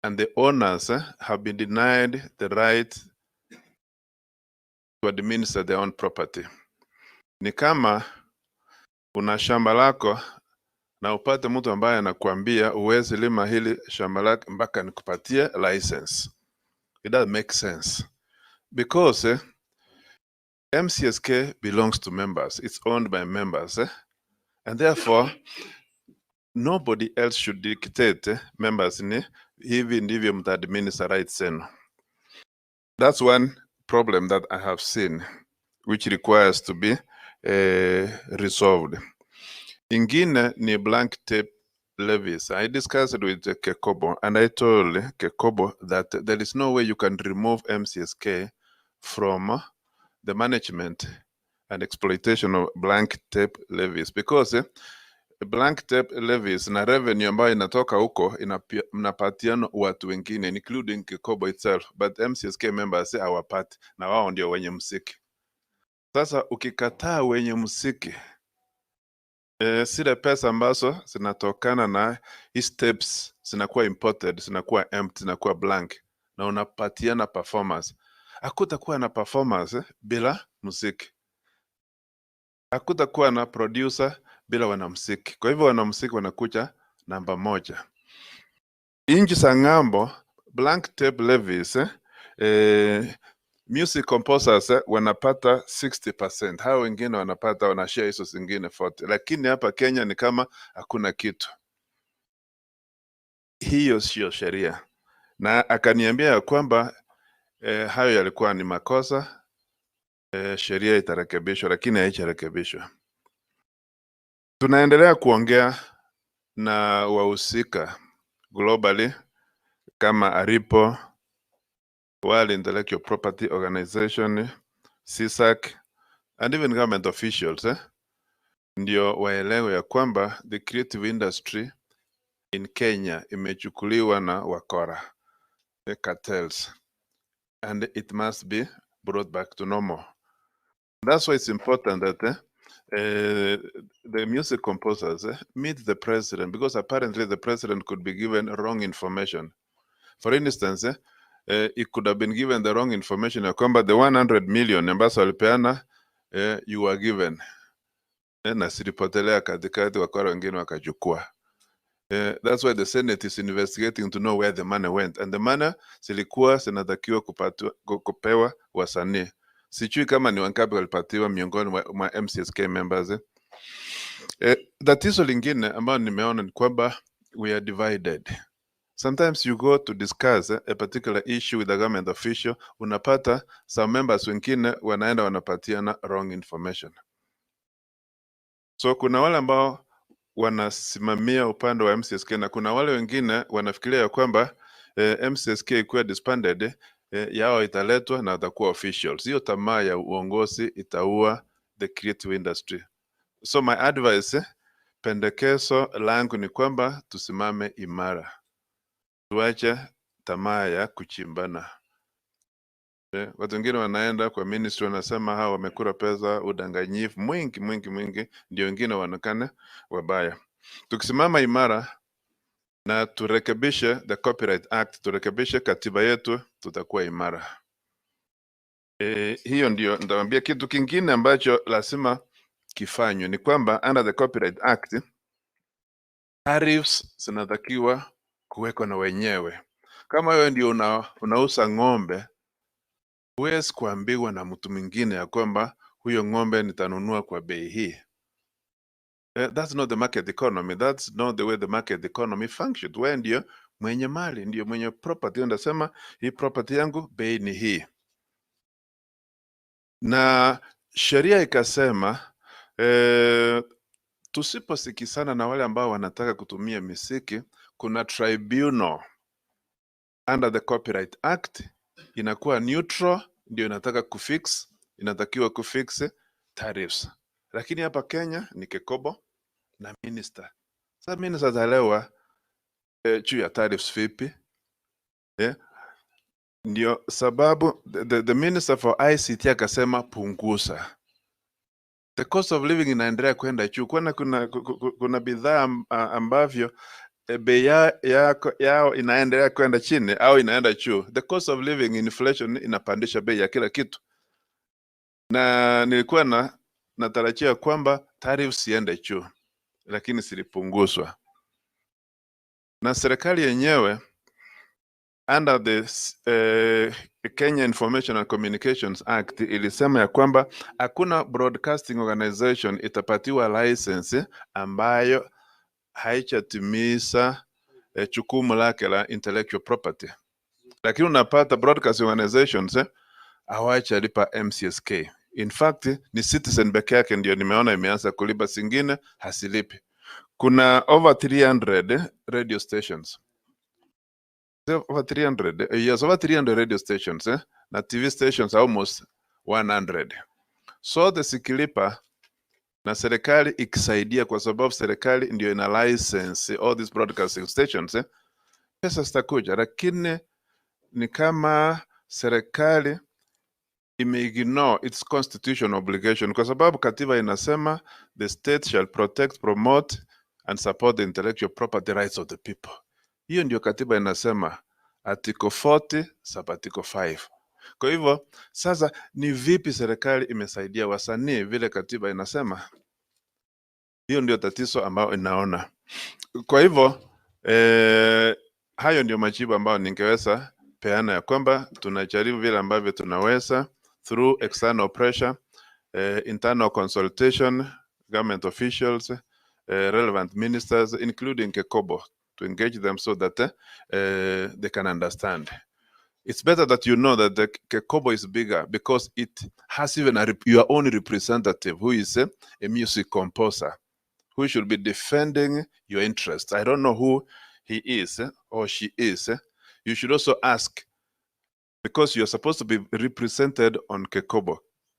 And the owners have been denied the right to administer their own property. Ni kama una shamba lako na upate mtu ambaye anakuambia uwezi lima hili shamba lako mpaka nikupatie license. It doesn't make sense. Because MCSK belongs to members. It's owned by members. And therefore, nobody else should dictate members ni hivi ndivyo mta-administer rights zenu. That's one problem that I have seen, which requires to be resolved. Ingine ni blank tape levies. I discussed with Kekobo and I told Kekobo that there is no way you can remove MCSK from the management and exploitation of blank tape levies, because blank tape levies na revenue ambayo inatoka huko inapatiana watu wengine including Kekobo itself, but MCSK members hawapati na wao ndio wenye muziki. Sasa ukikataa wenye muziki, zile pesa ambazo zinatokana na hii steps zinakuwa imported, zinakuwa empty, zinakuwa blank, na unapatiana performance. Hakutakuwa na performance bila muziki. Hakutakuwa na producer bila wanamuziki. Kwa hivyo wanamuziki wanakuja namba moja. Inchi za ng'ambo, blank tape levies, music composers wanapata 60%. Hao wengine wanashare hizo zingine 40%. Lakini hapa Kenya ni kama hakuna kitu. Hiyo sio sheria. Na akaniambia ya kwamba hayo yalikuwa ni makosa, sheria itarekebishwa, lakini haijarekebishwa. Tunaendelea kuongea na wahusika globally kama Aripo, World Intellectual Property Organization, CISAC, and even government officials ndio waelewe ya kwamba the creative industry in Kenya imechukuliwa na wakora, the cartels, and it must be brought back to normal. That's why it's important that the music composers meet the president, because apparently the president could be given wrong information. For instance, it could have been given the wrong information ya kwamba the 100 million ambazo walipeana you were given na silipotelea katikati, wakora wengine wakachukua. That's why the Senate is investigating to know where the money went, and the money zilikuwa zinatakiwa kupewa wasanii. Sijui kama ni wangapi walipatiwa miongoni mwa MCSK members. Tatizo lingine ambalo nimeona ni kwamba we are divided. Sometimes you go to discuss a particular issue with a government official, unapata some members wengine wanaenda wanapatiana wrong information. So kuna wale ambao wanasimamia upande wa MCSK na kuna wale wengine wanafikiria ya kwamba MCSK ikuwa disbanded, yao italetwa na watakuwa officials. Hiyo tamaa ya uongozi itaua the creative industry. So my advice, pendekezo langu ni kwamba tusimame imara. Tuache tamaa ya kuchimbana. Watu wengine wanaenda kwa ministry wanasema hawa wamekula pesa, udanganyifu mwingi, ndio wengine wanakana wabaya. Tukisimama imara na turekebishe the Copyright Act, turekebishe katiba yetu, tutakuwa imara. Hiyo ndio ndawambia. Kitu kingine ambacho lazima kifanywe ni kwamba under the Copyright Act, tariffs zinatakiwa kuwekwa na wenyewe. Kama wewe ndio unauza ng'ombe, huwezi kuambiwa na mtu mwingine ya kwamba huyo ng'ombe nitanunua kwa bei hii. That's not the market economy. That's not the way the market economy functions. Wewe ndio mwenye mali, ndio mwenye property. Unasema hii property yangu bei ni hii. Na sheria ikasema tusiposikisana na wale ambao wanataka kutumia misiki, kuna tribunal under the Copyright Act inakuwa neutral, ndio inatakiwa kufix tariffs. Lakini hapa Kenya ni Kekobo na minister. Sasa minister ataelewa juu ya tariffs vipi? Ndio sababu the minister for ICT akasema punguza. The cost of living inaendelea kwenda juu. Kuna bidhaa ambavyo bei yao inaendelea kwenda chini au inaenda juu. The cost of living, inflation inapandisha bei ya kila kitu. Na nilikuwa natarajia kwamba tariffs iende juu, lakini zilipunguzwa. Na serikali yenyewe under the Kenya Information and Communications Act ilisema ya kwamba hakuna broadcasting organization itapatiwa license ambayo haijatimiza jukumu lake la intellectual property. Lakini unapata broadcasting organizations hawajalipa MCSK. In fact, ni Citizen peke yake ndio nimeona imeanza kulipa, zingine hasilipi. Kuna over 300 radio stations. Over 300 radio stations na TV stations almost 100. So the sikilipa na serikali ikisaidia, kwa sababu serikali ndio ina license all these broadcasting stations, pesa zitakuja. Lakini ni kama serikali imeignore its constitutional obligation, kwa sababu katiba inasema the state shall protect, promote and support the intellectual property rights of the people. Hiyo ndio katiba inasema, article 40 sub article 5. Kwa hivyo sasa ni vipi serikali imesaidia wasanii vile katiba inasema? Hiyo ndio tatizo ambao inaona. Kwa hivyo hayo ndio majibu ambayo ningeweza peana, ya kwamba tunajaribu vile ambavyo tunaweza through external pressure, internal consultation, government officials, relevant ministers, including Kekobo, to engage them so that they can understand. It's better that you know that the Kekobo is bigger because it has even your own representative who is a music composer, who should be defending your interests. I don't know who he is or she is. You should also ask, because you're supposed to be represented on Kekobo.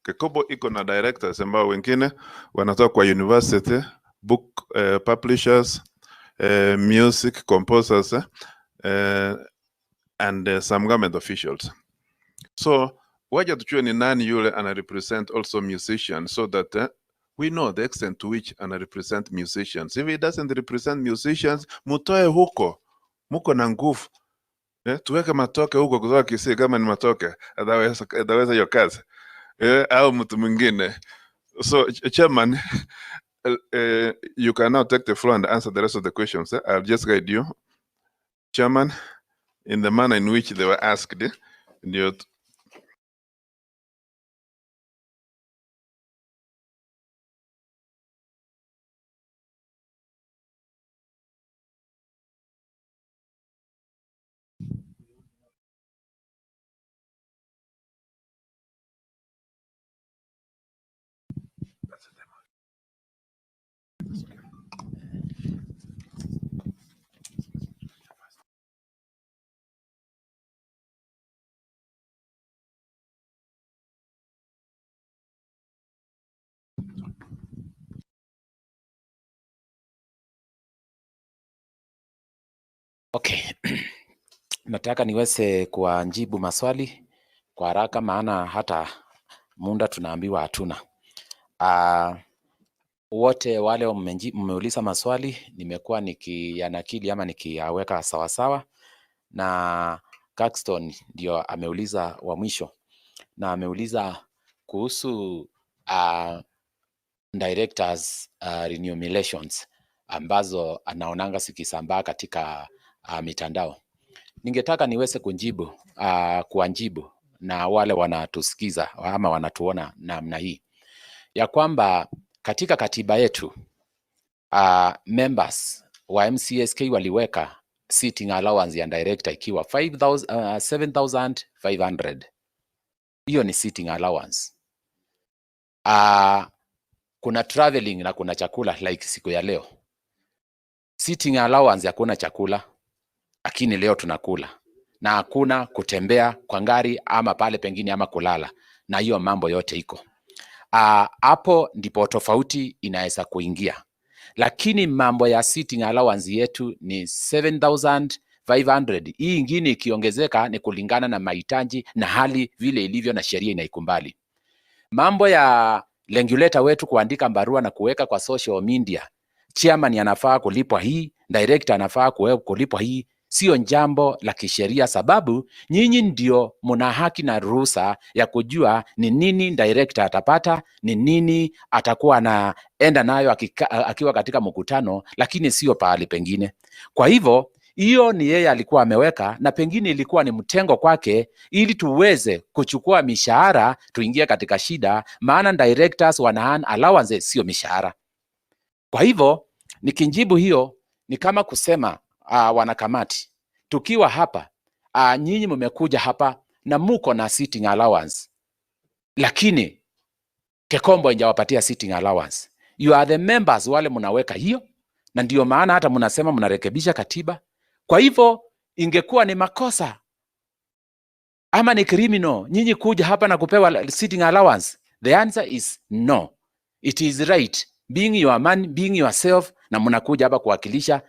Kekobo iko na directors ambao wengine wanatoka kwa university, book publishers, music composers, and some government officials. So waja tujue ni nani yule ana represent also musicians, so that we know the extent to which ana represent musicians. If he doesn't represent musicians, mutoe huko, muko na nguvu. Tuweke Matoke huko kutoka Kisii kama ni Matoke, ataweza hiyo kazi. Au mtu mwingine. So Chairman, you can now take the floor and answer the rest of the questions. I'll just guide you. Chairman, in the manner in which they were asked. Okay. Nataka niweze kuwajibu maswali kwa haraka, maana hata muda tunaambiwa hatuna. Wote wale mmeuliza maswali nimekuwa nikiyanakili ama nikiyaweka sawasawa, na Caxton ndio ameuliza wa mwisho, na ameuliza kuhusu directors remunerations ambazo anaonanga zikisambaa katika mitandao. Ningetaka niweze kuwajibu na wale wanatusikiza ama wanatuona namna hii, ya kwamba katika katiba yetu members wa MCSK waliweka sitting allowance ya director ikiwa 7,500. Hiyo ni sitting allowance. Kuna traveling na kuna chakula, like siku ya leo. Sitting allowance hakuna chakula, lakini leo tunakula, na hakuna kutembea kwa gari ama pale pengine ama kulala, na hiyo mambo yote iko hapo, ndipo tofauti inaweza kuingia. Lakini mambo ya sitting allowance yetu ni 7,500. Hii ingine ikiongezeka ni kulingana na mahitaji na hali vile ilivyo na sheria inaikumbali. Mambo ya regulator wetu kuandika barua na kuweka kwa social media, chairman anafaa kulipwa hii, director anafaa kulipwa hii, sio jambo la kisheria, sababu nyinyi ndio mna haki na ruhusa ya kujua ni nini director atapata, ni nini atakuwa anaenda nayo akiwa katika mkutano, lakini sio pahali pengine. Kwa hivyo hiyo ni yeye alikuwa ameweka, na pengine ilikuwa ni mtengo kwake ili tuweze kuchukua mishahara tuingie katika shida, maana directors wana allowances, sio mishahara. Kwa hivyo nikijibu hiyo ni kama kusema wanakamati, tukiwa hapa nyinyi mmekuja hapa na muko na sitting allowance, lakini Kekombo injawapatia sitting allowance. You are the members wale mnaweka hiyo, na ndio maana hata mnasema mnarekebisha katiba. Kwa hivyo ingekuwa ni makosa ama ni criminal nyinyi kuja hapa na kupewa sitting allowance. The answer is no. It is right, being your man, being yourself, na mnakuja hapa kuwakilisha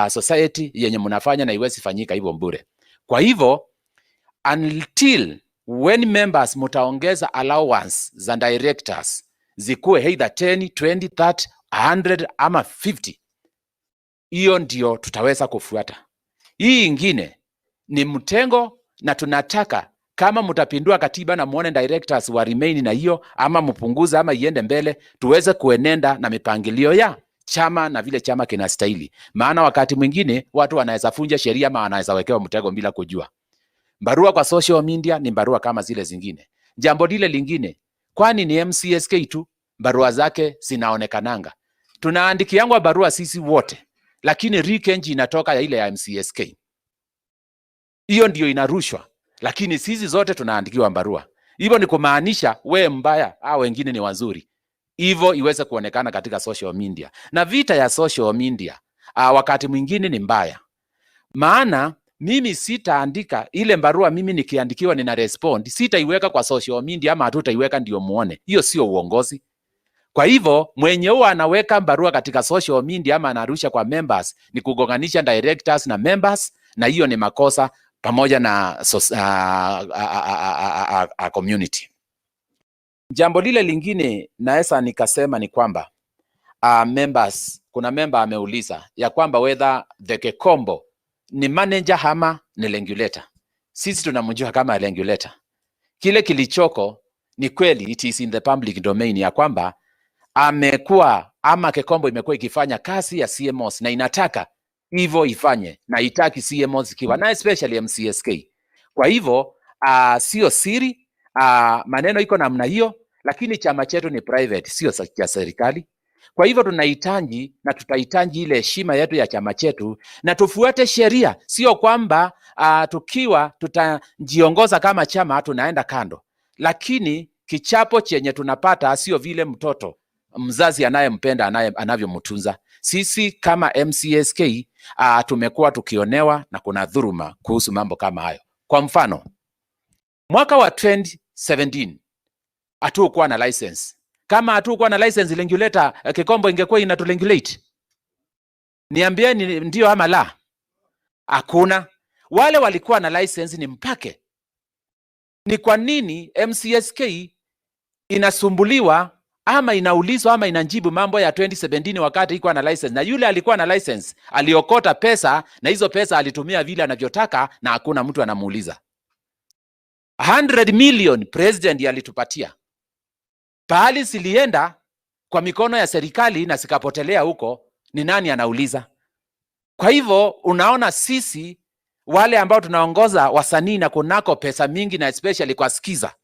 society yenye mnafanya, na iwezi fanyika hivyo bure. Kwa hivyo until when members mutaongeza allowance za directors zikuwe either 10, 20, 30, 100 ama 50, hiyo ndio tutaweza kufuata. Hii ingine ni mtengo, na tunataka kama mtapindua katiba na muone directors wa remain na hiyo, ama mpunguza ama iende mbele, tuweze kuenenda na mipangilio ya chama na vile chama kinastahili. Maana wakati mwingine watu wanaweza funja sheria ama wanaweza wekewa mtego bila kujua. Barua kwa social media ni barua kama zile zingine. Jambo lile lingine, kwani ni MCSK tu barua zake zinaonekananga? Tunaandikiangwa barua sisi wote, lakini rekenji inatoka ya ile ya MCSK. Hiyo ndio inarushwa, lakini sisi zote tunaandikiwa barua. Hivyo ni kumaanisha we mbaya au wengine ni wazuri, hivyo iweze kuonekana katika social media. Na vita ya social media wakati mwingine ni mbaya, maana mimi sitaandika ile barua. Mimi nikiandikiwa nina respond, sitaiweka kwa social media ama hatutaiweka ndio muone. Hiyo sio uongozi. Kwa hivyo mwenye huwa anaweka barua katika social media ama anarusha kwa members ni kugonganisha directors na members, na hiyo ni makosa pamoja na community. Jambo lile lingine naweza nikasema ni kwamba members, kuna member ameuliza ya kwamba whether the Kekombo ni manager ama ni regulator. Sisi tunamjua kama regulator. Kile kilichoko ni kweli, it is in the public domain, ya kwamba amekuwa ama Kekombo imekuwa ikifanya kazi ya CMOs na inataka hivyo ifanye, na itaki CMOs ikiwa na especially MCSK. Kwa hivyo sio siri, maneno iko namna hiyo, lakini chama chetu ni private, sio cha serikali. Kwa hivyo tunahitaji na tutahitaji ile heshima yetu ya chama chetu na tufuate sheria, sio kwamba tukiwa tutajiongoza kama chama tunaenda kando. Lakini kichapo chenye tunapata sio vile mtoto mzazi anayempenda anavyomtunza. Sisi kama MCSK tumekuwa tukionewa na kuna dhuluma kuhusu mambo kama hayo. Kwa mfano, mwaka wa 2017 hatukuwa na license. Kama hatukuwa na license, regulator Kekombo ingekuwa inaturegulate? Niambieni ndio ama la. Hakuna. Wale walikuwa na license ni mpake. Ni kwa nini MCSK inasumbuliwa ama inaulizwa ama inanjibu mambo ya 2017 wakati ilikuwa na license? Na yule alikuwa na license aliokota pesa, na hizo pesa alitumia vile anavyotaka na hakuna mtu anamuuliza. 100 million president alitupatia. Pahali zilienda kwa mikono ya serikali na zikapotelea huko, ni nani anauliza? Kwa hivyo unaona, sisi wale ambao tunaongoza wasanii na kunako pesa mingi, na especially kwa skiza,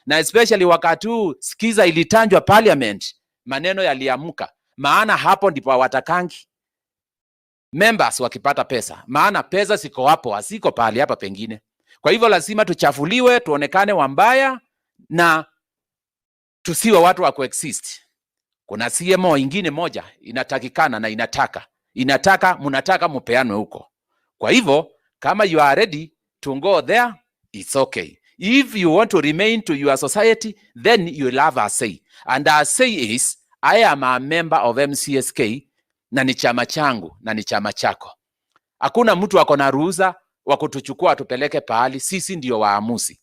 na especially wakati huu skiza ilitanjwa parliament, maneno yaliamuka. Maana hapo ndipo watakangi members wakipata pesa, maana pesa ziko hapo, haziko pahali hapa pengine. Kwa hivyo lazima tuchafuliwe, tuonekane wambaya na tusiwe watu wa coexist. Kuna CMO ingine moja inatakikana na mnataka mupeanwe huko. Kwa hivyo kama you are ready to go there, it's okay. If you want to remain to your society, then you will have a say. And our say is, I am a member of MCSK, na ni chama changu na ni chama chako. Hakuna mtu ako na ruhusa wa kutuchukua tupeleke pahali, sisi ndio waamuzi.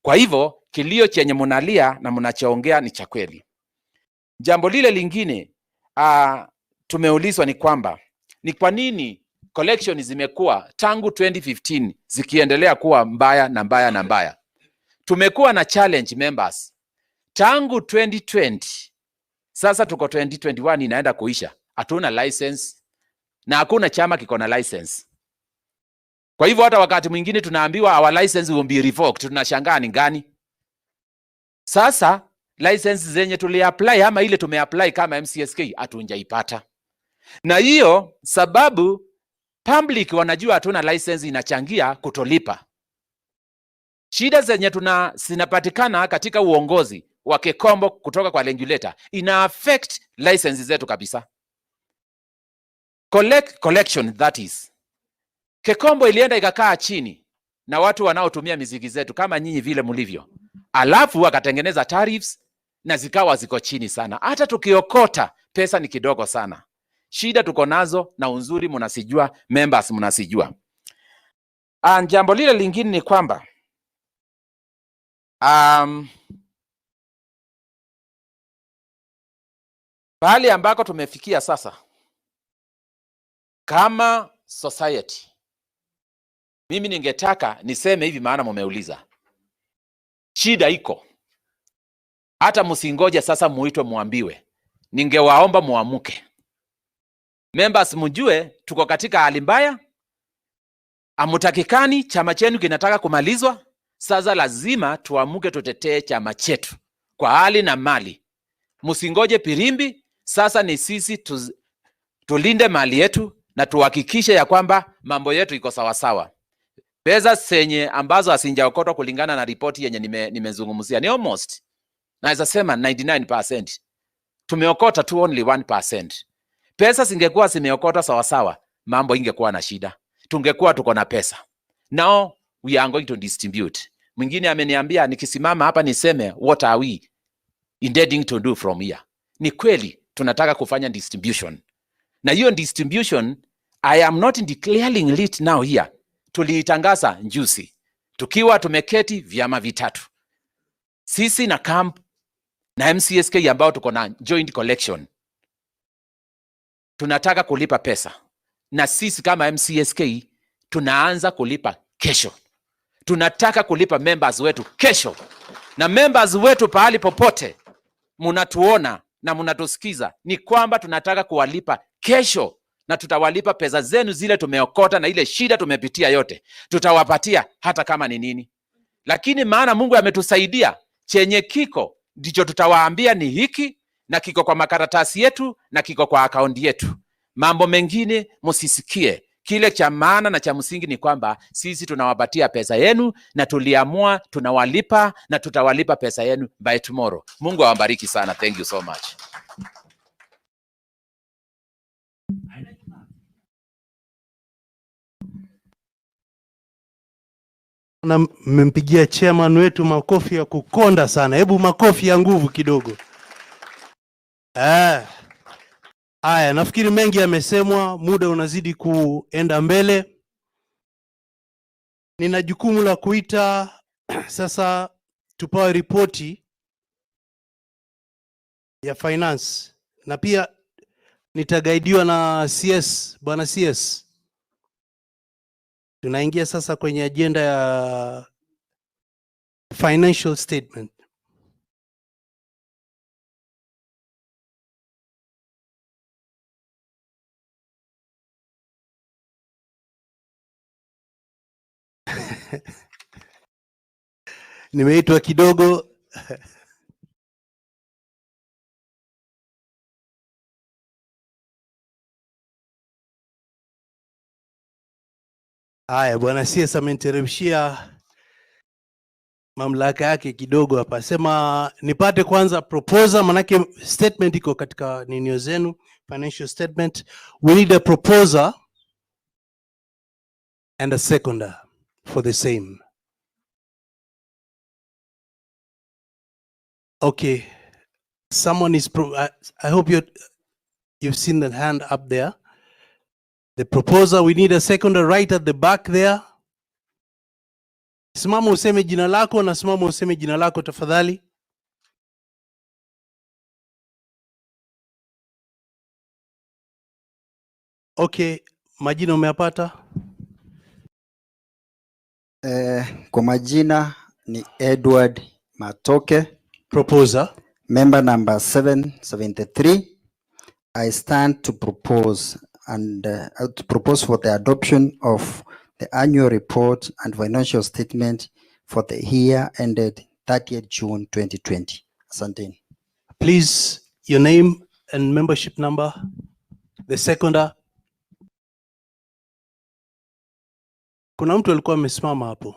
Kwa hivyo kilio chenye munalia na munachoongea ni cha kweli. Jambo lile lingine tumeulizwa ni kwamba ni kwa nini collection zimekuwa tangu 2015 zikiendelea kuwa mbaya na mbaya na mbaya. Tumekuwa na challenge members tangu 2020. Sasa tuko 2021 inaenda kuisha. Hatuna license na hakuna chama kiko na license. Kwa hivyo hata wakati mwingine tunaambiwa our license will be revoked. Tunashangaa ni gani? Sasa license zenye tuliapply ama ile tumeapply kama MCSK hatunjaipata. Na hiyo sababu public wanajua hatuna license inachangia kutolipa. Shida zenye zinapatikana katika uongozi wa Kekombo kutoka kwa regulator ina affect license zetu kabisa. Collection, that is. Kekombo ilienda ikakaa chini na watu wanaotumia miziki zetu kama nyinyi vile mlivyo. Alafu wakatengeneza tariffs na zikawa ziko chini sana. Hata tukiokota pesa ni kidogo sana. Shida tuko nazo na unzuri mnasijua, members mnasijua. Jambo lile lingine ni kwamba pahali ambako tumefikia sasa kama society, mimi ningetaka niseme hivi, maana mumeuliza. Shida iko. Hata msingoje sasa muitwe muambiwe. Ningewaomba muamuke. Members mjue tuko katika hali mbaya. Amutakikani, chama chenu kinataka kumalizwa. Sasa lazima tuamuke, tutetee chama chetu kwa hali na mali. Msingoje pirimbi. Sasa ni sisi tulinde mali yetu na tuhakikishe ya kwamba mambo yetu iko sawa sawa. Pesa zenye ambazo hasinjaokotwa kulingana na ripoti yenye nimezungumzia ni almost, naweza sema 99%. Tumeokota tu only 1%. Pesa zingekuwa zimeokotwa sawa sawa, mambo ingekuwa na shida. Tungekuwa tuko na pesa. Now we are going to distribute. Mwingine ameniambia nikisimama hapa niseme what are we intending to do from here. Ni kweli tunataka kufanya distribution. Na hiyo distribution I am not declaring it now here. Tuliitangaza njusi. Tukiwa tumeketi vyama vitatu. Sisi na camp na MCSK ambao tuko na joint collection. Tunataka kulipa pesa. Na sisi kama MCSK tunaanza kulipa kesho. Tunataka kulipa members wetu kesho. Na members wetu pahali popote munatuona na munatusikiza ni kwamba tunataka kuwalipa kesho, na tutawalipa pesa zenu zile tumeokota na ile shida tumepitia yote. Tutawapatia hata kama ni nini. Lakini maana Mungu ametusaidia, chenye kiko ndicho tutawaambia ni hiki, na kiko kwa makaratasi yetu na kiko kwa akaunti yetu. Mambo mengine musisikie. Kile cha maana na cha msingi ni kwamba sisi tunawapatia pesa yenu, na tuliamua tunawalipa na tutawalipa pesa yenu by tomorrow. Mungu awabariki sana. Thank you so much. Na mmempigia chairman wetu makofi ya kukonda sana. Hebu makofi ya nguvu kidogo. Haya, nafikiri mengi yamesemwa, muda unazidi kuenda mbele. Nina jukumu la kuita sasa tupawe ripoti ya finance, na pia nitagaidiwa na CS, bwana CS. Tunaingia sasa kwenye agenda ya financial statement. Nimeitwa kidogo. Haya, bwana CS ameniteremshia mamlaka yake kidogo hapa. Sema nipate kwanza proposal, manake statement iko katika ninio zenu, financial statement. We need a proposal and a seconder for the same. Okay, someone is I hope you've seen that hand up there. The proposal, we need a seconder right at the back there. Simama useme jina lako, na simama useme jina lako tafadhali. Okay, majina umeyapata? Kwa majina ni Edward Matoke. Proposer. Member number 773. I stand to propose for the adoption of the annual report and financial statement for the year ended 30th June 2020. Asante. Please, your name and membership number. The seconder. Kuna mtu alikuwa amesimama hapo.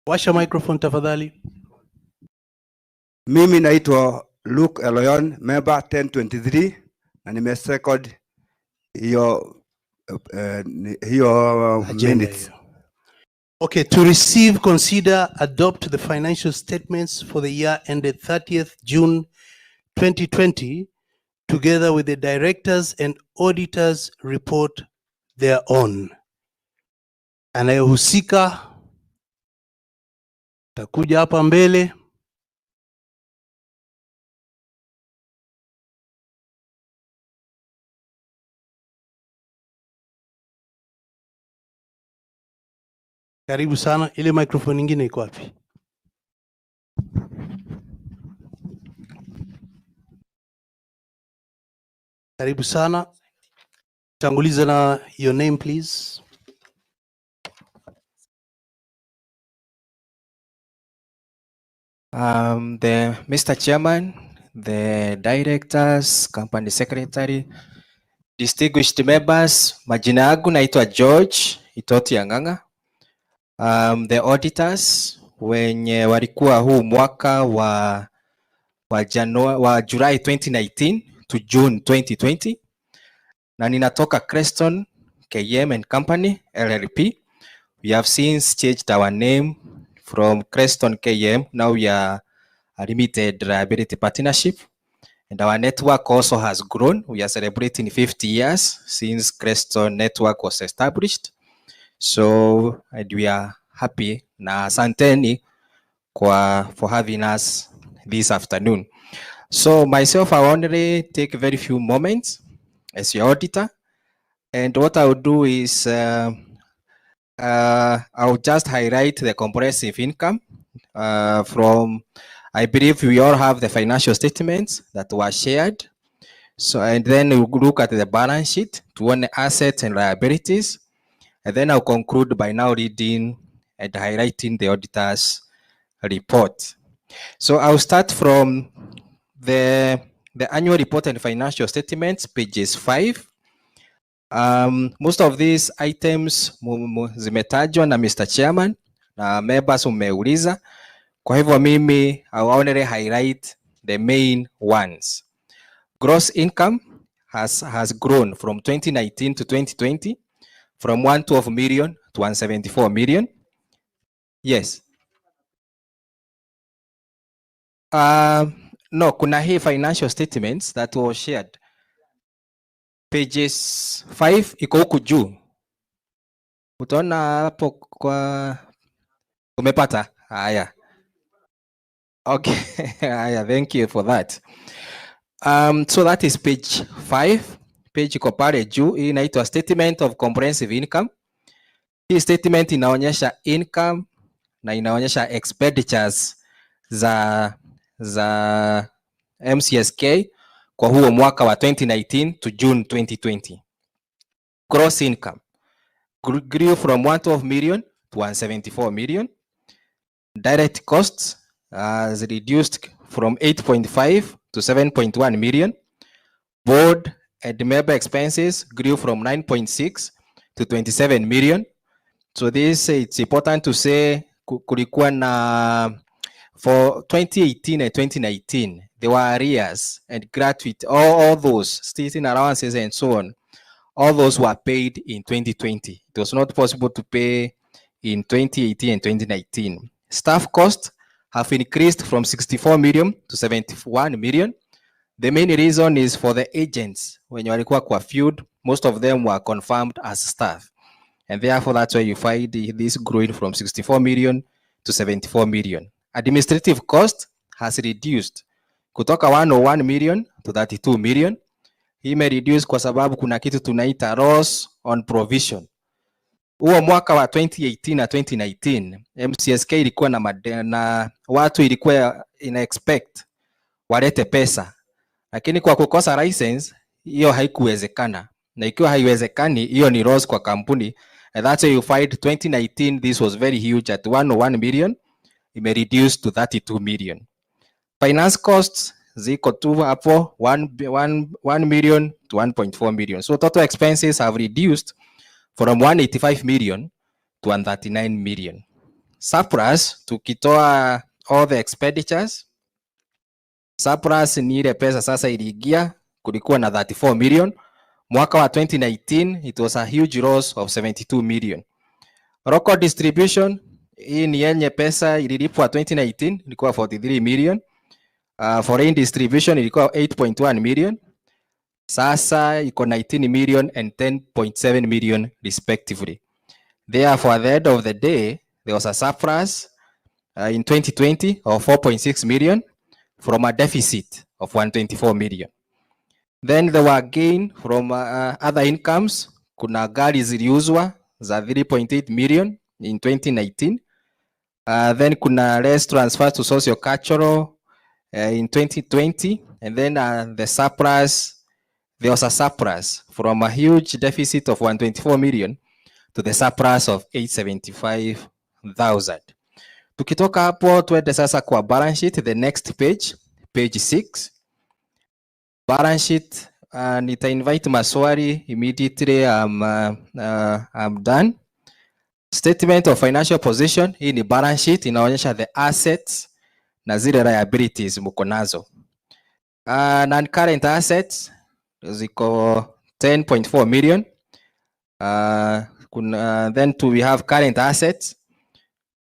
Washa microphone tafadhali. Mimi naitwa Luke Eloyon, member 1023, na nimesecond hiyo minutes. Okay, to receive, consider, adopt the financial statements for the year ended 30th June 2020, together with the directors and auditors report thereon. Anayehusika takuja hapa mbele. Karibu sana. Ile microphone nyingine iko wapi? Karibu sana. Tanguliza na your name please. Mr. Chairman, the directors, company secretary, distinguished members, majina yangu naitwa George Itoti Ang'ang'a. The auditors wenye walikuwa huu mwaka wa wa July 2019 to June 2020, na ninatoka Creston KM and Company LLP. We have since changed our name from Creston KM. Now we are a limited liability partnership, and our network also has grown. We are celebrating 50 years since Creston network was established. So, and we are happy na asanteni for having us this afternoon. So myself, I only take very few moments as your auditor, and what I will do is I'll just highlight the comprehensive income from, I believe we all have the financial statements that were shared. So, and then we'll look at the balance sheet to own assets and liabilities. And then I'll conclude by now reading and highlighting the auditor's report. So I'll start from the annual report and financial statements, pages 5. Most of these items zimetajwa na Mr. Chairman na members umeuliza. Kwa hivyo mimi I will only highlight the main ones. Gross income has grown from 2019 to 2020 from 112 million to 174 million. Yes. No, kuna hii financial statements that was shared. Pages 5 iko huku juu. Utaona hapo kwa umepata? Haya. Okay. Haya, thank you for that. So that is page 5. Page iko pale juu, hii inaitwa statement of comprehensive income. Hii statement inaonyesha income na inaonyesha expenditures za MCSK kwa huo mwaka wa 2019 to June 2020. Gross income grew from 112 million to 174 million. Direct costs has reduced from 8.5 to 7.1 million. Board and member expenses grew from 9.6 to 27 million. So this, it's important to say, kulikuwa na for 2018 and 2019, there were arrears and gratuity, all those stating allowances and so on. All those were paid in 2020. It was not possible to pay in 2018 and 2019. Staff costs have increased from 64 million to 71 million. The main reason is for the agents. When you walikuwa kwa field, most of them were confirmed as staff. And therefore, that's why you find this growing from 64 million to 74 million. Administrative cost has reduced kutoka 101 million to 32 million. Hii reduce kwa sababu kuna kitu tunaita loss on provision. Huo mwaka wa 2018 na 2019, MCSK ilikuwa na watu ilikuwa ina expect walete pesa. Lakini kwa kukosa license, hiyo haikuwezekana. Na ikiwa haiwezekani, hiyo ni loss kwa kampuni. And that's why you find 2019, this was very huge at 101 million. It may reduce to 32 million. Finance costs ziko tu hapo 1 million to 1.4 million. So total expenses have reduced from 185 million to 139 million. Surplus, tukitoa all the expenditures, surplus ni ile pesa sasa iliingia, kulikuwa na 34 million. Mwaka wa 2019, it was a huge loss of 72 million. Local distribution, hii ni yenye pesa ililipwa 2019, ilikuwa 43 million. Foreign distribution ilikuwa 8.1 million. Sasa iko 19 million and 10.7 million respectively. Therefore, at the end of the day, there was a surplus in 2020 of 4.6 million from a deficit of 124 million. Then there were gain from other incomes. Kuna gari ziliuzwa za 3.8 million in 2019. Then kuna less transfer to socio-cultural in 2020. And then the surplus, there was a surplus from a huge deficit of 124 million to the surplus of 875,000. Tukitoka hapo tuende sasa kwa balance sheet, the next page, page 6. Balance sheet, nita invite maswali immediately I'm done. Statement of financial position, hii ni balance sheet inaonyesha the assets na zile liabilities mko nazo. Non-current assets ziko 10.4 million. Then we have current assets,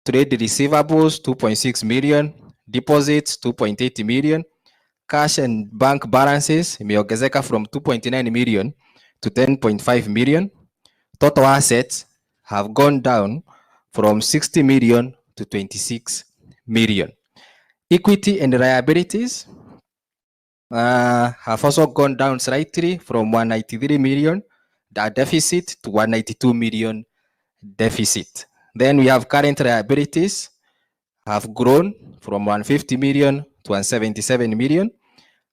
trade receivables 2.6 million, deposits 2.8 million, cash and bank balances imeongezeka from 2.9 million to 10.5 million. Total assets have gone down from 60 million to 26 million. Equity and liabilities have also gone down slightly from 193 million deficit to 192 million deficit. Then we have current liabilities have grown from 150 million to 177 million.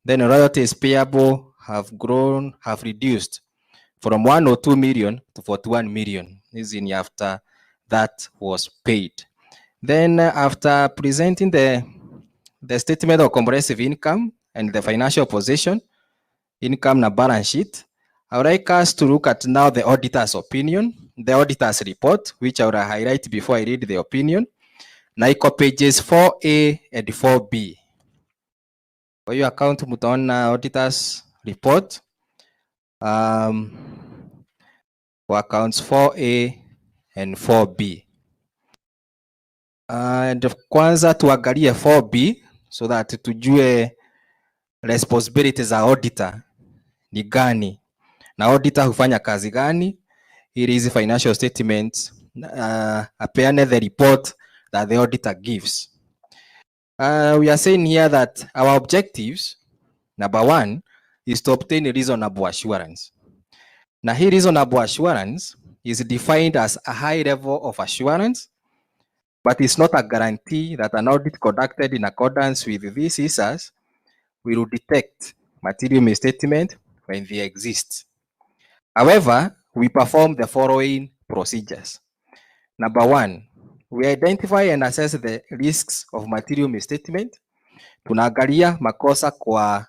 Then royalties payable have reduced from 102 million to 41 million. This is after that was paid. Then after presenting the statement of comprehensive income and the financial position, income na balance sheet, I would like us to look at now the auditor's opinion, the auditor's report, which I will highlight before I read the opinion. Na iko pages 4A and 4B. Kwa hiyo account mtaona auditor's report. For accounts 4A and 4B. And kwanza tuangalie 4B so that tujue responsibilities za auditor ni gani na auditor hufanya kazi gani ili hizi financial statements apeane the report that the auditor gives. We are saying here that our objectives, number one, is to obtain a reasonable assurance. Na hii reasonable assurance is defined as a high level of assurance, but it's not a guarantee that an audit conducted in accordance with these ISAs will detect material misstatement when they exist. However, we perform the following procedures. Number one, we identify and assess the risks of material misstatement. Tunaangalia makosa kwa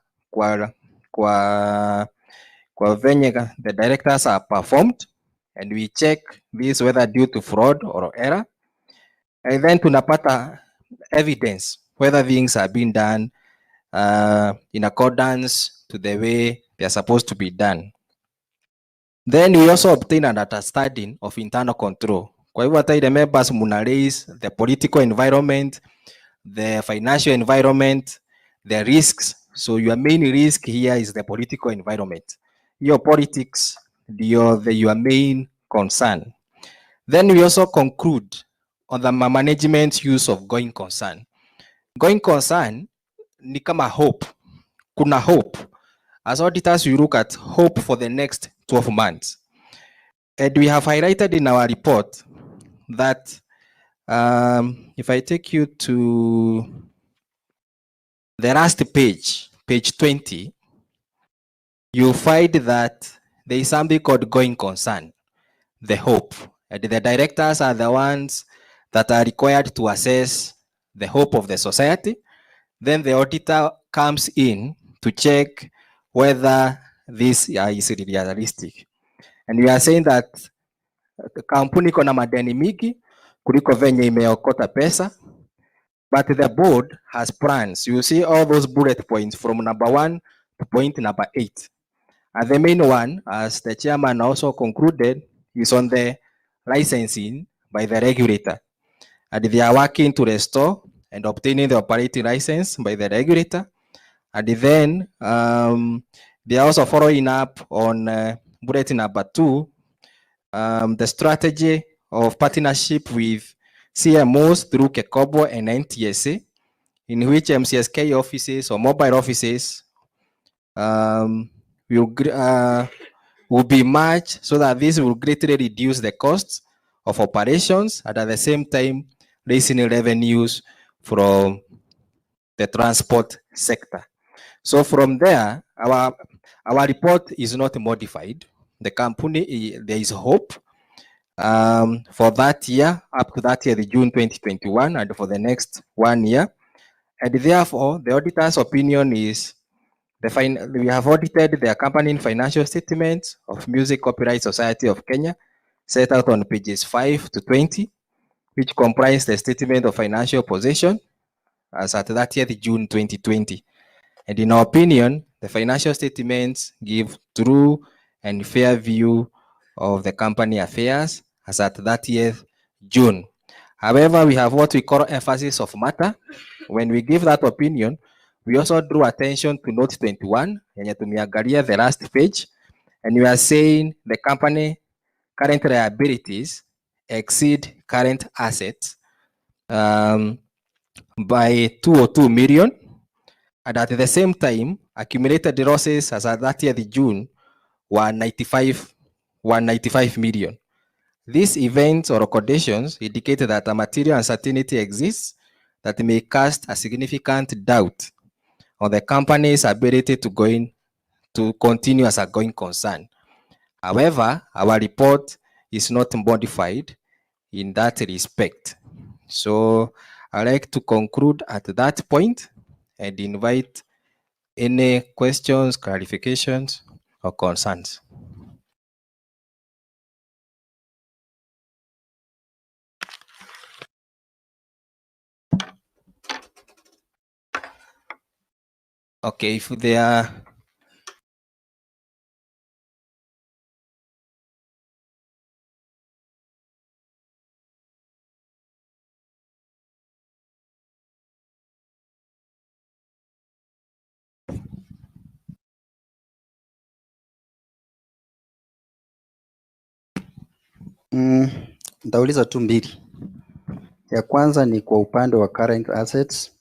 venye the directors are performed, and we check this whether due to fraud or error. And then tunapata evidence whether things are being done in accordance to the way they are supposed to be done. Then we also obtain an understanding of internal control. Kwa hivyo hata ile members muna raise the political environment, the financial environment, the risks. So your main risk here is the political environment. Your politics, your main concern. Then we also conclude on the management use of going concern. Going concern ni kama hope. Kuna hope. As auditors, we look at hope for the next 12 months. And we have highlighted in our report that if I take you to the last page, page 20, you'll find that there is something called going concern, the hope. And the directors are the ones that are required to assess the hope of the society. Then the auditor comes in to check whether this is realistic. And we are saying that kampuni iko na madeni mingi kuliko venye imeokota pesa, but the board has plans. You see all those bullet points from number 1 to point number 8. And the main one, as the chairman also concluded, is on the licensing by the regulator. And they are working to restore and obtaining the operating license by the regulator. And then they are also following up on bullet number 2, the strategy of partnership with CMOs through Kekobo and NTSA, in which MCSK offices or mobile offices will be merged so that this will greatly reduce the costs of operations and at the same time raising revenues from the transport sector. So from there, our report is not modified. The company, there is hope for that year, up to that year, the June 2021, and for the next 1 year. And therefore, the auditor's opinion is we have audited the accompanying financial statements of Music Copyright Society of Kenya, set out on pages 5 to 20, which comprise the statement of financial position as at 30th June 2020. And in our opinion, the financial statements give true and fair view of the company affairs as at 30th June. However, we have what we call emphasis of matter. When we give that opinion, we also drew attention to note 21, yenye tumeangalia the last page, and we are saying the company current liabilities exceed current assets by 202 million, and at the same time, accumulated losses as at 30th June were 195 million. These events or conditions indicate that a material uncertainty exists that may cast a significant doubt on the company's ability to continue as a going concern. However, our report is not modified in that respect. So I'd like to conclude at that point and invite any questions, clarifications, or concerns. Okay, if there are Nitauliza tu mbili. Ya kwanza ni kwa upande wa current assets.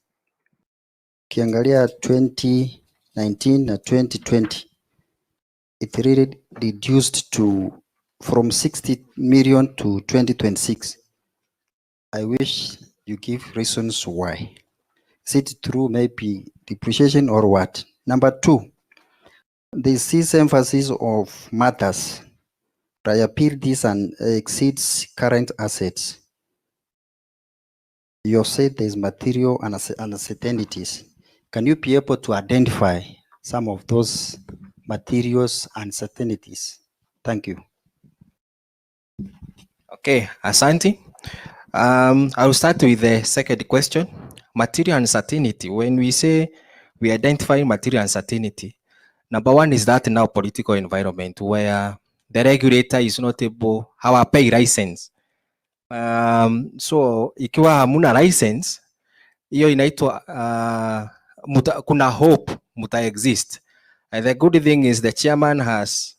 Ukiangalia 2019 na 2020, it really reduced from 60 million to 2026. I wish you give reasons why. Is it through maybe depreciation or what? Number two, this is emphasis of matters, liabilities and exceeds current assets. You said there's material uncertainties. Can you be able to identify some of those materials uncertainties? Thank you. Okay, asante. I will start with the second question. Material uncertainty. When we say we identify material uncertainty, number one is that now political environment where the regulator is not able, hawapei license. So ikiwa hamuna license, hiyo inaitwa kuna hope muta exist. And the good thing is the chairman has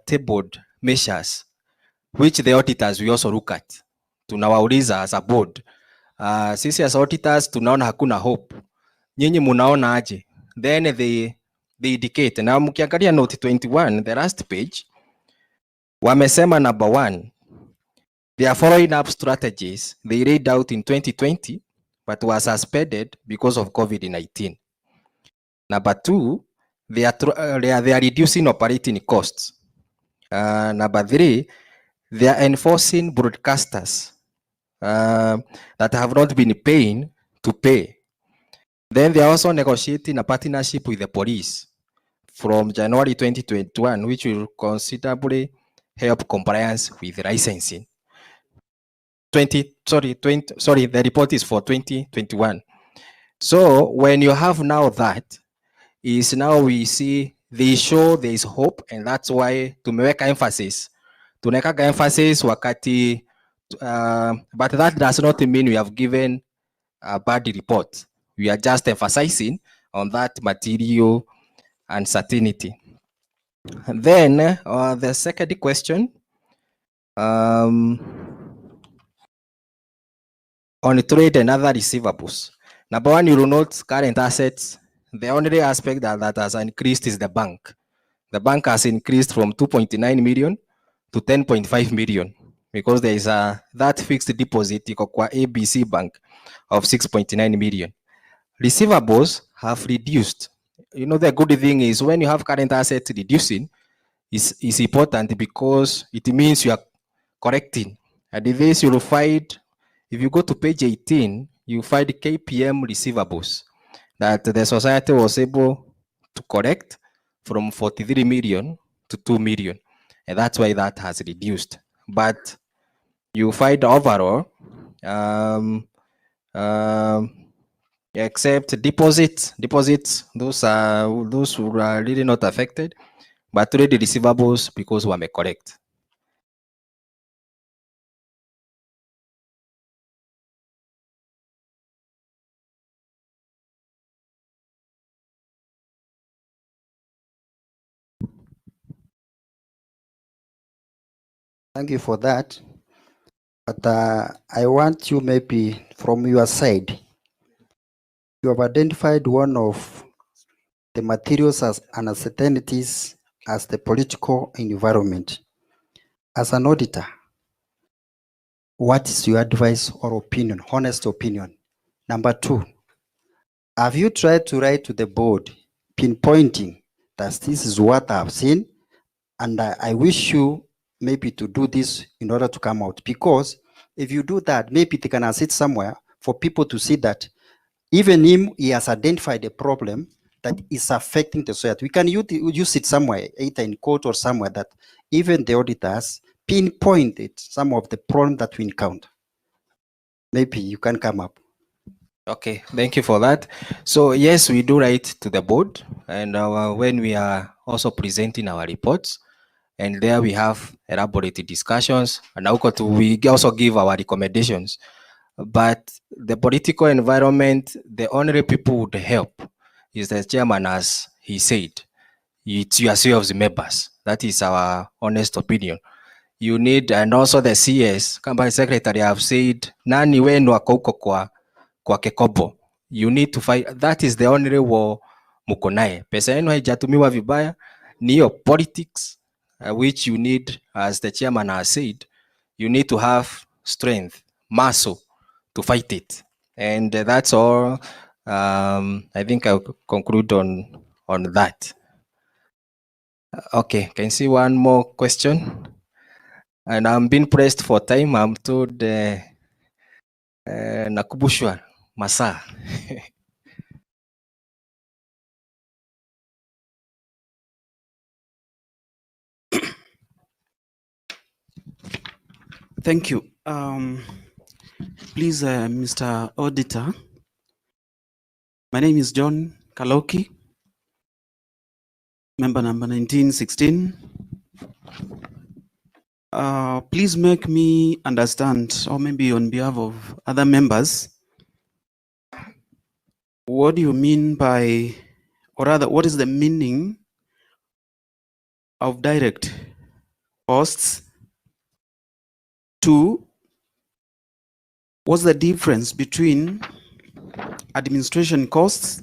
tabled measures which the auditors we also look at. Tunawauliza as a board. Sisi as auditors tunaona hakuna hope. Nyinyi munaona aje? Then they indicate. Na mkiangalia note 21, the last page, wamesema number one, they are following up strategies they laid out in 2020 but were suspended because of COVID-19. Number two, they are reducing operating costs. Number three, they are enforcing broadcasters that have not been paying to pay. Then they are also negotiating a partnership with the police from January 2021, which will considerably help compliance with licensing. The report is for 2021. So when you have now that, is now we see they show there is hope, and that's why tumeweka emphasis. Tunaweka emphasis wakati, but that does not mean we have given a bad report. We are just emphasizing on that material uncertainty. And then the second question, on trade and other receivables. Number one, you will note current assets. The only aspect that has increased is the bank. The bank has increased from 2.9 million to 10.5 million because there is that fixed deposit kwa ABC Bank of 6.9 million. Receivables have reduced. You know, the good thing is when you have current assets reducing, is important because it means you are correcting. And this you will find, if you go to page 18, you find KPM receivables that the society was able to correct from 43 million to 2 million. And that's why that has reduced. But you find overall, except deposits, those who are really not affected, but trade receivables because wame correct. Thank you for that. But I want you maybe from your side, you have identified one of the materials as uncertainties as the political environment. As an auditor, what is your advice or opinion, honest opinion? Number two, have you tried to write to the board pinpointing that this is what I've seen and I wish you maybe to do this in order to come out? Because if you do that, maybe they can sit somewhere for people to see that even he has identified a problem that is affecting the society. We can use it somewhere, either in court or somewhere, that even the auditors pinpointed some of the problems that we encounter. Maybe you can come up. Okay, thank you for that. So yes, we do write to the board, and when we are also presenting our reports, and there we have elaborated discussions, and we also give our recommendations. But the political environment, the only people would help is the chairman, as he said. It's yourselves, members. That is our honest opinion. You need, and also the CS, company secretary, have said, nani wenu wako huko kwa kekobo. You need to fight. That is the only war muko naye. Pesa yenu haijatumiwa vibaya, ni hiyo politics, which you need, as the chairman has said, you need to have strength, muscle to fight it. And that's all. I think I'll conclude on that. Okay, can see one more question? And I'm being pressed for time. I'm told nakubushwa masaa. Thank you. Please, Mr. Auditor, my name is John Kaloki, member number 1916. Please make me understand, or maybe on behalf of other members, what do you mean by, or rather, what is the meaning of direct costs? Two, what's the difference between administration costs,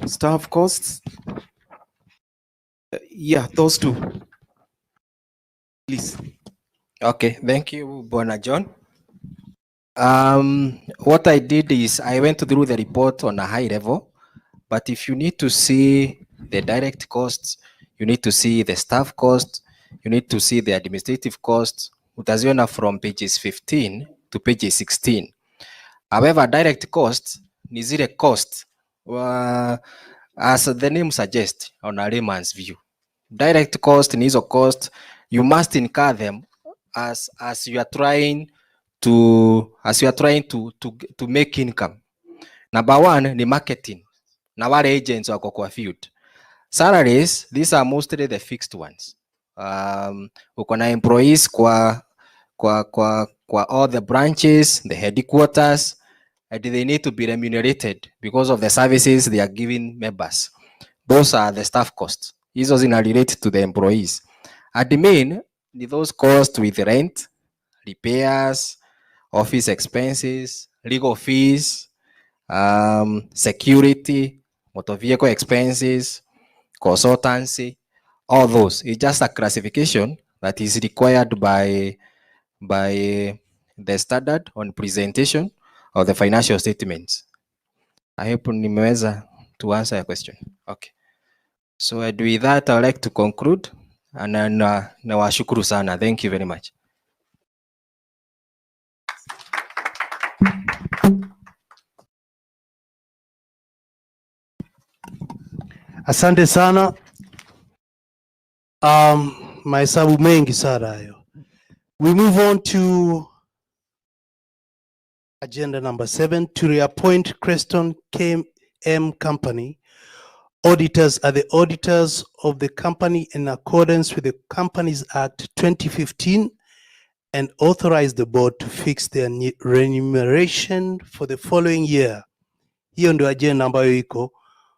staff costs? Yeah, those two, please. Okay, thank you, Bwana John. What I did is I went through the report on a high level, but if you need to see the direct costs, you need to see the staff costs, you need to see the administrative costs, utaziona from pages 15 to pages 16. However, direct costs ni zile costs, as the name suggests, on a layman's view. Direct cost ni hizo cost, you must incur them as you are trying to make income. Number one ni marketing, na wale agents wako kwa field. Salaries, these are mostly the fixed ones. Uko na employees kwa all the branches, the headquarters, and they need to be remunerated because of the services they are giving members. Those are the staff costs. Hizo zina relate to the employees. Admin ni those costs with rent, repairs, office expenses, legal fees, security, motor vehicle expenses, consultancy, all those. It's just a classification that is required by the standard on presentation of the financial statements. I hope nimeweza to answer your question. Okay. So with that, I would like to conclude, and then nawashukuru sana. Thank you very much. Asante sana. Mahesabu mengi sana hayo. We move on to Agenda number 7, to reappoint Creston KM Company auditors are the auditors of the company in accordance with the Companies Act 2015 and authorize the board to fix their remuneration for the following year. Hiyo ndio agenda ambayo iko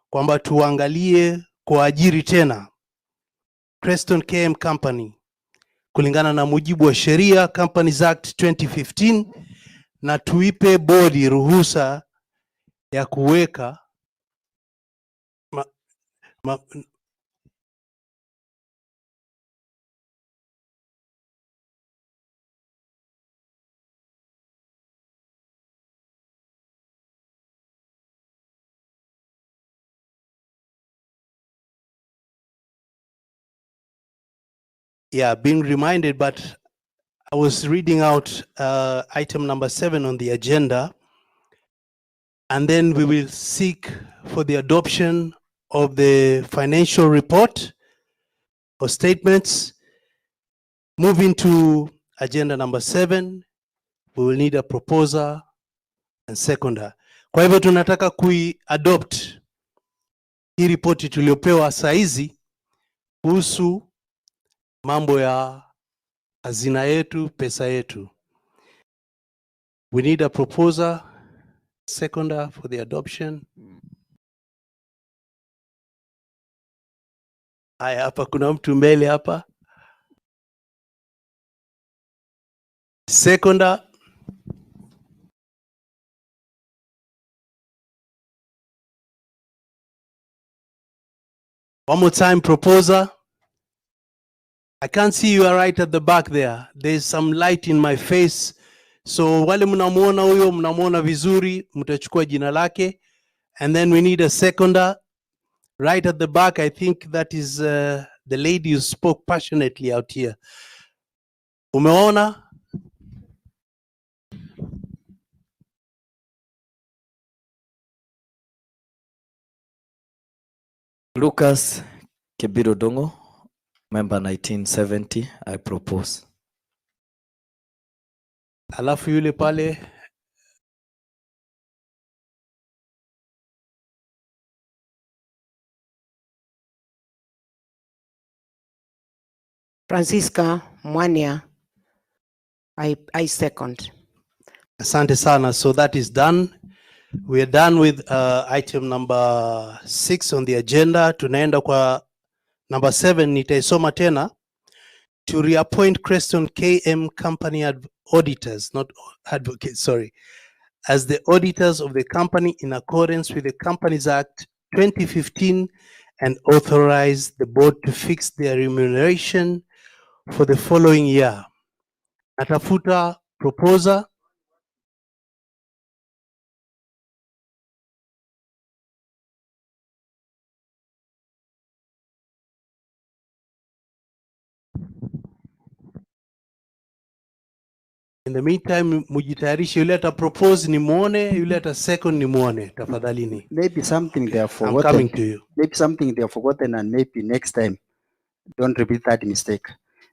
kwamba tuangalie kuajiri tena Creston KM Company kulingana na mujibu wa sheria Companies Act 2015 na tuipe bodi ruhusa ya kuweka being reminded, but I was reading out item number 7 on the agenda, and then we will seek for the adoption of the financial report or statements. Moving to agenda number 7, we will need a proposer and seconder. Kwa hivyo tunataka adopt hii ripoti tuliopewa saa hizi kuhusu mambo ya hazina yetu, pesa yetu. We need a proposer, seconder for the adoption. Haya, hapa kuna mtu mbele hapa. Seconder. One more time, proposer. I can't see you are right at the back there. There's some light in my face. So wale mnamuona huyo, mnamuona vizuri, mtachukua jina lake. And then we need a seconder right at the back. I think that is the lady who spoke passionately out here. Umeona? Lucas Kebiro Dongo, member 1970, I propose. Alafu yule pale. Francisca Mwania, I second. Asante sana. So that is done. We are done with item number 6 on the agenda. Tunaenda kwa number 7, nitaisoma tena. To reappoint Creston KM Company auditors, not advocates, sorry, as the auditors of the company in accordance with the Companies Act 2015 and authorize the board to fix their remuneration for the following year. Natafuta proposer. In the meantime, mujitayarishe, yule ata propose ni muone, yule ata second ni muone, tafadhalini. Maybe something they have I'm forgotten. coming to you. Maybe something they have forgotten, and maybe next time, don't repeat that mistake.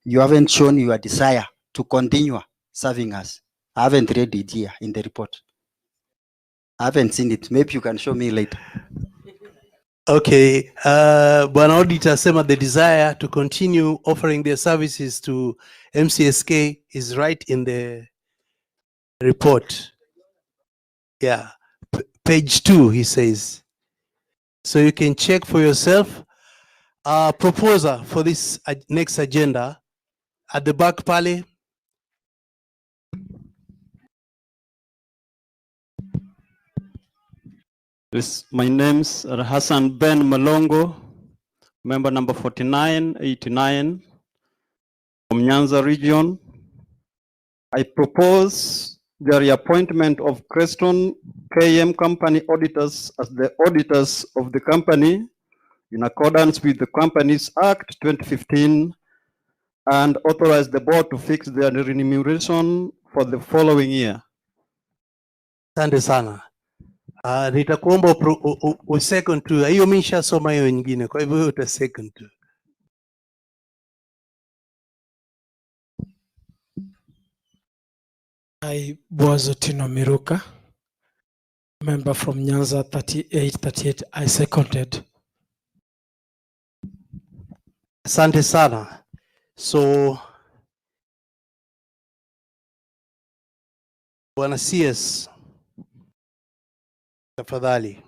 You haven't shown your desire to continue serving us. I haven't read it here in the report. I haven't seen it. Maybe you can show me later. Okay, Bwana Auditor sema the desire to continue offering their services to MCSK is right in the report. Yeah, page 2, he says. So you can check for yourself. Proposer for this next agenda at the back pale. Yes, my name's Hassan Ben Malongo, member number 4989 from Nyanza region. I propose the reappointment of Creston KM Company auditors as the auditors of the company in accordance with the Companies Act 2015 and authorize the board to fix their remuneration for the following year. Asante sana. Nitakuomba second tu. Hiyo mimi nishasoma hiyo nyingine. Kwa hivyo uta second tu. I, Boaz Otino Miruka, member from Nyanza 38, I seconded. Asante sana. So, Bwana CS, tafadhali.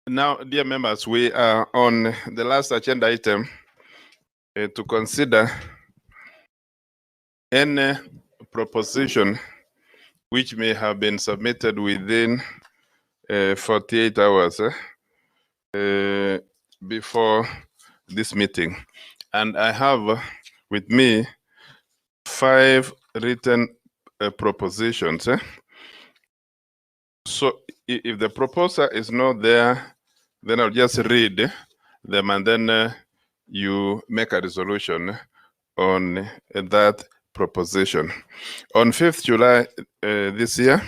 Now, dear members, we are on the last agenda item to consider any proposition which may have been submitted within 48 hours before this meeting. And I have with me 5 written propositions. So if the proposer is not there, then I'll just read them and then you make a resolution on that proposition. On 5th July this year,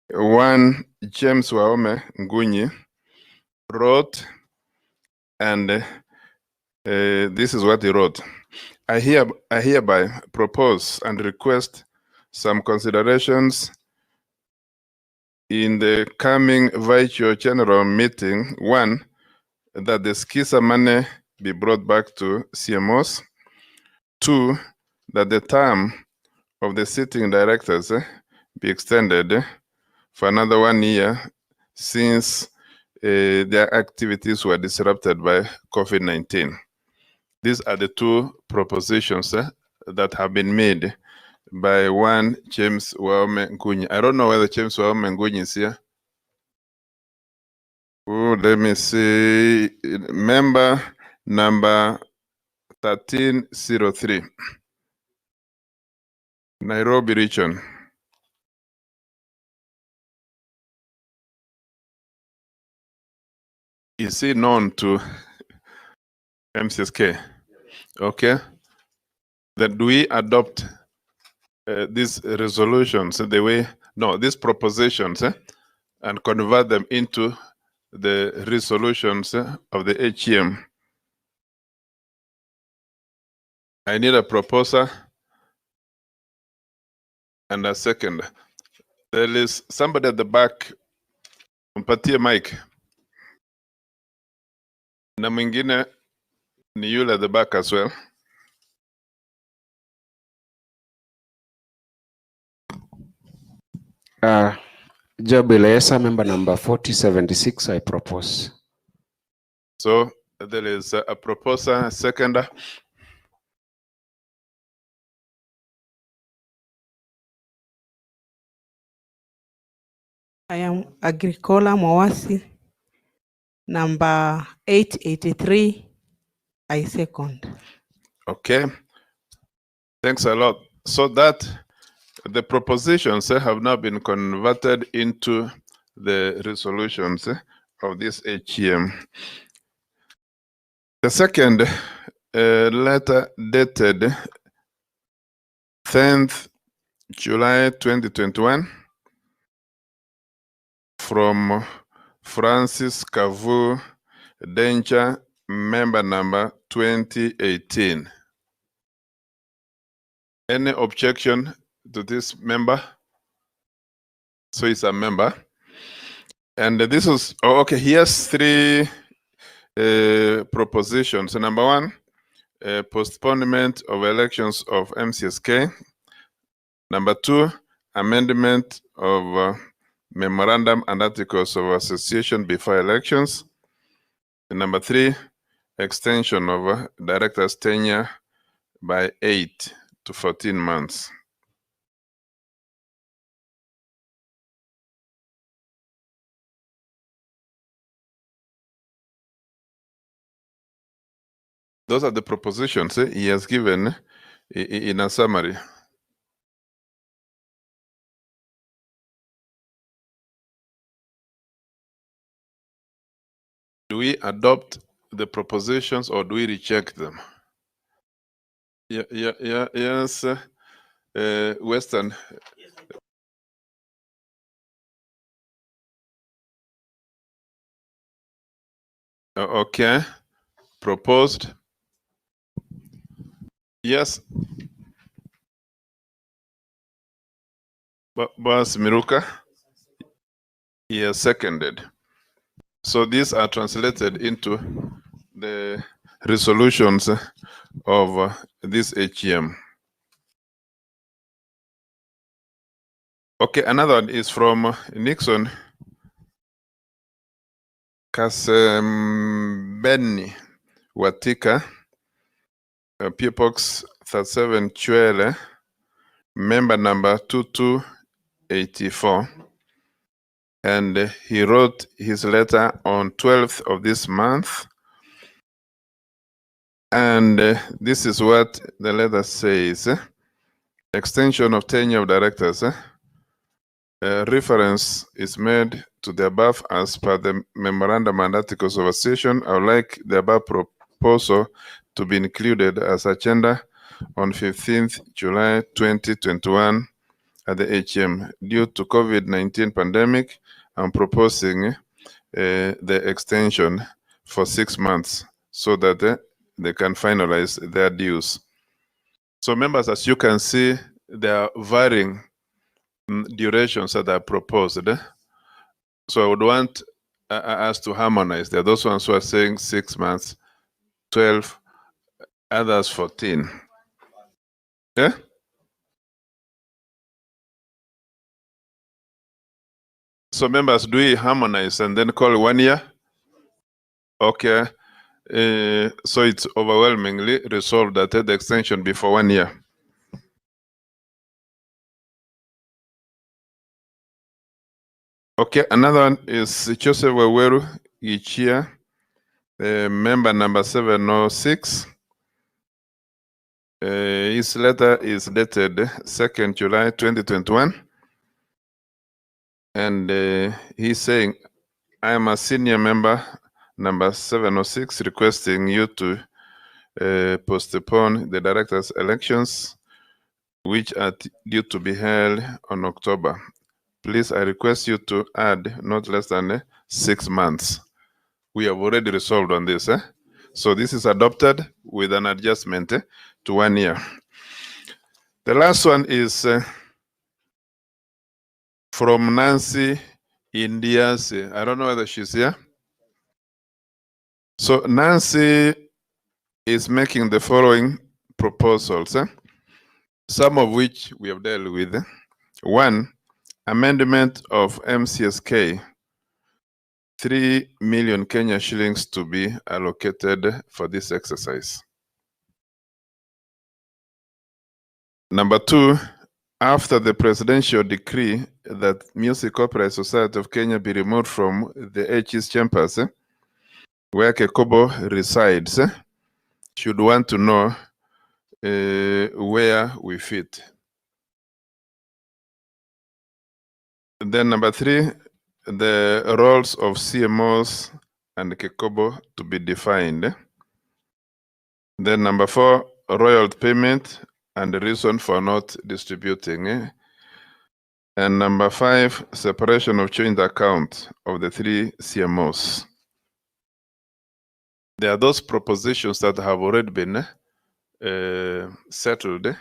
one James Waome Ngunyi wrote, and this is what he wrote. I hereby propose and request some considerations in the coming virtual general meeting. 1, that the SKISA money be brought back to CMOs. 2, that the term of the sitting directors be extended for another 1 year since their activities were disrupted by COVID-19. These are the 2 propositions that have been made by one James Waome Ngunyi. I don't know whether James Waome Ngunyi is here. Oh, let me see. Member number 1303. Nairobi region. Is he known to MCSK? Okay. Then do we adopt these resolutions the way, no, these propositions and convert them into the resolutions of the HM? I need a proposer and a second. There is somebody at the back. Mpatie mic. Na mwingine ni yule at the back as well. Job Elesa, member number 4076, I propose. So there is a proposer, a seconder. I am Agricola Mwawasi, number 883. I second. Okay. Thanks a lot. So that the propositions have now been converted into the resolutions of this HM. The second letter dated 10th July 2021 from Francis Kavu Danger, member number 2018. Any objection to this member? So he's a member. And this is, oh, okay, here's 3 propositions. So number 1, postponement of elections of MCSK. Number 2, amendment of memorandum and articles of association before elections. And number 3, extension of director's tenure by 8 to 14 months. Those are the propositions he has given in a summary. Do we adopt the propositions or do we reject them? Yes, Western. Okay, proposed. Yes. Boss Miruka. Yes, seconded. So these are translated into the resolutions of this AGM. Okay, another one is from Nixon Kasembeni Watika, PPOX 37 Chwele, member number 2284. And he wrote his letter on 12th of this month. And this is what the letter says. Extension of tenure of directors. Reference is made to the above as per the memorandum and articles of association. I would like the above proposal to be included as agenda on 15th July 2021 at the AGM. Due to COVID-19 pandemic, I'm proposing the extension for 6 months so that they can finalize their dues. So members, as you can see, there are varying durations that are proposed. So I would want us to harmonize. There are those ones who are saying 6 months, 12, others 14. Yeah? So members, do we harmonize and then call 1 year? Okay. So it's overwhelmingly resolved that the extension be for 1 year. Okay, another one is Joseph Waweru Ichia, member number 706. His letter is dated 2nd July 2021. And he's saying, I am a senior member number 706 requesting you to postpone the director's elections, which are due to be held on October. Please, I request you to add not less than 6 months. We have already resolved on this. So this is adopted with an adjustment to 1 year. The last one is from Nancy Indias. I don't know whether she's here. So Nancy is making the following proposals, some of which we have dealt with. One, amendment of MCSK 3 million Kenya shillings to be allocated for this exercise. Number two, after the presidential decree that Music Copyright Society of Kenya be removed from the HE's chambers, where Kekobo resides, should want to know where we fit. Then number three, the roles of CMOs and Kekobo to be defined. Then number four, royalty payment and the reason for not distributing. And number five, separation of joint account of the 3 CMOs. There are those propositions that have already been settled,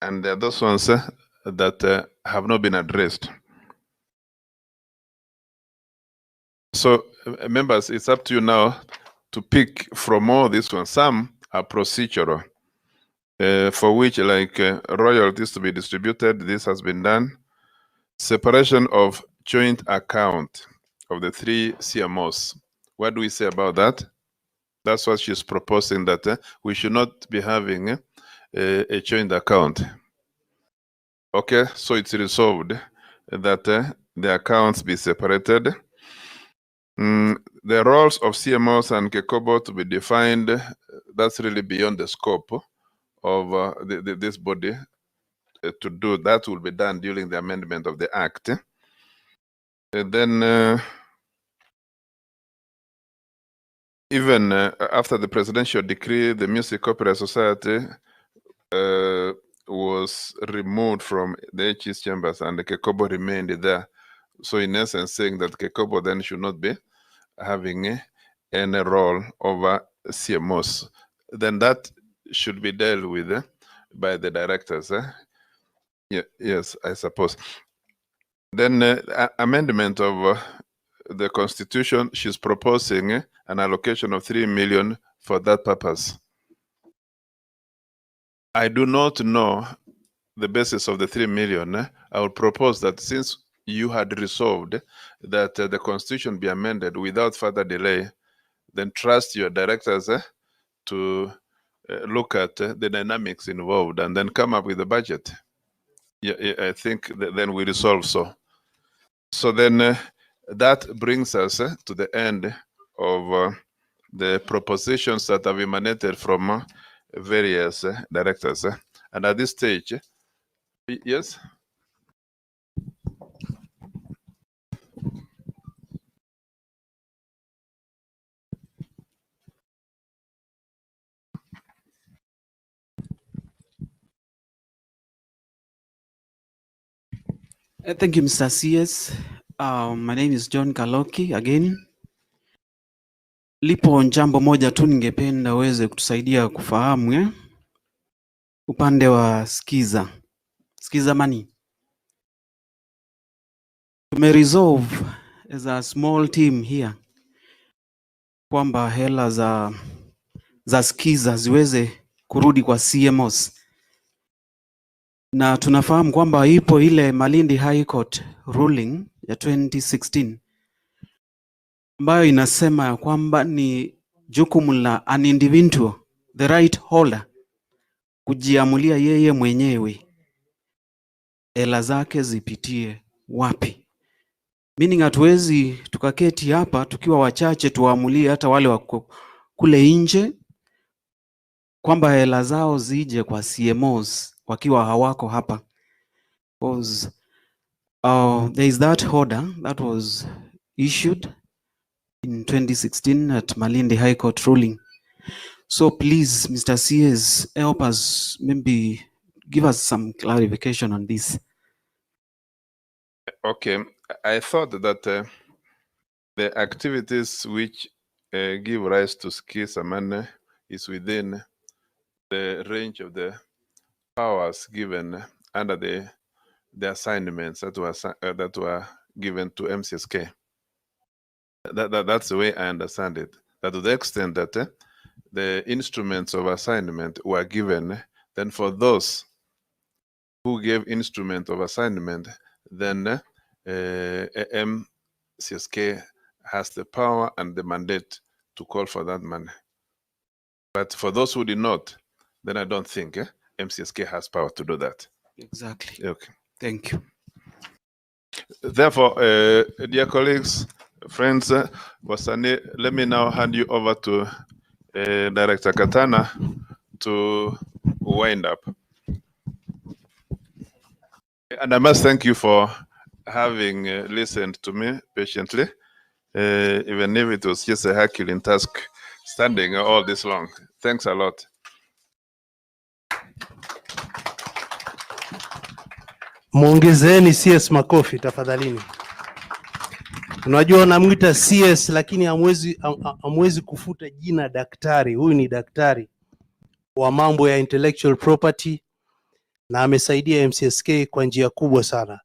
and there are those ones that have not been addressed. So members, it's up to you now to pick from all these ones. Some are procedural, for which like royalties to be distributed, this has been done. Separation of joint account of the 3 CMOs. What do we say about that? That's what she's proposing, that we should not be having a joint account. Okay, so it's resolved that the accounts be separated. The roles of CMOs and Kekobo to be defined, that's really beyond the scope of this body to do. That will be done during the amendment of the Act. And then even after the presidential decree, the Music Copyright Society was removed from the HE's chambers and the Kekobo remained there. So in essence, saying that Kekobo then should not be having any role over CMOs. Then that should be dealt with by the directors. Yeah, yes, I suppose. Then amendment of the constitution, she's proposing an allocation of 3 million for that purpose. I do not know the basis of the 3 million. I would propose that since you had resolved that the constitution be amended without further delay, then trust your directors to look at the dynamics involved and then come up with a budget. Yeah, I think then we resolve so. So then that brings us to the end of the propositions that have emanated from various directors. And at this stage, yes? Thank you, Mr. CS. My name is John Kaloki again. Lipo jambo moja tu ningependa uweze kutusaidia kufahamu upande wa skiza money. Tumeresolve as a small team here kwamba hela za skiza ziweze kurudi kwa CMOs. Na tunafahamu kwamba ipo ile Malindi High Court ruling ya 2016 ambayo inasema ya kwamba ni jukumu la an individual, the right holder, kujiamulia yeye mwenyewe hela zake zipitie wapi. Meaning hatuwezi tukaketi hapa tukiwa wachache tuamulie hata wale wako kule nje kwamba hela zao zije kwa CMOs wakiwa hawako hapa. Because there is that order that was issued in 2016 at Malindi High Court ruling. So please, Mr. CS, help us, maybe give us some clarification on this. Okay, I thought that the activities which give rise to skiza money is within the range of the powers given under the assignments that were given to MCSK. That's the way I understand it. That to the extent that the instruments of assignment were given, then for those who gave instrument of assignment, then MCSK has the power and the mandate to call for that money. But for those who did not, then I don't think MCSK has power to do that. Exactly. Okay. Thank you. Therefore, dear colleagues, friends, Wasani, let me now hand you over to Director Katana to wind up. And I must thank you for having listened to me patiently, even if it was just a Herculean task standing all this long. Thanks a lot. Muongezeni CS makofi tafadhalini. Unajua unamwita CS lakini hamwezi kufuta jina daktari. Huyu ni daktari wa mambo ya intellectual property na amesaidia MCSK kwa njia kubwa sana.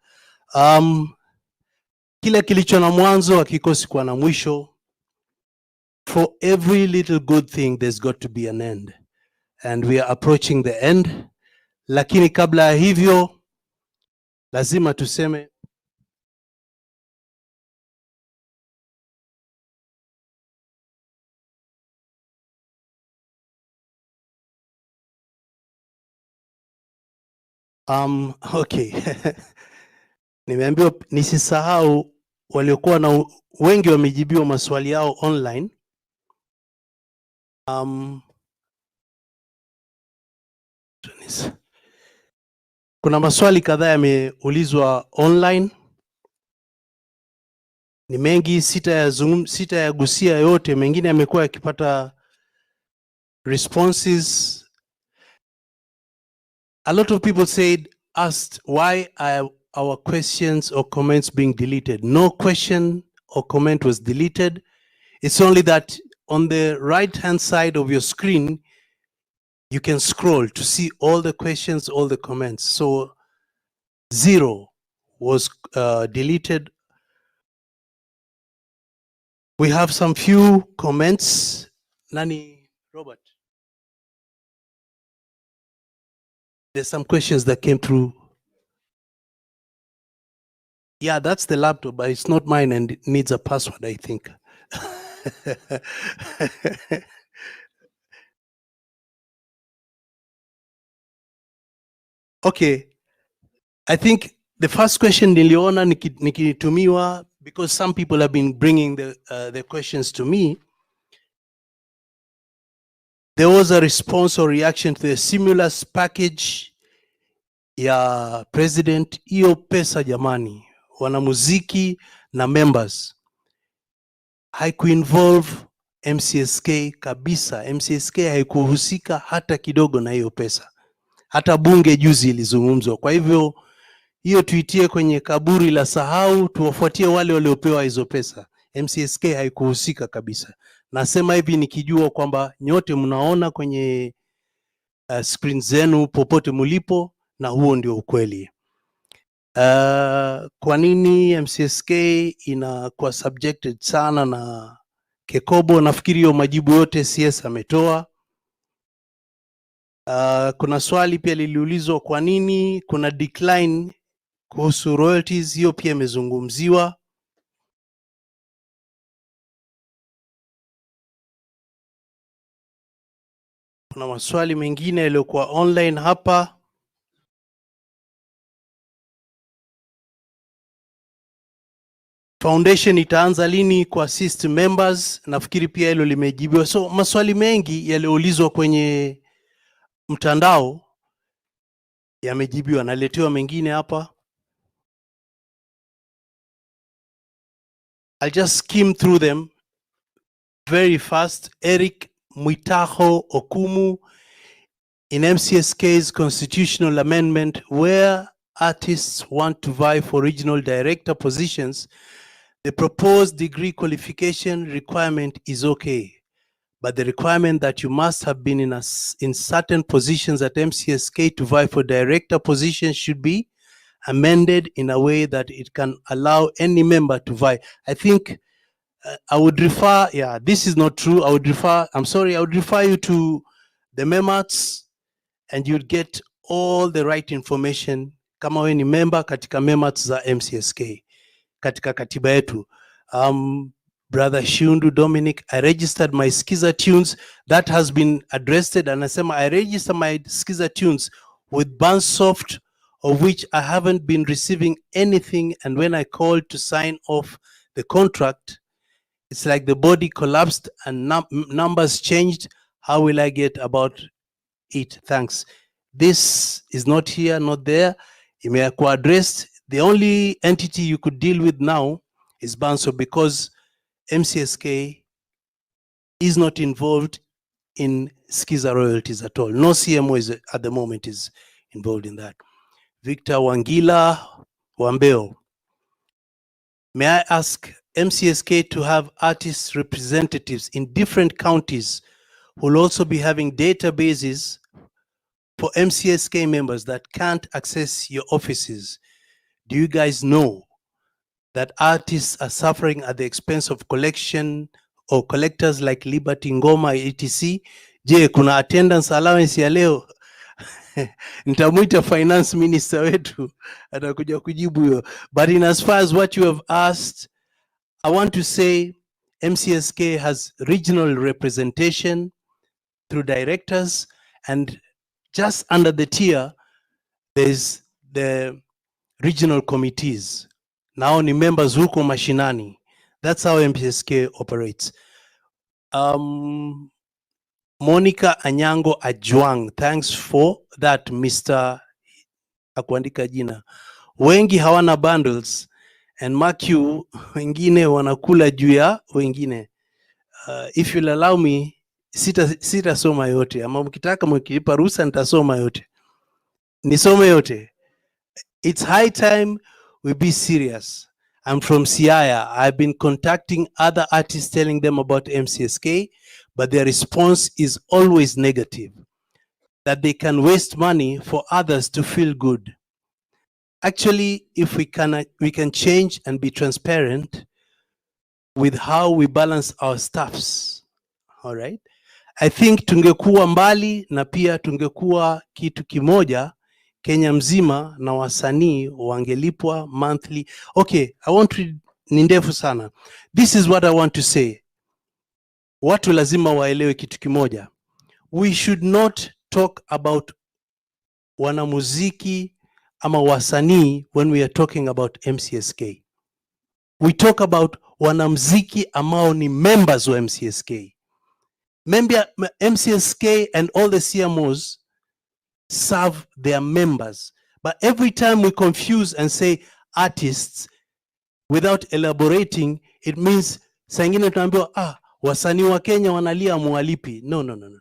Kila kilicho na mwanzo hakikosi kuwa na mwisho. For every little good thing there's got to be an end. And we are approaching the end. Lakini kabla ya hivyo lazima tuseme okay. Nimeambiwa nisisahau waliokuwa na wengi wamejibiwa maswali yao online. Kuna maswali kadhaa yameulizwa online. Ni mengi, sitayagusia yote, mengine yamekuwa yakipata responses. A lot of people asked why are our questions or comments being deleted. No question or comment was deleted. It's only that on the right-hand side of your screen, you can scroll to see all the questions, all the comments. So 0 was deleted. We have some few comments. Nani, Robert? There's some questions that came through. Yeah, that's the laptop, but it's not mine and it needs a password, I think. Okay, I think the first question niliona nikitumiwa, because some people have been bringing the questions to me. There was a response or reaction to the stimulus package ya president. Hiyo pesa jamani, wanamuziki na members, haikuinvolve MCSK kabisa. MCSK haikuhusika hata kidogo na hiyo pesa. Hata bunge juzi ilizungumzwa. Kwa hivyo hiyo tuitie kwenye kaburi la sahau, tuwafuatie wale waliopewa hizo pesa. MCSK haikuhusika kabisa. Nasema hivi nikijua kwamba nyote mnaona kwenye screen zenu popote mulipo, na huo ndio ukweli. Kwa nini MCSK inakuwa subjected sana na Kekobo? Nafikiri hiyo majibu yote CS ametoa. Kuna swali pia liliulizwa kwa nini kuna decline kuhusu royalties, hiyo pia imezungumziwa. Kuna maswali mengine yaliyokuwa online hapa. Foundation itaanza lini kwa assist members? Nafikiri pia hilo limejibiwa. So maswali mengi yaliyoulizwa kwenye mtandao yamejibiwa. Naletewa mengine hapa. I'll just skim through them very fast. Eric Mwitaho Okumu, in MCSK's constitutional amendment, where artists want to vie for regional director positions, the proposed degree qualification requirement is okay, but the requirement that you must have been in certain positions at MCSK to vie for director positions should be amended in a way that it can allow any member to vie. I think I would refer, yeah, this is not true. I would refer you to the MEMATs and you'd get all the right information kama we ni member katika MEMATs za MCSK katika katiba yetu. Brother Shundu Dominic, I registered my Skiza tunes. That has been addressed. Anasema I register my Skiza tunes with Bandsoft, of which I haven't been receiving anything, and when I called to sign off the contract, it's like the body collapsed and numbers changed. How will I get about it? Thanks. This is not here, not there. Imekuwa addressed. The only entity you could deal with now is Bandsoft, because MCSK is not involved in Skiza royalties at all. No CMO is at the moment is involved in that. Victor Wangila Wambeo, may I ask MCSK to have artist representatives in different counties who will also be having databases for MCSK members that can't access your offices? Do you guys know that artists are suffering at the expense of collection or collectors like Liberty Ngoma etc? Je, kuna attendance allowance ya leo? Nitamuita finance minister wetu atakuja kujibu hiyo. But in as far as what you have asked, I want to say MCSK has regional representation through directors, and just under the tier there's the regional committees. Now ni members huko mashinani. That's how MCSK operates. Monica Anyango Ajwang, thanks for that, Mr. Akuandika jina. Wengi hawana bundles and mark you, wengine wanakula juu ya wengine. If you'll allow me, sitasoma yote, ama mkitaka mkinipa ruhusa nitasoma yote. Nisome yote. It's high time we be serious. I'm from Siaya. I've been contacting other artists telling them about MCSK, but their response is always negative, that they can waste money for others to feel good. Actually, if we can change and be transparent with how we balance our staffs. All right? I think tungekuwa mbali na pia tungekuwa kitu kimoja, Kenya mzima na wasanii wangelipwa monthly. Okay, I want to, ni ndefu sana. This is what I want to say. Watu lazima waelewe kitu kimoja. We should not talk about wanamuziki ama wasanii when we are talking about MCSK. We talk about wanamuziki ambao ni members wa MCSK. MCSK and all the CMOs serve their members. But every time we confuse and say artists without elaborating, it means sangine tunaambiwa wasanii wa Kenya wanalia mwalipi. No.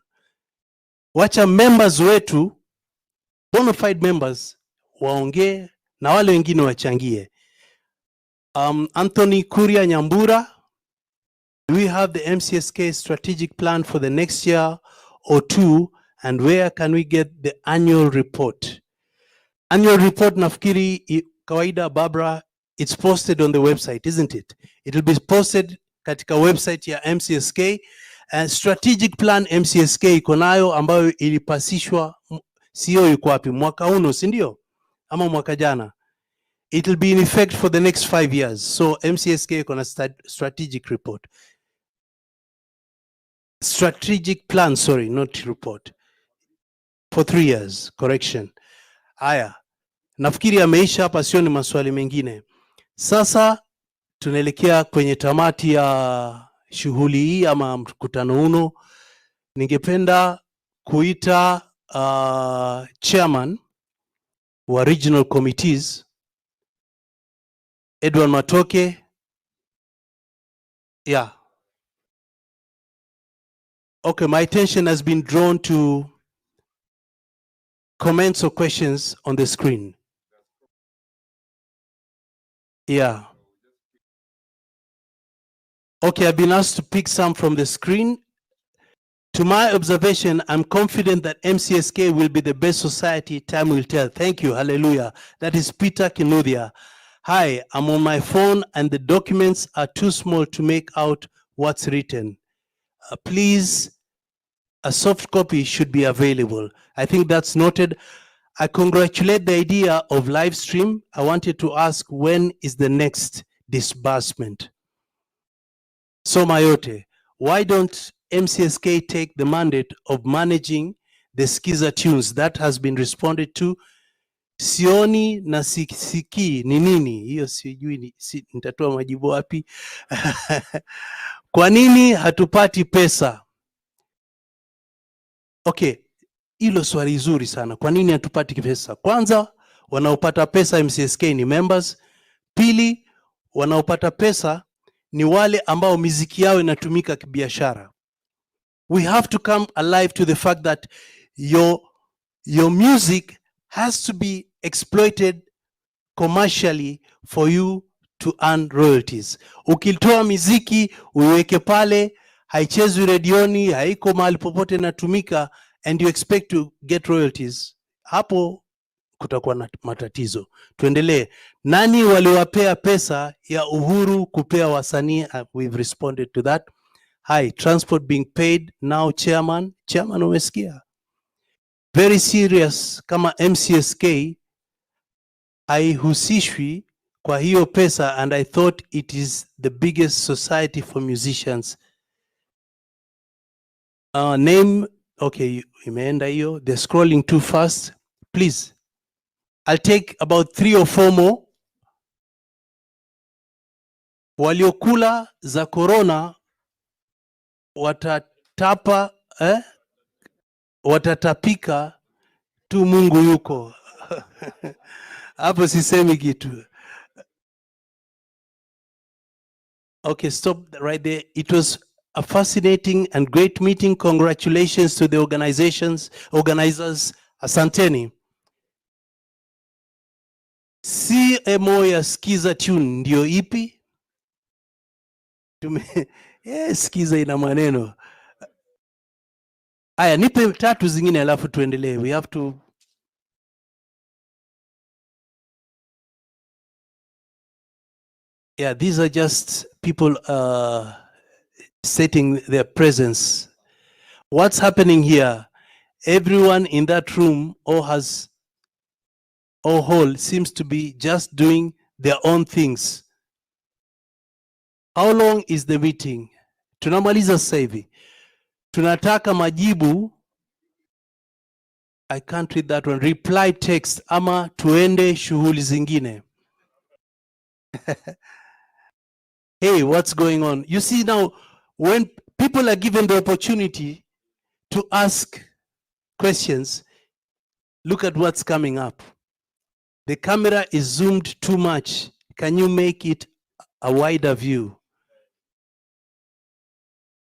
Wacha members wetu, bona fide members, waongee na wale wengine wachangie. Anthony Kuria Nyambura, do we have the MCSK strategic plan for the next year or two, and where can we get the annual report? Annual report nafikiri kawaida, Barbara, it's posted on the website, isn't it? It will be posted katika website ya MCSK. Strategic plan MCSK iko nayo ambayo ilipasishwa, sio yuko wapi, mwaka uno, si ndio? Ama mwaka jana. It will be in effect for the next 5 years. So MCSK iko na strategic report. Strategic plan, sorry, not report. For 3 years, correction. Haya, nafikiri ameisha hapa, sio ni maswali mengine. Sasa tunaelekea kwenye tamati ya shughuli hii ama mkutano uno. Ningependa kuita chairman wa regional committees, Edward Matoke. Yeah. Okay, my attention has been drawn to comments or questions on the screen. Yeah. Okay, I've been asked to pick some from the screen. To my observation, I'm confident that MCSK will be the best society, time will tell. Thank you, hallelujah. That is Peter Kinuthia. Hi, I'm on my phone and the documents are too small to make out what's written. Please, a soft copy should be available. I think that's noted. I congratulate the idea of live stream. I wanted to ask, when is the next disbursement? So Mayote, why don't MCSK take the mandate of managing the Skiza tunes? That has been responded to. Sioni na siki ni nini? Hiyo sijui nitatoa majibu wapi. Kwa nini hatupati pesa? Okay, hilo swali zuri sana. Kwa nini hatupati pesa? Kwanza, wanaopata pesa MCSK ni members. Pili, wanaopata pesa ni wale ambao miziki yao inatumika kibiashara. We have to come alive to the fact that your music has to be exploited commercially for you to earn royalties. Ukitoa miziki uiweke pale, haichezwi redioni, haiko mahali popote inatumika, and you expect to get royalties, hapo kutakuwa na matatizo. Tuendelee. Nani waliwapea pesa ya uhuru kupea wasanii? We've responded to that. Hi, transport being paid now, chairman. Chairman, umesikia? Very serious, kama MCSK haihusishwi kwa hiyo pesa, and I thought it is the biggest society for musicians. Name, okay, imeenda hiyo. They're scrolling too fast. Please, I'll take about 3 or 4 more. Waliokula za corona watatapika tu, Mungu yuko. Hapo sisemi kitu. Okay, stop right there. It was a fascinating and great meeting. Congratulations to the organizers. Asanteni. CMO ya Skiza Tune ndio ipi? Skiza ina maneno. Aya, nipe tatu zingine alafu tuendelee. We have to. Yeah, these are just people stating their presence. What's happening here? Everyone in that room or hall seems to be just doing their own things. How long is the meeting? Tunamaliza sasa hivi. Tunataka majibu. I can't read that one. Reply text ama tuende shughuli zingine. Hey, what's going on? You see now, when people are given the opportunity to ask questions, look at what's coming up. The camera is zoomed too much. Can you make it a wider view?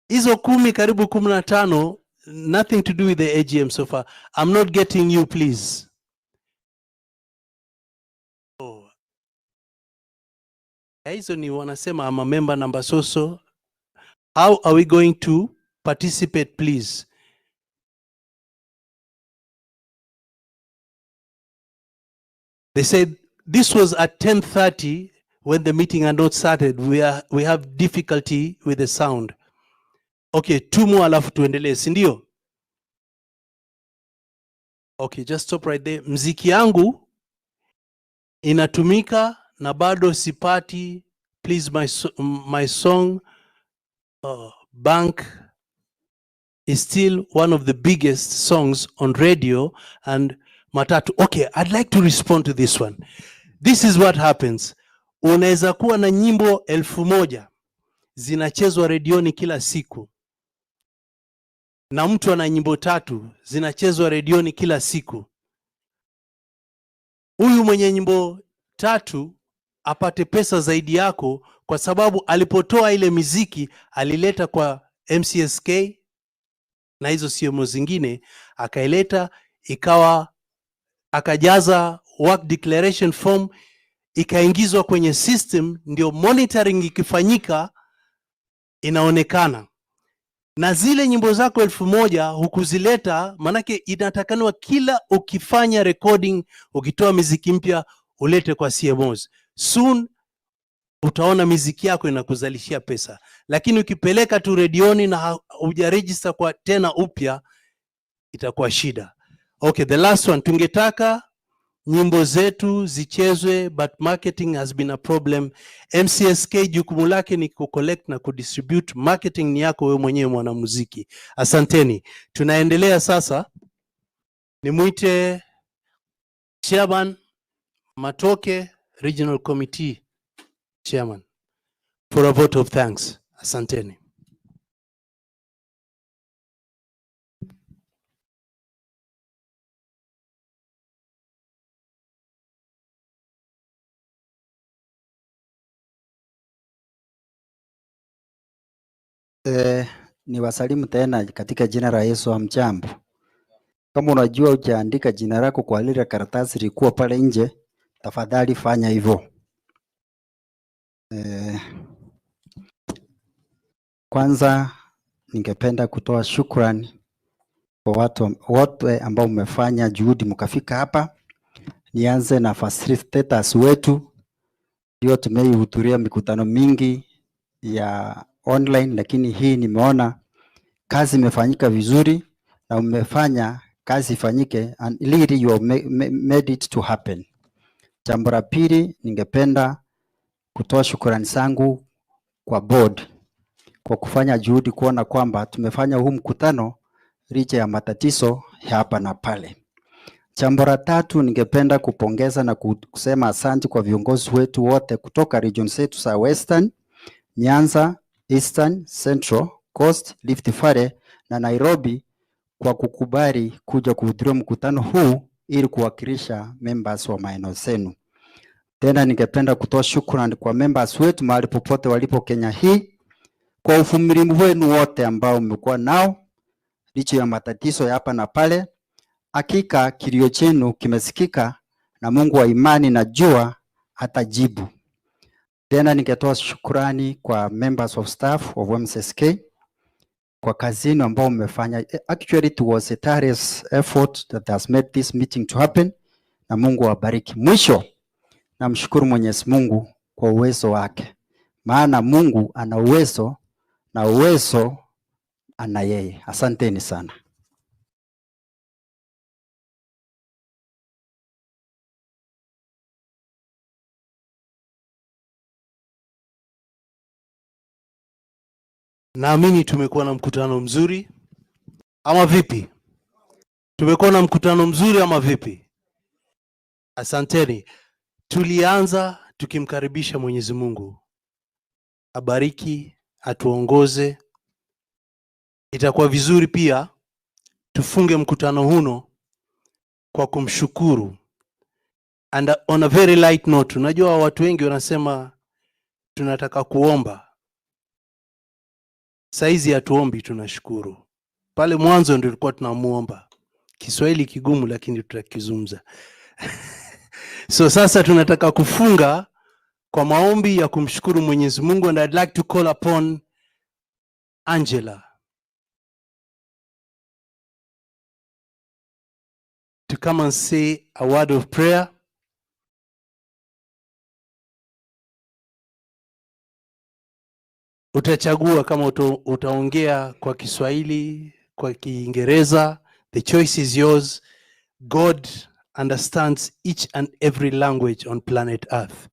Hizo 10 karibu 15, nothing to do with the AGM so far. I'm not getting you, please. Oh. Hizo ni wanasema I'm a member number so. How are we going to participate, please? They said this was at 10:30 when the meeting had not started. We have difficulty with the sound. Okay, 2 more alafu tuendelee, si ndio? Okay, just stop right there. Mziki yangu inatumika na bado sipati. Please, my song Bank is still one of the biggest songs on radio and matatu. Okay, I'd like to respond to this one. This is what happens. Unaweza kuwa na nyimbo 1000 zinachezwa redioni kila siku, na mtu ana nyimbo 3 zinachezwa redioni kila siku. Huyu mwenye nyimbo 3 apate pesa zaidi yako kwa sababu alipotoa ile miziki alileta kwa MCSK na hizo CMO zingine, akaileta ikawa, akajaza work declaration form, ikaingizwa kwenye system, ndio monitoring ikifanyika inaonekana. Na zile nyimbo zako 1000 hukuzileta, manake inatakaniwa kila ukifanya recording, ukitoa miziki mpya ulete kwa CMOs. Soon utaona miziki yako inakuzalishia pesa, lakini ukipeleka tu redioni na hujaregister kwa tena upya itakuwa shida. Okay, the last one, tungetaka nyimbo zetu zichezwe but marketing has been a problem. MCSK jukumu lake ni kucollect na kudistribute, marketing ni yako wewe mwenyewe mwanamuziki. Asanteni. Tunaendelea sasa, nimuite Chairman Matoke, Regional Committee Chairman, for a vote of thanks. Asanteni. Ni wasalimu tena katika jina la Yesu. Hamjambo. Kama unajua hujaandika jina lako kwa lile karatasi lilikuwa pale nje, tafadhali fanya hivyo. Kwanza ningependa kutoa shukrani kwa watu wote ambao mmefanya juhudi mkafika hapa. Nianze na facilitators wetu, ndio tumehudhuria mikutano mingi ya online, lakini hii nimeona kazi imefanyika vizuri na umefanya kazi ifanyike, and really you have made it to happen. Jambo la pili, ningependa kutoa shukrani zangu kwa board kwa kufanya juhudi kuona kwamba tumefanya huu mkutano licha ya matatizo hapa na pale. Jambo la tatu, ningependa kupongeza na kusema asante kwa viongozi wetu wote kutoka region zetu za Western, Nyanza, Eastern, Central, Coast, Rift Valley na Nairobi kwa kukubali kuja kuhudhuria mkutano huu ili kuwakilisha members wa maeneo zenu. Tena ningependa kutoa shukrani kwa members wetu mahali popote walipo Kenya hii kwa uvumilivu wenu wote ambao mmekuwa nao licha ya matatizo ya hapa na pale. Hakika kilio chenu kimesikika na Mungu wa imani najua atajibu. Tena ningetoa shukrani kwa members of staff of MCSK kwa kazini ambao mmefanya. Actually it was a tireless effort that has made this meeting to happen, na Mungu awabariki. Mwisho namshukuru Mwenyezi Mungu kwa uwezo wake, maana Mungu ana uwezo na uwezo ana yeye. Asanteni sana. Naamini tumekuwa na mkutano mzuri ama vipi? Tumekuwa na mkutano mzuri ama vipi? Asanteni. Tulianza tukimkaribisha Mwenyezi Mungu abariki, atuongoze. Itakuwa vizuri pia tufunge mkutano huno kwa kumshukuru. And on a very light note, unajua watu wengi wanasema tunataka kuomba. Saizi hatuombi, tunashukuru. Pale mwanzo ndio tulikuwa tunamuomba. Kiswahili kigumu lakini tutakizungumza. So sasa tunataka kufunga kwa maombi ya kumshukuru Mwenyezi Mungu, and I'd like to call upon Angela to come and say a word of prayer. Utachagua kama utaongea kwa Kiswahili, kwa Kiingereza. The choice is yours. God understands each and every language on planet Earth.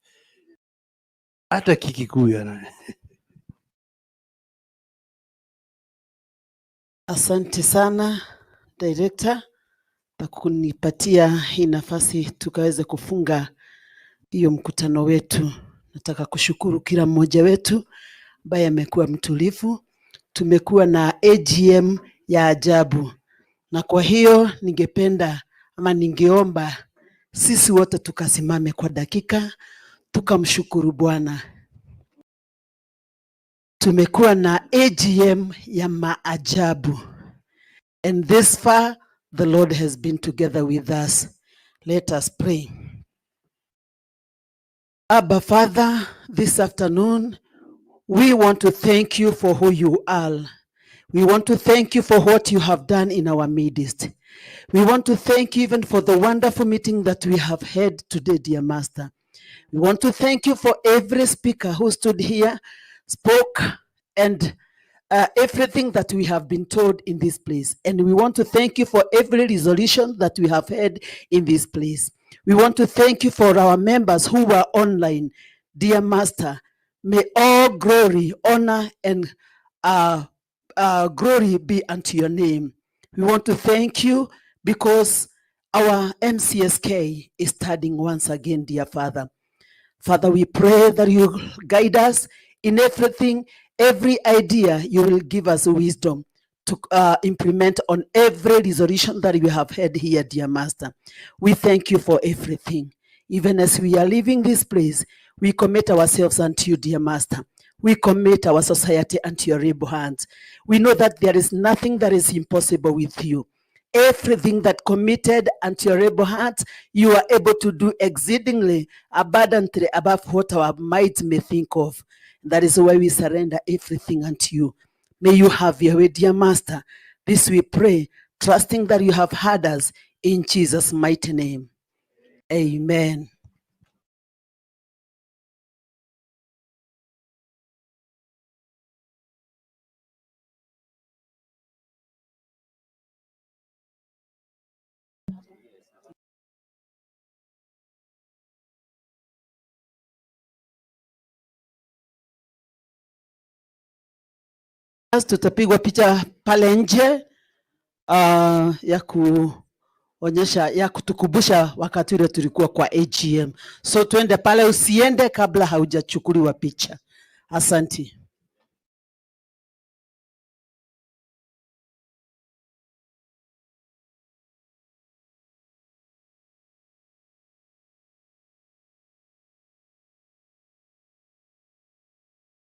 Hata Kikikuyu na. Asante sana director kwa kunipatia hii nafasi tukaweze kufunga hiyo mkutano wetu. Nataka kushukuru kila mmoja wetu ambaye amekuwa mtulivu. Tumekuwa na AGM ya ajabu, na kwa hiyo ningependa ama ningeomba sisi wote tukasimame kwa dakika tukamshukuru Bwana. Tumekuwa na AGM ya maajabu, and this far the Lord has been together with us. Let us pray. Abba Father, this afternoon we want to thank you for who you are. We want to thank you for what you have done in our midst. We want to thank you even for the wonderful meeting that we have had today, dear Master. We want to thank you for every speaker who stood here, spoke, and everything that we have been told in this place. And we want to thank you for every resolution that we have had in this place. We want to thank you for our members who were online. Dear Master, may all glory, honor, and glory be unto your name. We want to thank you because our MCSK is starting once again, dear Father. Father, we pray that you guide us in everything, every idea you will give us wisdom to implement on every resolution that we have had here, dear Master. We thank you for everything. Even as we are leaving this place, we commit ourselves unto you, dear Master. We commit our society unto your able hands. We know that there is nothing that is impossible with you. Everything that committed unto your able hands, you are able to do exceedingly abundantly above what our might may think of. That is why we surrender everything unto you. May you have your way, dear Master. This we pray, trusting that you have heard us in Jesus' mighty name. Amen. Tutapigwa picha pale nje ya kuonyesha, ya kutukumbusha wakati ule tulikuwa kwa AGM. So tuende pale, usiende kabla haujachukuliwa picha. Asante.